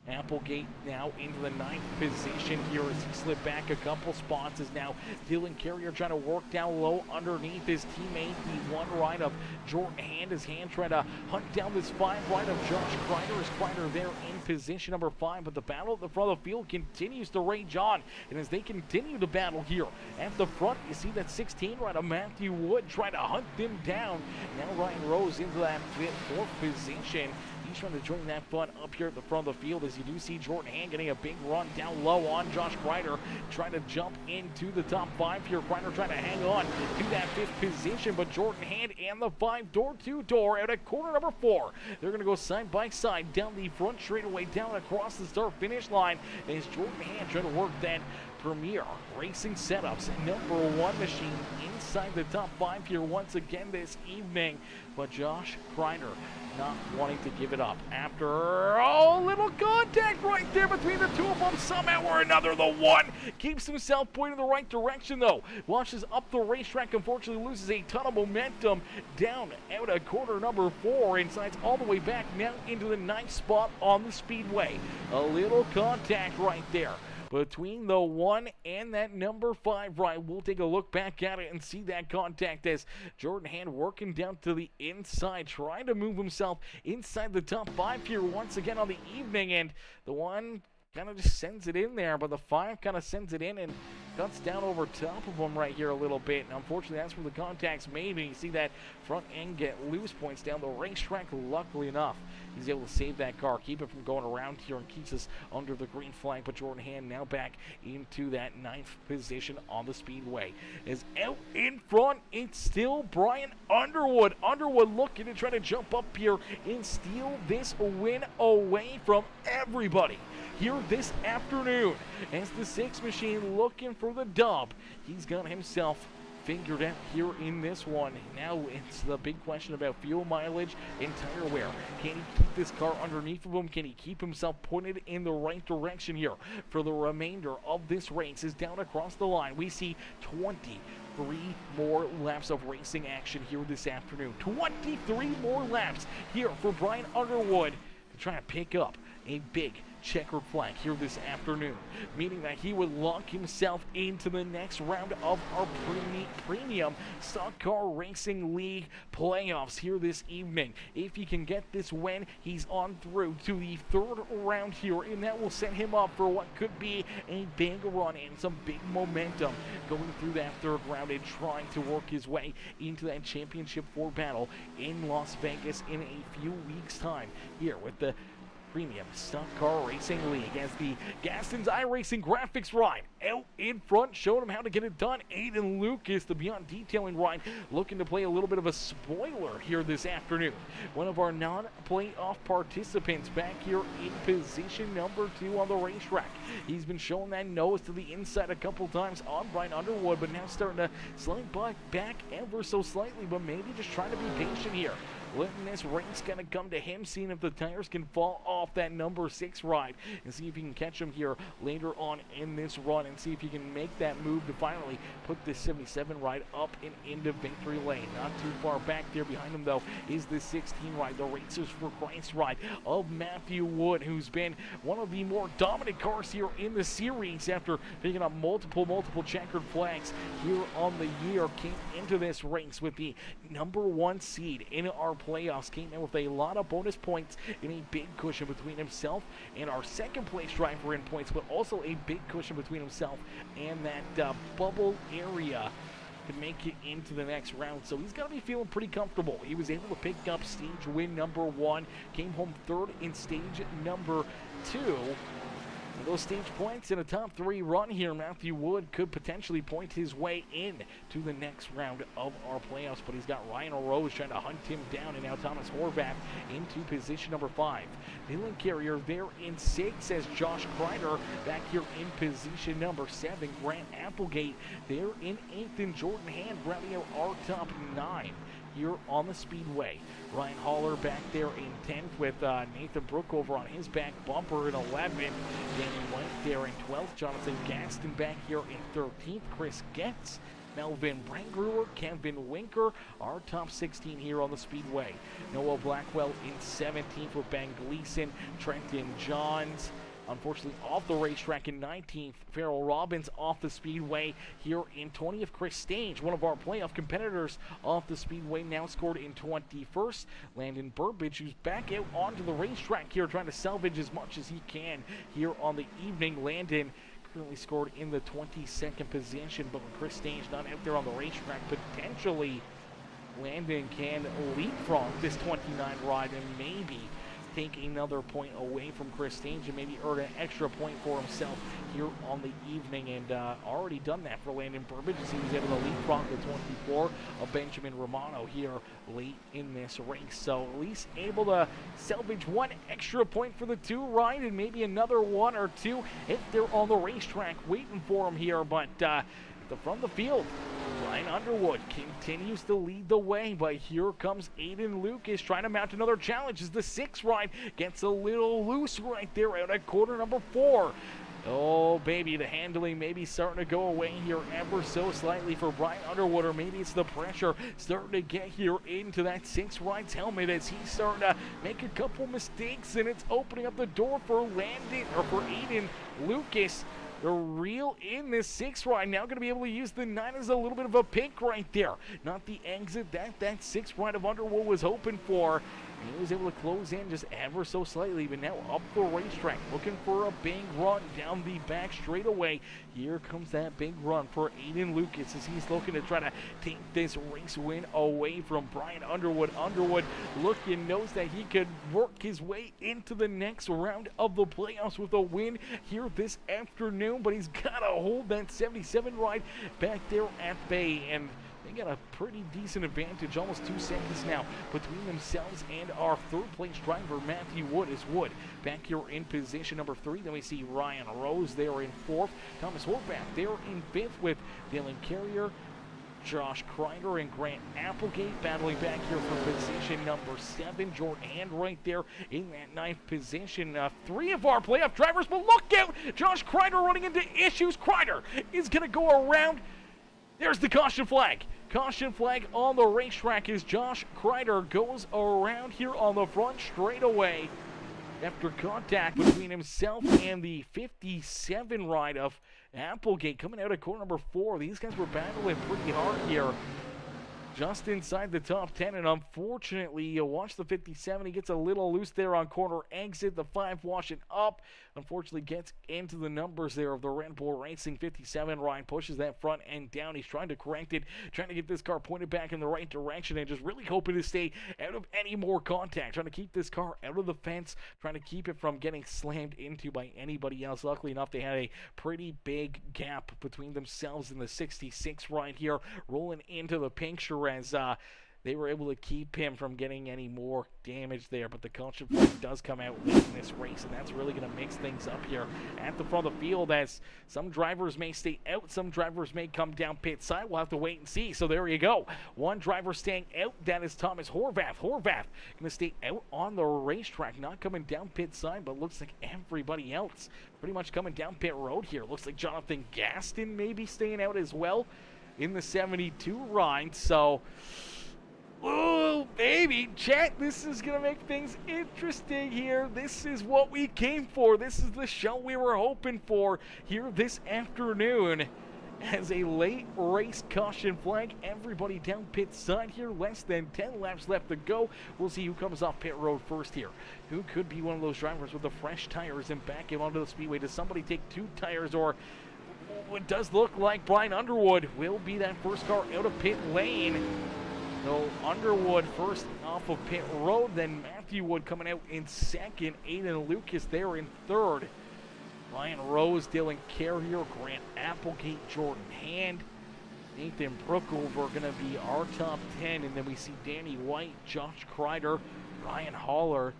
Applegate now into the 9th position here as he slipped back a couple spots. Is now Dylan Carrier trying to work down low underneath his teammate. The one right of Jordan Hand. His hand trying to hunt down this 5 right of Josh Crider. Is Crider there in position number 5, but the battle at the front of the field continues to rage on. And as they continue to battle here at the front, you see that 16 right of Matthew Wood trying to hunt them down. Now Ryan Rose into that 4th position. He's trying to join that fun up here at the front of the field as you do see Jordan Hand getting a big run down low on Josh Crider, trying to jump into the top 5 here. Crider trying to hang on to that 5th position, but Jordan Hand and the 5-door, 2-door out at corner number 4. They're going to go side by side down the front straightaway, down across the start-finish line as Jordan Hand trying to work that Premier Racing Setups #1 machine inside the top 5 here once again this evening. But Josh Crider not wanting to give it up after a little contact right there between the two of them. Somehow or another, the one keeps himself pointing in the right direction, though. Launches up the racetrack, unfortunately loses a ton of momentum down out of corner number 4 and slides all the way back now into the 9th spot on the speedway. A little contact right there between the 1 and that number 5 right. We'll take a look back at it and see that contact as Jordan Hand working down to the inside, trying to move himself inside the top 5 here once again on the evening, and the 1 kind of just sends it in there, but the 5 kind of sends it in and cuts down over top of him right here a little bit. And unfortunately, that's where the contact's made, and you see that front end get loose, points down the racetrack. Luckily enough, he's able to save that car, keep it from going around here, and keeps us under the green flag. But Jordan Hand now back into that 9th position on the speedway. As out in front, it's still Brian Underwood. Underwood looking to try to jump up here and steal this win away from everybody here this afternoon. As the 6 machine looking for the dub, he's got himself figured out here in this one. Now it's the big question about fuel mileage and tire wear. Can he keep this car underneath of him? Can he keep himself pointed in the right direction here for the remainder of this race? Is down across the line. We see 23 more laps of racing action here this afternoon. 23 more laps here for Brian Underwood to try to pick up a big checkered flag here this afternoon, meaning that he would lock himself into the next round of our premium stock car racing league playoffs here this evening. If he can get this win, he's on through to the 3rd round here, and that will set him up for what could be a big run and some big momentum going through that 3rd round and trying to work his way into that championship 4 battle in Las Vegas in a few weeks' time here with the Premium Stock Car Racing League as the Gaston's iRacing graphics ride out in front, showing him how to get it done. Aiden Lucas, the Beyond Detailing ride, looking to play a little bit of a spoiler here this afternoon. One of our non-playoff participants back here in position number 2 on the racetrack. He's been showing that nose to the inside a couple times on Brian Underwood, but now starting to slide back ever so slightly, but maybe just trying to be patient here. Letting this race kind of come to him, seeing if the tires can fall off that number 6 ride and see if he can catch him here later on in this run and see if he can make that move to finally put this 77 ride up and into victory lane. Not too far back there behind him, though, is the 16 ride, the Racers for Christ ride of Matthew Wood, who's been one of the more dominant cars here in the series after picking up multiple checkered flags here on the year. Came into this race with the number 1 seed in our playoffs, came in with a lot of bonus points and a big cushion between himself and our 2nd place driver in points, but also a big cushion between himself and that bubble area to make it into the next round. So he's got to be feeling pretty comfortable. He was able to pick up stage win number 1, came home 3rd in stage number 2. Those stage points in a top 3 run here, Matthew Wood could potentially point his way in to the next round of our playoffs, but he's got Ryan Rose trying to hunt him down, and now Thomas Horvath into position number 5. Dylan Carrier there in 6 as Josh Crider back here in position number 7. Grant Applegate there in 8th, and Jordan Hand rounding out our top 9 here on the speedway. Ryan Haller back there in 10th with Nathan Brookover on his back bumper in 11th. Danny White there in 12th. Jonathan Gaston back here in 13th. Chris Getz Melvin Brangruer, Kevin Winker, our top 16 here on the Speedway. Noah Blackwell in 17th with Ben Gleason, Trenton Johns, unfortunately off the racetrack in 19th. Farrell Robbins off the Speedway here in 20th. Chris Stange, one of our playoff competitors, off the Speedway, now scored in 21st. Landon Burbidge, who's back out onto the racetrack here, trying to salvage as much as he can here on the evening. Landon currently scored in the 22nd position, but with Chris Stange not out there on the racetrack, potentially Landon can leapfrog this 29 ride and maybe take another point away from Chris Stange and maybe earn an extra point for himself here on the evening, and already done that for Landon Burbidge as he was able to leapfrog the 24 of Benjamin Romano here late in this race. So at least able to salvage one extra point for the 2 ride and maybe another 1 or 2 if they're on the racetrack waiting for him here. But from the field, Brian Underwood continues to lead the way, but here comes Aiden Lucas trying to mount another challenge as the 6 ride gets a little loose right there out at corner number 4. Oh, baby, the handling may be starting to go away here ever so slightly for Brian Underwood, or maybe it's the pressure starting to get here into that 6 ride's helmet as he's starting to make a couple mistakes, and it's opening up the door for Aiden Lucas. The reel in this 6 ride, now going to be able to use the 9 as a little bit of a pick right there. Not the exit that 6 ride of Underwood was hoping for. And he was able to close in just ever so slightly, but now up the racetrack, looking for a big run down the back straightaway. Here comes that big run for Aiden Lucas as he's looking to try to take this race win away from Brian Underwood. Underwood looking, knows that he could work his way into the next round of the playoffs with a win here this afternoon, but he's got to hold that 77 ride back there at bay, and they got a pretty decent advantage, almost 2 seconds now between themselves and our 3rd place driver, Matthew Wood. Is Wood back here in position number 3. Then we see Ryan Rose there in 4th. Thomas Horvath there in 5th with Dylan Carrier, Josh Crider, and Grant Applegate battling back here for position number 7. Jordan Hand right there in that 9th position. 3 of our playoff drivers, but look out! Josh Crider running into issues. Crider is going to go around. There's the caution flag. Caution flag on the racetrack as Josh Crider goes around here on the front straightaway after contact between himself and the 57 ride of Applegate coming out of corner number 4. These guys were battling pretty hard here, just inside the top 10, and unfortunately, you watch the 57, he gets a little loose there on corner exit. The 5 washing up, unfortunately gets into the numbers there of the Red Bull Racing 57. Ryan pushes that front end down. He's trying to correct it, trying to get this car pointed back in the right direction, and just really hoping to stay out of any more contact, trying to keep this car out of the fence, trying to keep it from getting slammed into by anybody else. Luckily enough, they had a pretty big gap between themselves and the 66 right here, rolling into the picture as they were able to keep him from getting any more damage there. But the caution flag does come out late in this race, and that's really going to mix things up here at the front of the field, as some drivers may stay out, some drivers may come down pit side. We'll have to wait and see. So there you go. One driver staying out, that is Thomas Horvath. Horvath going to stay out on the racetrack, not coming down pit side, but looks like everybody else pretty much coming down pit road here. Looks like Jonathan Gaston may be staying out as well in the 72 ride. So, oh, baby, chat, this is going to make things interesting here. This is what we came for. This is the show we were hoping for here this afternoon. As a late race caution flag, everybody down pit side here. Less than 10 laps left to go. We'll see who comes off pit road first here. Who could be one of those drivers with the fresh tires and back him onto the speedway? Does somebody take 2 tires, or it does look like Brian Underwood will be that first car out of pit lane? So Underwood first off of pit road, then Matthew Wood coming out in 2nd, Aiden Lucas there in 3rd. Ryan Rose, Dylan Carrier, Grant Applegate, Jordan Hand, Nathan Brookover going to be our top 10, and then we see Danny White, Josh Crider, Ryan Haller.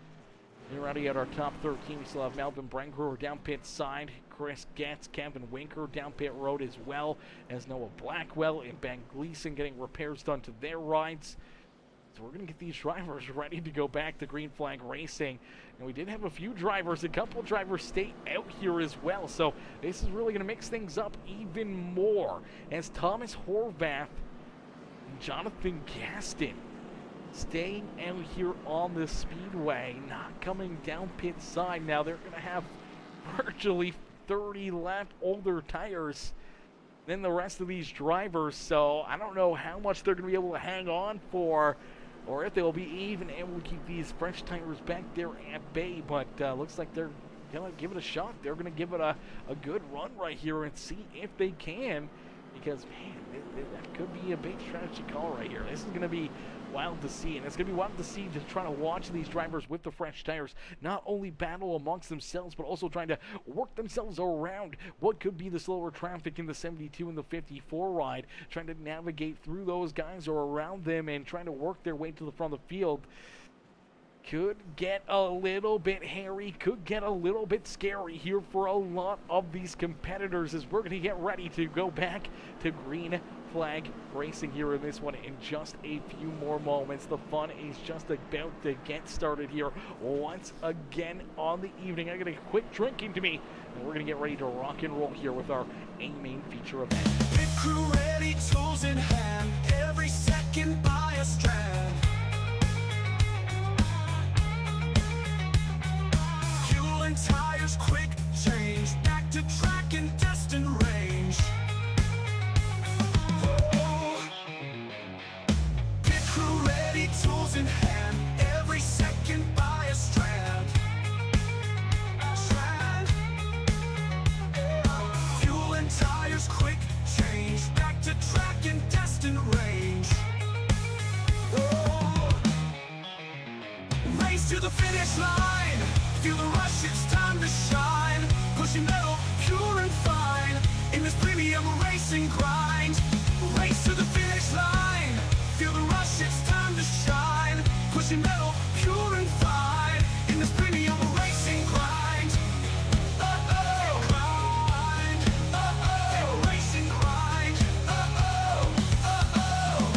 We're already at our top 13. We still have Melvin Brangruer down pit side, Chris Getz, Kevin Winker down pit road as well as Noah Blackwell and Ben Gleason getting repairs done to their rides. So we're going to get these drivers ready to go back to green flag racing. And we did have a few drivers, a couple drivers stay out here as well. So this is really going to mix things up even more as Thomas Horvath and Jonathan Gaston staying out here on the speedway, not coming down pit side. Now they're going to have virtually 30 lap older tires than the rest of these drivers, so I don't know how much they're going to be able to hang on for, or if they'll be even able to keep these fresh tires back there at bay, but looks like they're going to give it a shot. They're going to give it a good run right here and see if they can, because, man, that could be a big strategy call right here. This is going to be wild to see, and it's going to be wild to see to try to watch these drivers with the fresh tires not only battle amongst themselves, but also trying to work themselves around what could be the slower traffic in the 72 and the 54 ride, trying to navigate through those guys or around them and trying to work their way to the front of the field. Could get a little bit hairy, could get a little bit scary here for a lot of these competitors as we're going to get ready to go back to green flag racing here in this one in just a few more moments. The fun is just about to get started here once again on the evening. I got a quick drink into me, and we're going to get ready to rock and roll here with our main feature event. Pit crew ready, tools in hand, every second by a strand. Fuel and tires, quick change, back to track and destined range. Pit crew ready, tools in hand, every second by a strand. Fuel and tires, quick change, back to track and destined range. Race to the finish line, feel the rush, it's time to shine. Pushing metal, pure and fine, in this premium racing grind. Race to the finish line, feel the rush, it's time to shine. Pushing metal, pure and fine, in this premium racing grind. Oh-oh, grind, oh-oh, racing grind, oh-oh, oh-oh.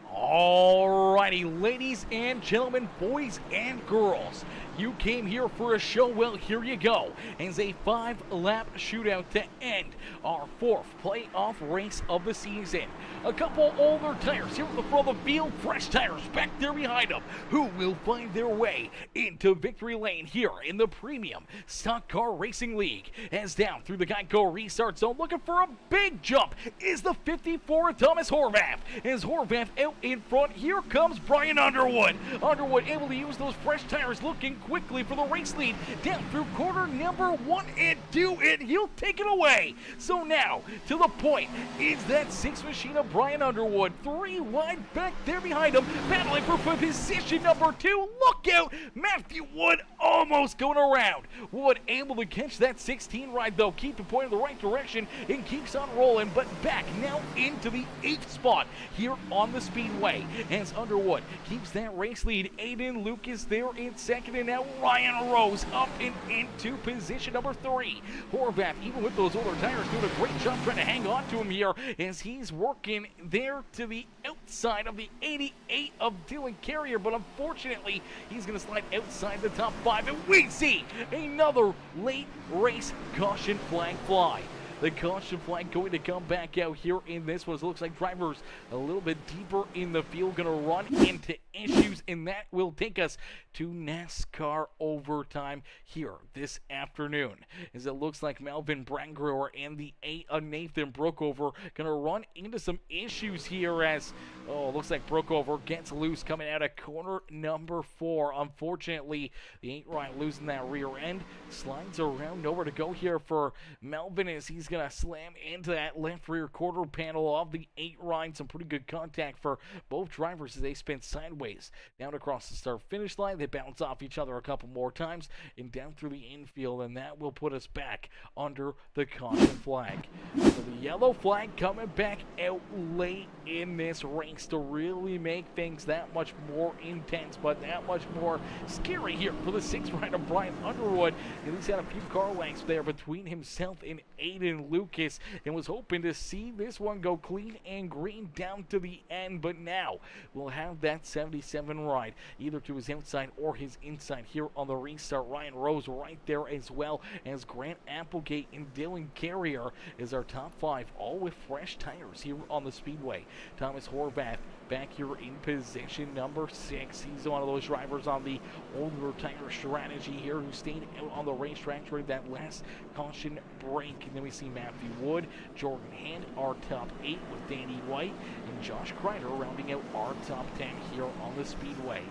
Alrighty, ladies and gentlemen, boys and girls, you came here for a show. Well, here you go. It's a 5-lap shootout to end our 4th playoff race of the season. A couple older tires here at the front of the field, fresh tires back there behind them, who will find their way into victory lane here in the Premium Stock Car Racing League. As down through the Geico restart zone, looking for a big jump, is the 54 Thomas Horvath. As Horvath out in front, here comes Brian Underwood. Underwood able to use those fresh tires, looking quickly for the race lead down through corner number 1 and 2, and he'll take it away. So now to the point is that 6 machine of Brian Underwood, 3 wide back there behind him, battling for position number 2. Look out, Matthew Wood almost going around. Wood able to catch that 16 ride though, keep it pointed in the right direction and keeps on rolling, but back now into the 8th spot here on the speedway as Underwood keeps that race lead. Aiden Lucas there in 2nd, and now Ryan Rose up and into position number 3. Horvath, even with those older tires, doing a great job trying to hang on to him here as he's working there to the outside of the 88 of Dylan Carrier, but unfortunately he's going to slide outside the top 5, and we see another late race caution flag fly. The caution flag going to come back out here in this one. It looks like drivers a little bit deeper in the field going to run into issues, and that will take us to NASCAR overtime here this afternoon. As it looks like Melvin Brangrower and the Nathan Brookover going to run into some issues here as, it looks like Brookover gets loose coming out of corner number 4. Unfortunately, the 8 right losing that rear end, slides around, nowhere to go here for Melvin as he's going to slam into that left rear quarter panel of the 8 ride. Some pretty good contact for both drivers as they spin sideways down across the start finish line. They they bounce off each other a couple more times and down through the infield, and that will put us back under the caution flag. So the yellow flag coming back out late in this race to really make things that much more intense, but that much more scary here for the 6th rider, Brian Underwood. And he's had a few car lengths there between himself and Aiden Lucas, and was hoping to see this one go clean and green down to the end, but now we'll have that 77 ride either to his outside or his inside here on the restart. Ryan Rose right there, as well as Grant Applegate and Dylan Carrier is our top 5, all with fresh tires here on the Speedway. Thomas Horvath back here in position number 6. He's one of those drivers on the older tire strategy here who stayed out on the racetrack during that last caution break. And then we see Matthew Wood, Jordan Hand, our top 8 with Danny White, and Josh Crider rounding out our top 10 here on the Speedway.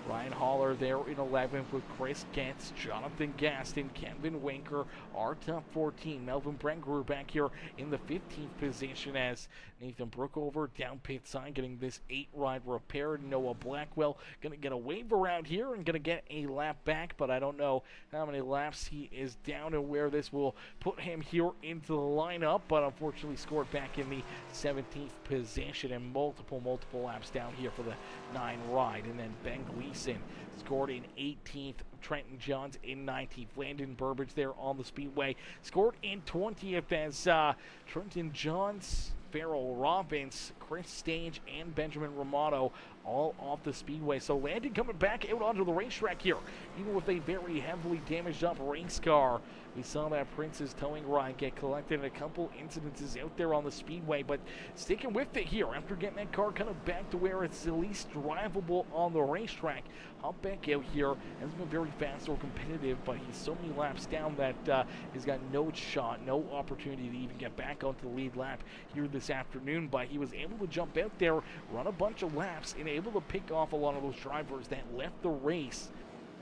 Ryan Haller there in 11th with Chris Getz, Jonathan Gaston, Kevin Winker, our top 14. Melvin Brengru back here in the 15th position as Nathan Brookover down pit side getting this 8 ride repaired. Noah Blackwell going to get a wave around here and going to get a lap back, but I don't know how many laps he is down and where this will put him here into the lineup, but unfortunately scored back in the 17th position and multiple laps down here for the 9 ride. And then Ben Gleason scored in 18th, Trenton Johns in 19th, Landon Burbage there on the Speedway scored in 20th as Trenton Johns, Farrell Robbins, Chris Stage, and Benjamin Romano all off the Speedway. So Landon coming back out onto the racetrack here, even with a very heavily damaged up race car. We saw that Prince's towing ride get collected in a couple incidences out there on the Speedway, but sticking with it here after getting that car kind of back to where it's at least drivable on the racetrack. Hop back out here, hasn't been very fast or competitive, but he's so many laps down that he's got no shot, no opportunity to even get back onto the lead lap here this afternoon, but he was able to jump out there, run a bunch of laps, and able to pick off a lot of those drivers that left the race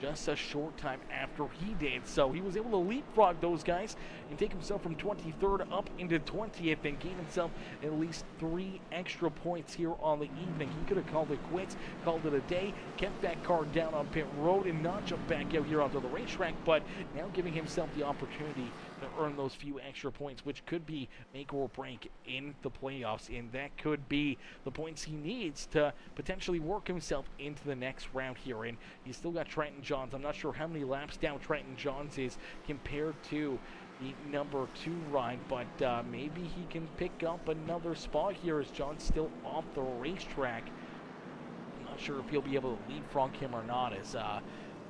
just a short time after he did. So he was able to leapfrog those guys and take himself from 23rd up into 20th and gain himself at least 3 extra points here on the evening. He could have called it quits, called it a day, kept that car down on pit road and not jump back out here onto the racetrack, but now giving himself the opportunity to earn those few extra points, which could be make or break in the playoffs, and that could be the points he needs to potentially work himself into the next round here. And he's still got Trenton Johns. I'm not sure how many laps down Trenton Johns is compared to the number 2 ride, but maybe he can pick up another spot here as John's still off the racetrack. I'm not sure if he'll be able to leapfrog him or not, as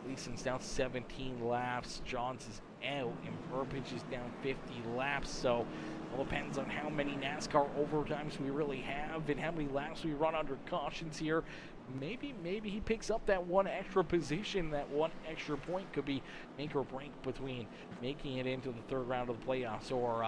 Gleason's down 17 laps, Johns is out, and Burbage is down 50 laps, so it all depends on how many NASCAR overtimes we really have and how many laps we run under cautions here. Maybe he picks up that 1 extra position. That 1 extra point could be make or break between making it into the 3rd round of the playoffs or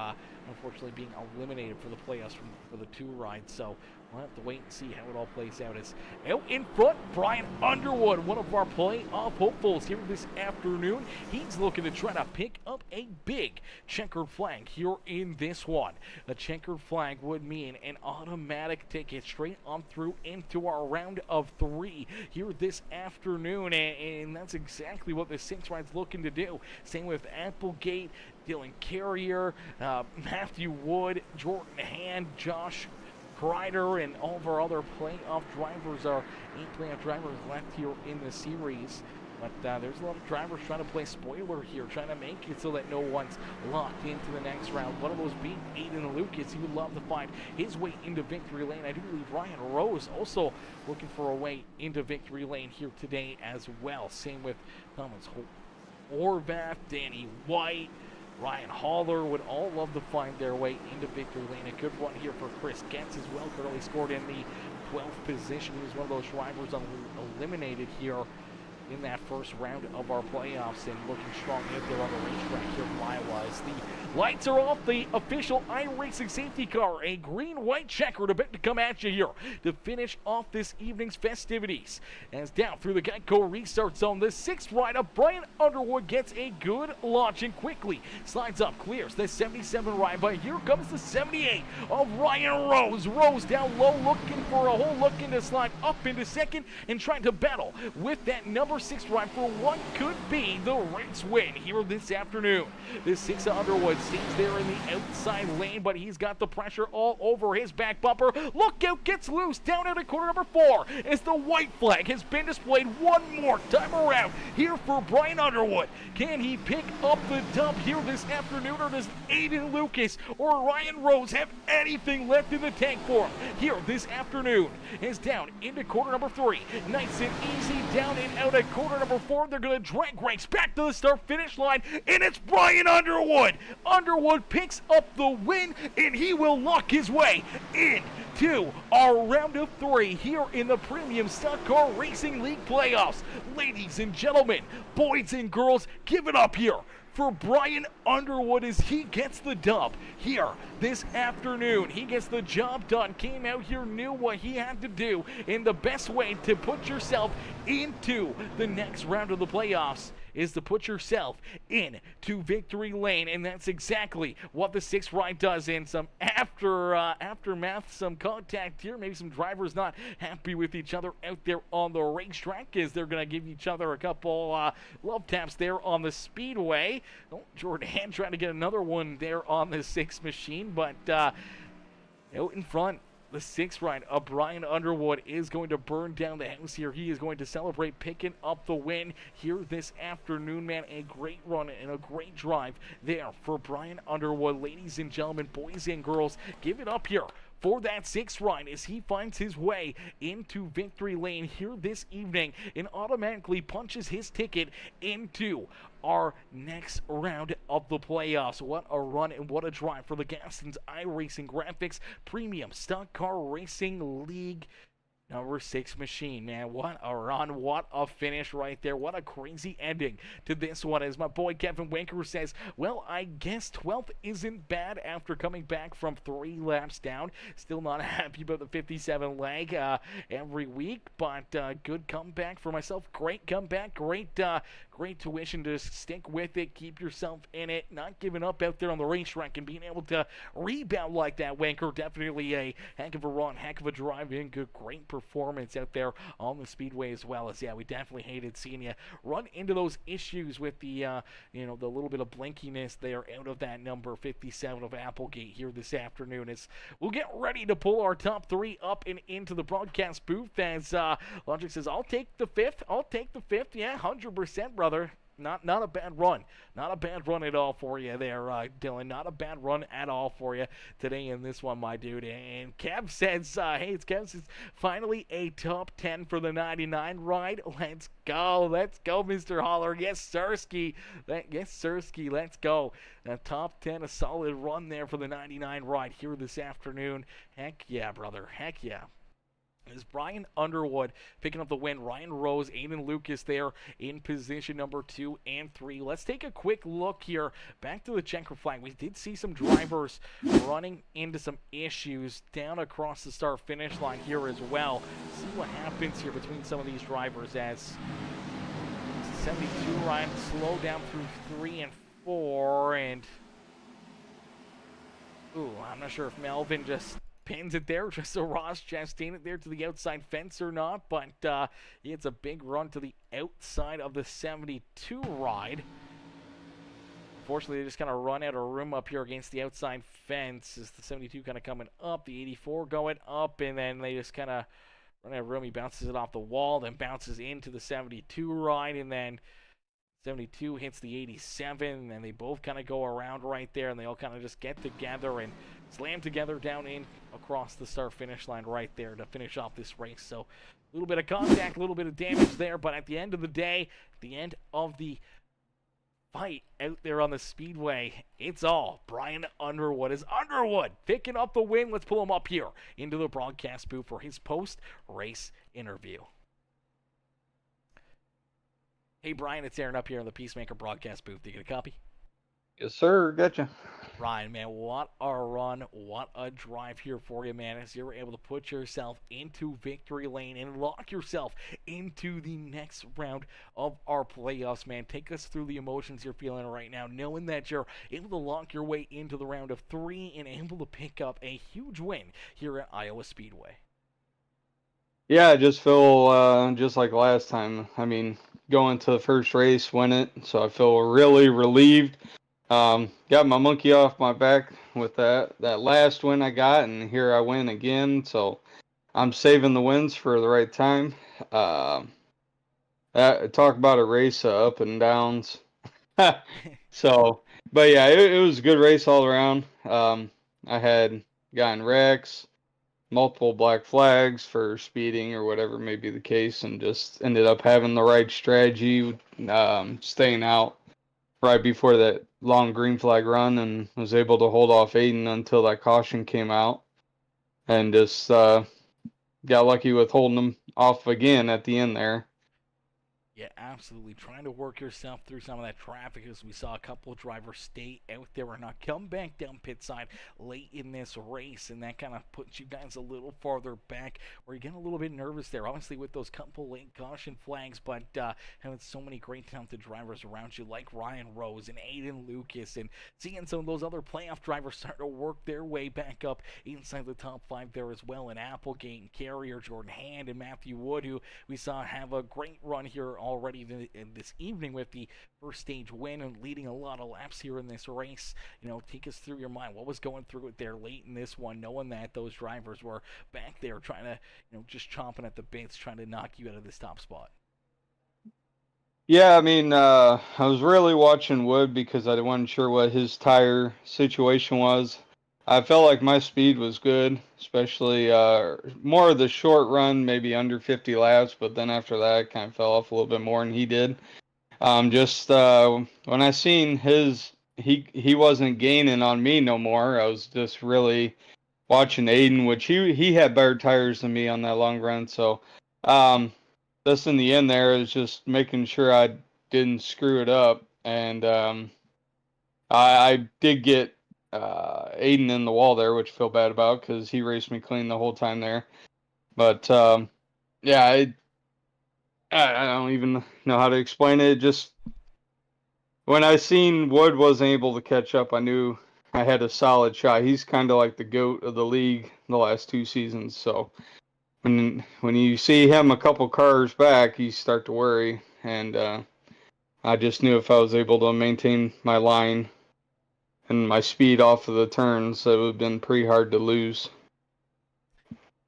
unfortunately being eliminated for the playoffs for the 2 ride. So we'll have to wait and see how it all plays out. As out in front, Brian Underwood, one of our playoff hopefuls here this afternoon. He's looking to try to pick up a big checkered flag here in this one. A checkered flag would mean an automatic ticket straight on through into our round of 3 here this afternoon, and that's exactly what the 6 ride's looking to do. Same with Applegate, Dylan Carrier, Matthew Wood, Jordan Hand, Josh Crider, and all of our other playoff drivers are 8 playoff drivers left here in the series. But there's a lot of drivers trying to play spoiler here, trying to make it so that no one's locked into the next round. One of those being Aiden Lucas. He would love to find his way into victory lane. I do believe Ryan Rose also looking for a way into victory lane here today as well. Same with Thomas Horvath, Danny White, Ryan Haller would all love to find their way into victory lane. A good one here for Chris Getz as well. Currently scored in the 12th position. He was one of those drivers eliminated here in that first round of our playoffs and looking strong out there on the racetrack here in Iowa as the Lights are off. The official iRacing safety car, a green-white checkered, about to come at you here to finish off this evening's festivities. As down through the Geico restart zone, the 6th rider, Brian Underwood, gets a good launch and quickly slides up, clears the 77 ride, but here comes the 78 of Ryan Rose. Rose down low, looking for a hole, looking to slide up into second and trying to battle with that number 6 ride for what could be the race win here this afternoon. The 6 Underwood stays there in the outside lane, but he's got the pressure all over his back bumper. Look out, gets loose down at corner number 4 as the white flag has been displayed one more time around here for Brian Underwood. Can he pick up the dub here this afternoon, or does Aiden Lucas or Ryan Rose have anything left in the tank for him here this afternoon? Is down into corner number 3. Nice and easy down and out at corner number 4. They're going to drag ranks back to the start-finish line, and it's Brian Underwood. Underwood picks up the win, and he will lock his way into our round of 3 here in the Premium Stock Car Racing League playoffs. Ladies and gentlemen, boys and girls, give it up here for Brian Underwood as he gets the dub here this afternoon. He gets the job done, came out here, knew what he had to do, and the best way to put yourself into the next round of the playoffs is to put yourself into victory lane, and that's exactly what the 6th ride does. And some aftermath, some contact here, maybe some drivers not happy with each other out there on the racetrack as they're going to give each other a couple love taps there on the speedway. Oh, Jordan trying to get another one there on the 6 machine, but out in front, the 6th ride of Brian Underwood is going to burn down the house here. He is going to celebrate picking up the win here this afternoon, man. A great run and a great drive there for Brian Underwood. Ladies and gentlemen, boys and girls, give it up here for that 6th ride as he finds his way into victory lane here this evening and automatically punches his ticket into our next round of the playoffs. What a run and what a drive for the Gaston's iRacing Graphics Premium Stock Car Racing League number 6 machine, man. What a run, what a finish right there. What a crazy ending to this one. As my boy Kevin Winker says, well, I guess 12th isn't bad after coming back from 3 laps down. Still not happy about the 57 leg every week, but good comeback for myself. Great comeback, great tuition to stick with it, keep yourself in it, not giving up out there on the racetrack and being able to rebound like that, Winker. Definitely a heck of a run, heck of a drive in, good, great performance out there on the speedway as well. As yeah, we definitely hated seeing you run into those issues with the the little bit of blinkiness there out of that number 57 of Applegate here this afternoon. As we'll get ready to pull our top 3 up and into the broadcast booth as Logic says, I'll take the 5th. Yeah, 100%, brother. Not a bad run. Not a bad run at all for you there, Dylan. Not a bad run at all for you today in this one, my dude. And Kev says, hey, it's Kev says, finally a top 10 for the 99 ride. Let's go, Mr. Holler. Yes, Sirski. Let's go. Top 10, a solid run there for the 99 ride here this afternoon. Heck yeah, brother. Heck yeah. Is Brian Underwood picking up the win. Ryan Rose, Aiden Lucas there in position number 2 and 3. Let's take a quick look here back to the checker flag. We did see some drivers running into some issues down across the start-finish line here as well. See what happens here between some of these drivers as 72 Ryan slow down through 3 and 4, and I'm not sure if Melvin just pins it there, just so Ross Chastain it there to the outside fence or not, but he gets a big run to the outside of the 72 ride. Unfortunately, they just kind of run out of room up here against the outside fence. Is the 72 kind of coming up, the 84 going up, and then they just kind of run out of room. He bounces it off the wall, then bounces into the 72 ride, and then 72 hits the 87, and they both kind of go around right there, and they all kind of just get together and slam together down in across the start-finish line right there to finish off this race. So a little bit of contact, a little bit of damage there, but at the end of the day, at the end of the fight out there on the speedway, it's all Brian Underwood. Is Underwood picking up the win? Let's pull him up here into the broadcast booth for his post-race interview. Hey, Brian, it's Aaron up here in the Peacemaker broadcast booth. Do you get a copy? Yes, sir. Gotcha. Ryan, man, what a run, what a drive here for you, man, as you're able to put yourself into victory lane and lock yourself into the next round of our playoffs, man. Take us through the emotions you're feeling right now, knowing that you're able to lock your way into the round of 3 and able to pick up a huge win here at Iowa Speedway. Yeah, I just feel just like last time. I mean, going to the first race, win it, so I feel really relieved. Got my monkey off my back with that last win I got, and here I win again. So I'm saving the wins for the right time. Talk about a race of up and downs. So, but yeah, it was a good race all around. I had gotten wrecks, multiple black flags for speeding or whatever may be the case, and just ended up having the right strategy, staying out right before that long green flag run, and was able to hold off Aiden until that caution came out, and just got lucky with holding him off again at the end there. Yeah, absolutely. Trying to work yourself through some of that traffic, as we saw a couple of drivers stay out there and not come back down pit side late in this race, and that kind of puts you guys a little farther back, where you're getting a little bit nervous there, obviously, with those couple late caution flags, but having so many great talented drivers around you like Ryan Rose and Aiden Lucas, and seeing some of those other playoff drivers start to work their way back up inside the top 5 there as well, and Applegate and Carrier, Jordan Hand, and Matthew Wood, who we saw have a great run here already this evening with the first stage win and leading a lot of laps here in this race. Take us through your mind. What was going through it there late in this one, knowing that those drivers were back there trying to, just chomping at the bits, trying to knock you out of this top spot? Yeah, I mean, I was really watching Wood because I wasn't sure what his tire situation was. I felt like my speed was good, especially more of the short run, maybe under 50 laps, but then after that, I kind of fell off a little bit more than he did. Just when I seen he wasn't gaining on me no more. I was just really watching Aiden, which he had better tires than me on that long run. So, just in the end there is just making sure I didn't screw it up, and I did get Aiden in the wall there, which I feel bad about because he raced me clean the whole time there. But yeah, I don't even know how to explain it. Just when I seen Wood wasn't able to catch up, I knew I had a solid shot. He's kind of like the GOAT of the league the last 2 seasons. So when you see him a couple cars back, you start to worry. And I just knew if I was able to maintain my line and my speed off of the turns, it would have been pretty hard to lose.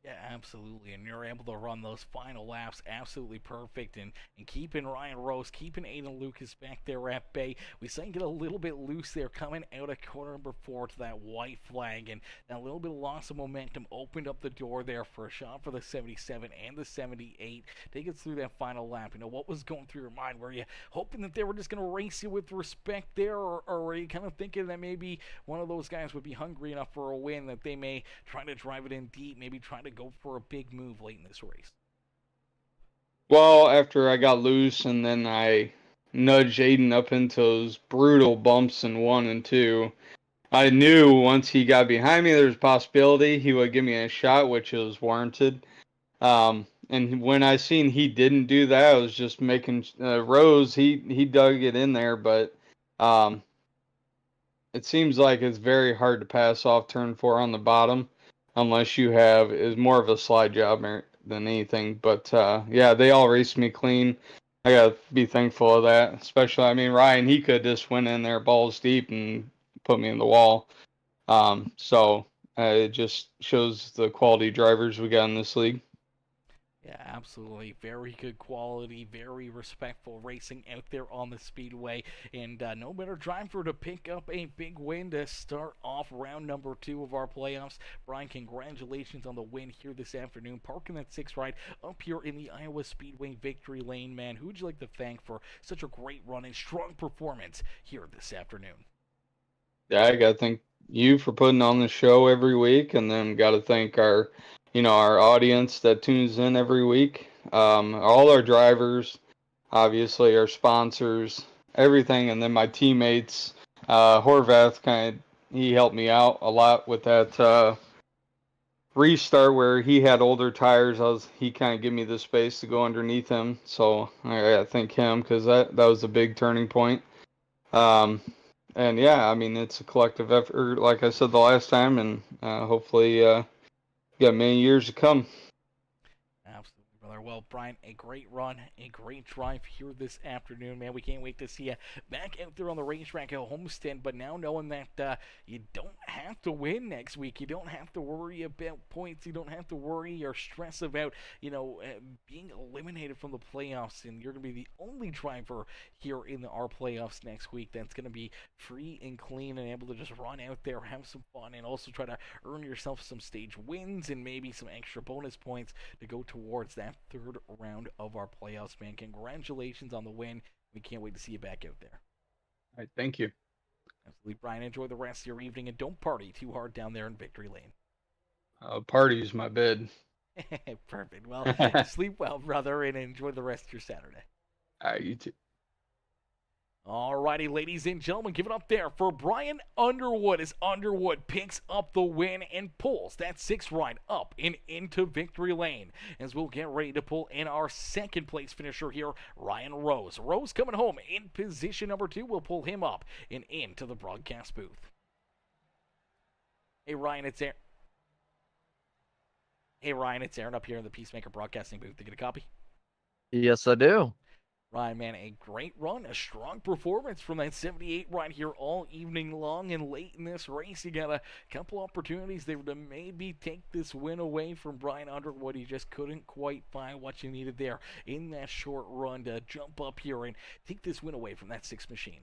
Yeah, absolutely. And you're able to run those final laps absolutely perfect, and keeping Ryan Rose, keeping Aiden Lucas back there at bay. We saw him get a little bit loose there coming out of corner number 4 to that white flag, and that little bit of loss of momentum opened up the door there for a shot for the 77 and the 78. Take us through that final lap. What was going through your mind? Were you hoping that they were just going to race you with respect there, or were you kind of thinking that maybe one of those guys would be hungry enough for a win that they may try to drive it in deep, maybe try to go for a big move late in this race? Well, after I got loose and then I nudged Aiden up into those brutal bumps in 1 and 2, I knew once he got behind me, there was a possibility he would give me a shot, which was warranted. And when I seen he didn't do that, I was just making Rose. He dug it in there, but it seems like it's very hard to pass off turn 4 on the bottom, unless you have is more of a slide job than anything. But yeah, they all raced me clean. I gotta be thankful of that. Especially, I mean, Ryan, he could just went in there balls deep and put me in the wall. So it just shows the quality drivers we got in this league. Yeah, absolutely. Very good quality, very respectful racing out there on the speedway, and no better driver to pick up a big win to start off round number 2 of our playoffs. Brian, congratulations on the win here this afternoon, parking that 6th ride up here in the Iowa Speedway victory lane, man. Who would you like to thank for such a great run and strong performance here this afternoon? Yeah, I gotta thank you for putting on the show every week, and then gotta thank our audience that tunes in every week. All our drivers, obviously our sponsors, everything, and then my teammates Horvath he helped me out a lot with that restart where he had older tires. He kind of gave me the space to go underneath him, so I gotta thank him because that was a big turning point. And yeah, I mean it's a collective effort, like I said the last time, and hopefully got many years to come. Absolutely, brother. Well, Brian, a great run, a great drive here this afternoon, man. We can't wait to see you back out there on the racetrack at Homestead. But now knowing that you don't have to win next week, you don't have to worry about points, you don't have to worry or stress about, being eliminated from the playoffs, and you're going to be the only driver here in our playoffs next week that's going to be free and clean and able to just run out there, have some fun, and also try to earn yourself some stage wins and maybe some extra bonus points to go towards that third round of our playoffs, man. Congratulations on the win. We can't wait to see you back out there. All right, thank you. Absolutely, Brian. Enjoy the rest of your evening and don't party too hard down there in Victory Lane. Party's my bed. Perfect. Well, sleep well, brother, and enjoy the rest of your Saturday. All right, you too. Alrighty, ladies and gentlemen, give it up there for Brian Underwood as Underwood picks up the win and pulls that 6th ride up and into Victory Lane. As we'll get ready to pull in our 2nd place finisher here, Ryan Rose. Rose coming home in position number 2. We'll pull him up and into the broadcast booth. Hey, Ryan, it's Aaron. Hey, Ryan, it's Aaron up here in the Peacemaker Broadcasting booth. You get a copy? Yes, I do. Ryan, man, a great run, a strong performance from that 78 right here all evening long, and late in this race, you got a couple opportunities there to maybe take this win away from Brian Underwood. He just couldn't quite find what you needed there in that short run to jump up here and take this win away from that 6 machine.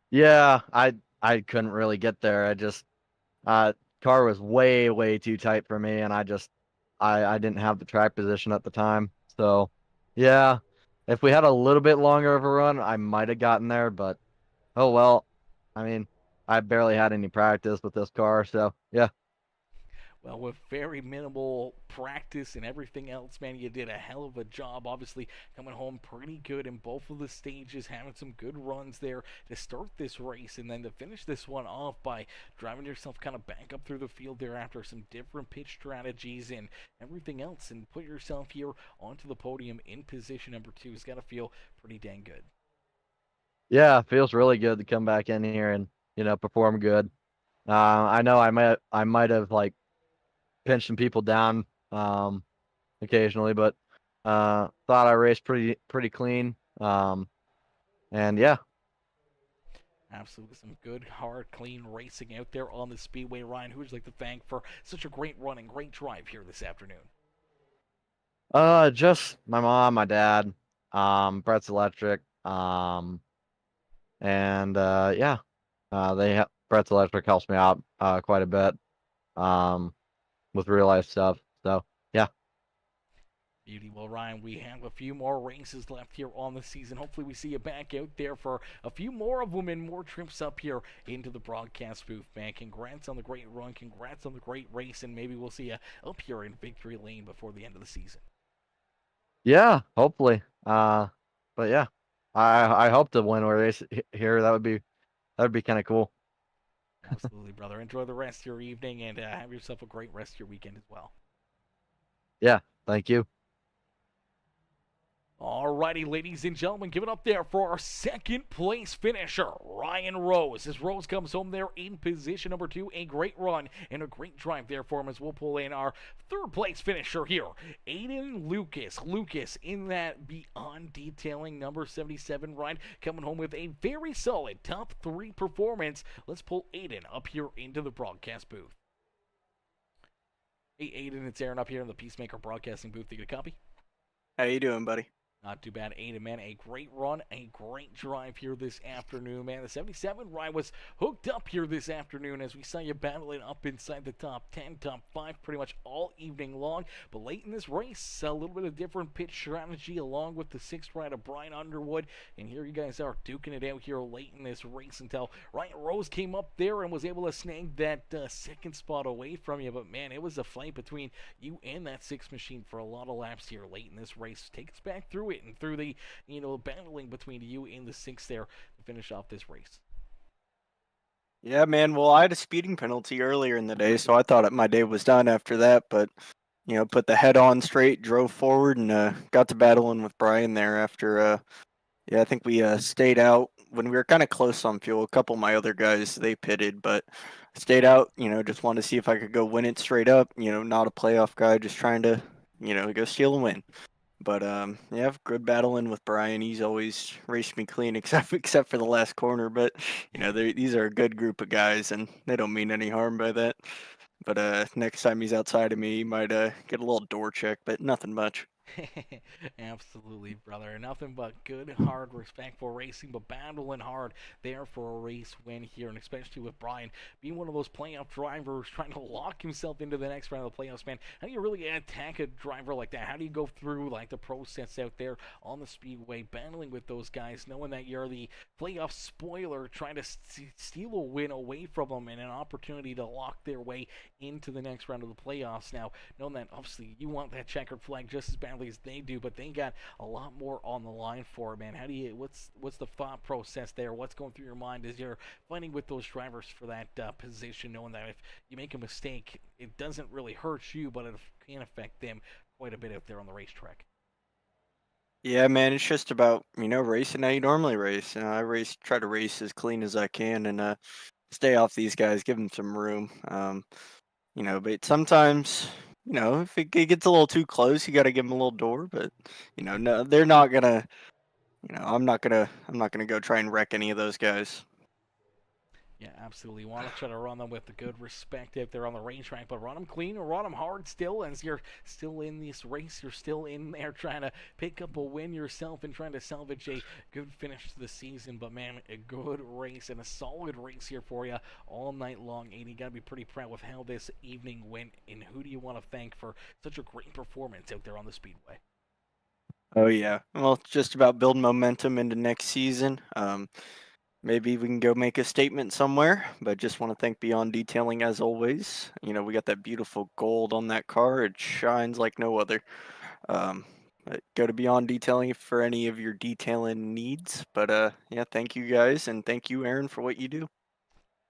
Yeah, I couldn't really get there. I just car was way too tight for me, and I didn't have the track position at the time. So yeah, if we had a little bit longer of a run, I might have gotten there, but oh well. I mean, I barely had any practice with this car, so yeah. Well, with very minimal practice and everything else, man, you did a hell of a job. Obviously, coming home pretty good in both of the stages, having some good runs there to start this race, and then to finish this one off by driving yourself kind of back up through the field there after some different pitch strategies and everything else, and put yourself here onto the podium in position number 2. It's got to feel pretty dang good. Yeah, it feels really good to come back in here and perform good. I know I might have like pinched some people down occasionally, but thought I raced pretty clean. And yeah. Absolutely some good, hard, clean racing out there on the Speedway. Ryan, who would you like to thank for such a great run and great drive here this afternoon? Just my mom, my dad, Brett's Electric, and yeah, Brett's Electric helps me out quite a bit with real life stuff. So yeah. Beauty. Well, Ryan, we have a few more races left here on the season. Hopefully we see you back out there for a few more of them and more trips up here into the broadcast booth, man. Congrats on the great run. Congrats on the great race, and maybe we'll see you up here in Victory Lane before the end of the season. Yeah, hopefully. But yeah, I hope to win a race here. That would be kind of cool. Absolutely, brother. Enjoy the rest of your evening and have yourself a great rest of your weekend as well. Yeah, thank you. Alrighty, ladies and gentlemen, give it up there for our 2nd place finisher, Ryan Rose. As Rose comes home there in position number 2, a great run and a great drive there for him as we'll pull in our 3rd place finisher here, Aiden Lucas. Lucas in that Beyond Detailing number 77 ride, coming home with a very solid top 3 performance. Let's pull Aiden up here into the broadcast booth. Hey, Aiden, it's Aaron up here in the Peacemaker Broadcasting booth. You get a copy? How you doing, buddy? Not too bad, Aiden, man. A great run, a great drive here this afternoon, man. The 77 ride was hooked up here this afternoon as we saw you battling up inside the top 10, top 5 pretty much all evening long. But late in this race, a little bit of different pitch strategy along with the 6th ride of Brian Underwood. And here you guys are duking it out here late in this race until Ryan Rose came up there and was able to snag that 2nd spot away from you. But, man, it was a fight between you and that 6th machine for a lot of laps here late in this race. Take us back through it. it and through the, battling between you and the 6 there to finish off this race. Yeah, man. Well, I had a speeding penalty earlier in the day, so I thought my day was done after that. But put the head on straight, drove forward, and got to battling with Brian there after. Yeah, I think we stayed out when we were kind of close on fuel. A couple of my other guys they pitted, but stayed out. Just wanted to see if I could go win it straight up. Not a playoff guy, just trying to go steal a win. But yeah, good battling with Brian. He's always raced me clean, except for the last corner. But these are a good group of guys, and they don't mean any harm by that. But next time he's outside of me, he might get a little door check, but nothing much. Absolutely, brother. Nothing but good, hard, respectful racing, but battling hard there for a race win here, and especially with Brian being one of those playoff drivers trying to lock himself into the next round of the playoffs, man. How do you really attack a driver like that? How do you go through like the process out there on the speedway, battling with those guys, knowing that you're the playoff spoiler, trying to steal a win away from them and an opportunity to lock their way into the next round of the playoffs? Now, knowing that obviously you want that checkered flag just as badly as they do, but they got a lot more on the line for it, man. How do you? What's the thought process there? What's going through your mind as you're fighting with those drivers for that position, knowing that if you make a mistake, it doesn't really hurt you, but it can affect them quite a bit out there on the racetrack? Yeah, man, it's just about racing how you normally race. I try to race as clean as I can, and stay off these guys, give them some room. But sometimes, if it gets a little too close, you got to give them a little door. But no, they're not gonna. I'm not gonna go try and wreck any of those guys. Yeah, absolutely. You want to try to run them with the good respect if they're on the racetrack, but run them clean or run them hard still. As you're still in this race, you're still in there trying to pick up a win yourself and trying to salvage a good finish to the season. But man, a good race and a solid race here for you all night long. And you got to be pretty proud with how this evening went. And who do you want to thank for such a great performance out there on the Speedway? Oh yeah. Well, it's just about building momentum into next season. Maybe we can go make a statement somewhere, but just want to thank Beyond Detailing as always. We got that beautiful gold on that car. It shines like no other. But go to Beyond Detailing for any of your detailing needs. But yeah, thank you guys, and thank you, Aaron, for what you do.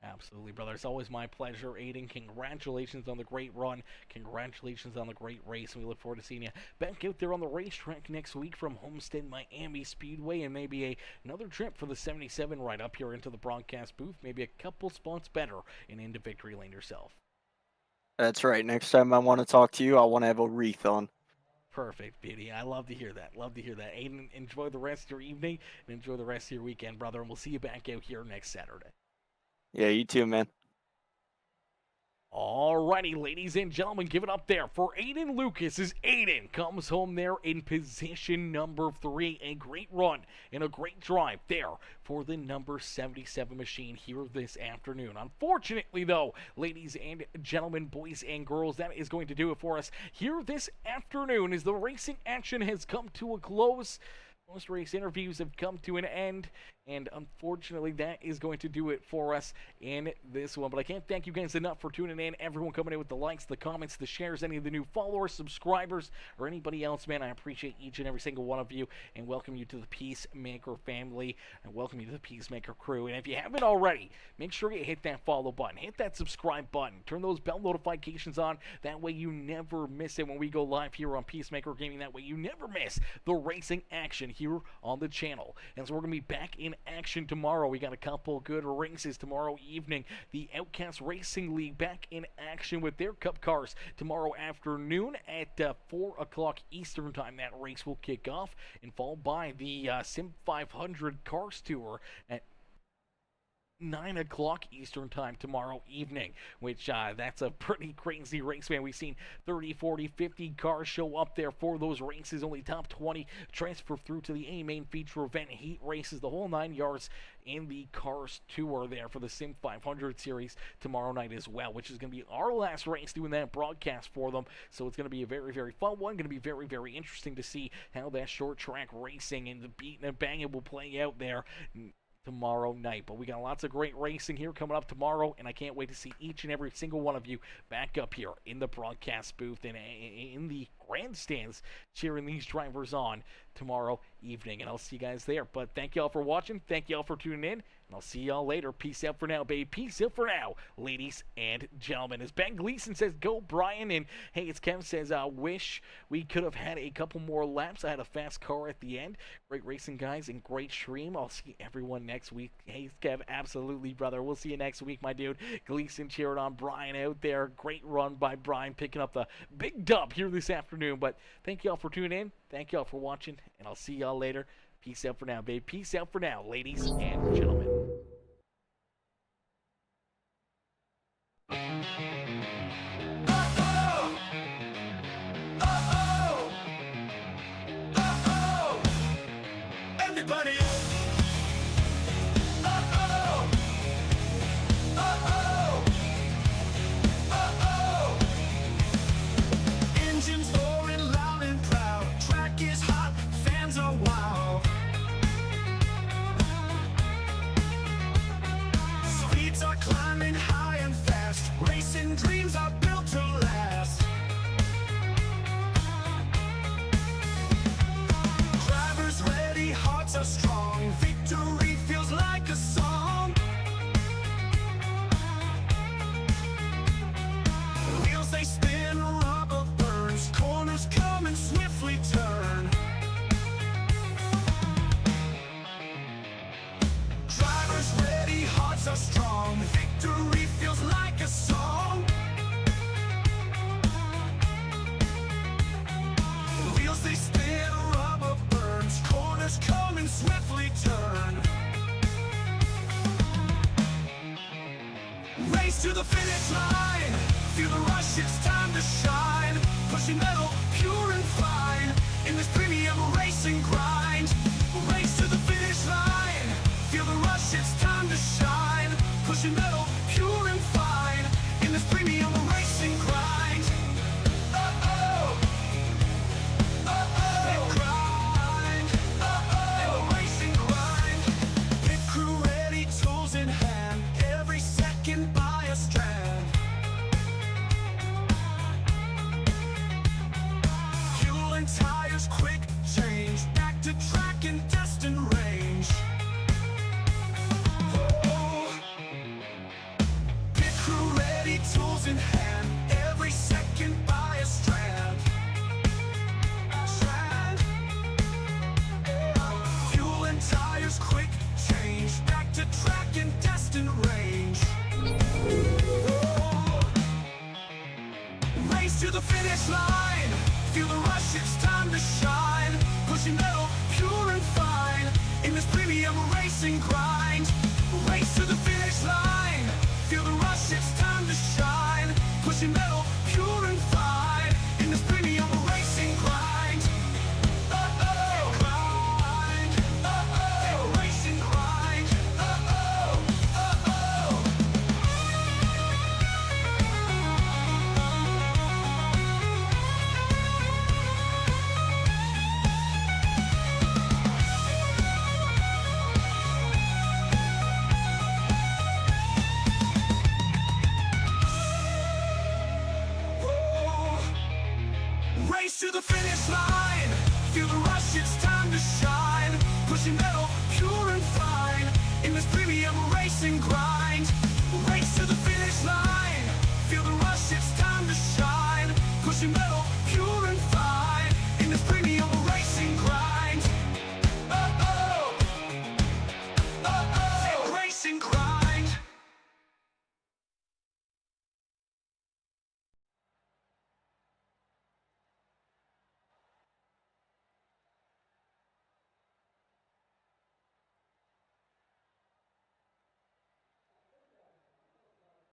Absolutely, brother. It's always my pleasure, Aiden. Congratulations on the great run. Congratulations on the great race. And we look forward to seeing you back out there on the racetrack next week from Homestead Miami Speedway, and maybe another trip for the 77 right up here into the broadcast booth. Maybe a couple spots better and into victory lane yourself. That's right. Next time I want to talk to you, I want to have a wreath on. Perfect, Biddy. I love to hear that. Love to hear that. Aiden, enjoy the rest of your evening and enjoy the rest of your weekend, brother. And we'll see you back out here next Saturday. Yeah, you too, man. Alrighty, ladies and gentlemen, give it up there for Aiden Lucas as Aiden comes home there in position number 3. A great run and a great drive there for the number 77 machine here this afternoon. Unfortunately, though, ladies and gentlemen, boys and girls, that is going to do it for us here this afternoon as the racing action has come to a close. Most race interviews have come to an end, and unfortunately that is going to do it for us in this one. But I can't thank you guys enough for tuning in, everyone coming in with the likes, the comments, the shares, any of the new followers, subscribers, or anybody else, man. I appreciate each and every single one of you and welcome you to the Peacemaker family and welcome you to the Peacemaker crew. And if you haven't already, make sure you hit that follow button, hit that subscribe button, turn those bell notifications on. That way you never miss it when we go live here on Peacemaker Gaming. That way you never miss the racing action here on the channel. And so we're going to be back in action tomorrow. We got a couple good races tomorrow evening. The Outcast Racing League back in action with their Cup cars tomorrow afternoon at 4 o'clock Eastern time. That race will kick off and followed by the Sim 500 Cars Tour at 9 o'clock Eastern time tomorrow evening, which that's a pretty crazy race, man. We've seen 30, 40, 50 cars show up there for those races. Only top 20 transfer through to the A main feature event heat races, the whole 9 yards in the Cars Tour there for the Sim 500 series tomorrow night as well, which is going to be our last race doing that broadcast for them. So it's going to be a very, very fun one. Going to be very, very interesting to see how that short track racing and the beating and banging will play out there tomorrow night. But we got lots of great racing here coming up tomorrow, and I can't wait to see each and every single one of you back up here in the broadcast booth and in the grandstands cheering these drivers on tomorrow evening, and I'll see you guys there. But thank y'all for watching. Thank y'all for tuning in, and I'll see y'all later. Peace out for now, baby. Peace out for now, ladies and gentlemen. As Ben Gleason says, go Brian, and hey, it's Kevin says, I wish we could have had a couple more laps. I had a fast car at the end. Great racing, guys, and great stream. I'll see everyone next week. Hey, Kev, absolutely, brother. We'll see you next week, my dude. Gleason cheering on Brian out there. Great run by Brian, picking up the big dub here this afternoon. But thank y'all for tuning in. Thank y'all for watching, and I'll see y'all later. Peace out for now, babe. Peace out for now, ladies and gentlemen. Everybody. Engines roaring loud and proud. Track is hot, fans are wild. Speeds are climbing high and fast. Racing dreams are built to last. Drivers ready, hearts are strong. Victory feels like a song. Wheels they spin, rubber burns. Corners come and swiftly turn. Drivers ready, hearts are strong. Victory feels like a song. Wheels they spin, rubber burns. Corners come and swiftly turn. Race to the finish line. Feel the rush, it's time to shine. Pushing metal, pure and fine. In this premium racing grind. Race to the finish line. Feel the rush, it's time to shine. Pushing metal, pure and fine. In this premium racing grind. Uh-oh. Uh-oh. Grind. Uh-oh. Racing grind. Pit crew ready, tools in hand. Every second by a strand. Fuel and tires, quick change. Back to track and destined range. Oh. Pit crew ready, tools in hand. Every second by a strand. Strand. Fuel and tires, quick change. Back to track and destined range. Oh. Race to the finish line. Feel the rush, it's time to shine. Pushing metal, pure and fine. In this premium racing grind. Race to the finish line. Feel the rush, it's time to shine. Pushing metal, pure and fine. In this premium racing grind. Uh-oh. Grind. Uh-oh. Racing grind. Uh-oh. Uh-oh. Race to the finish line. Feel the rush, it's time to shine. Pushing metal, pure and fine. In this premium racing grind. Race to the finish line. Feel the rush, it's time to shine. Pushing metal.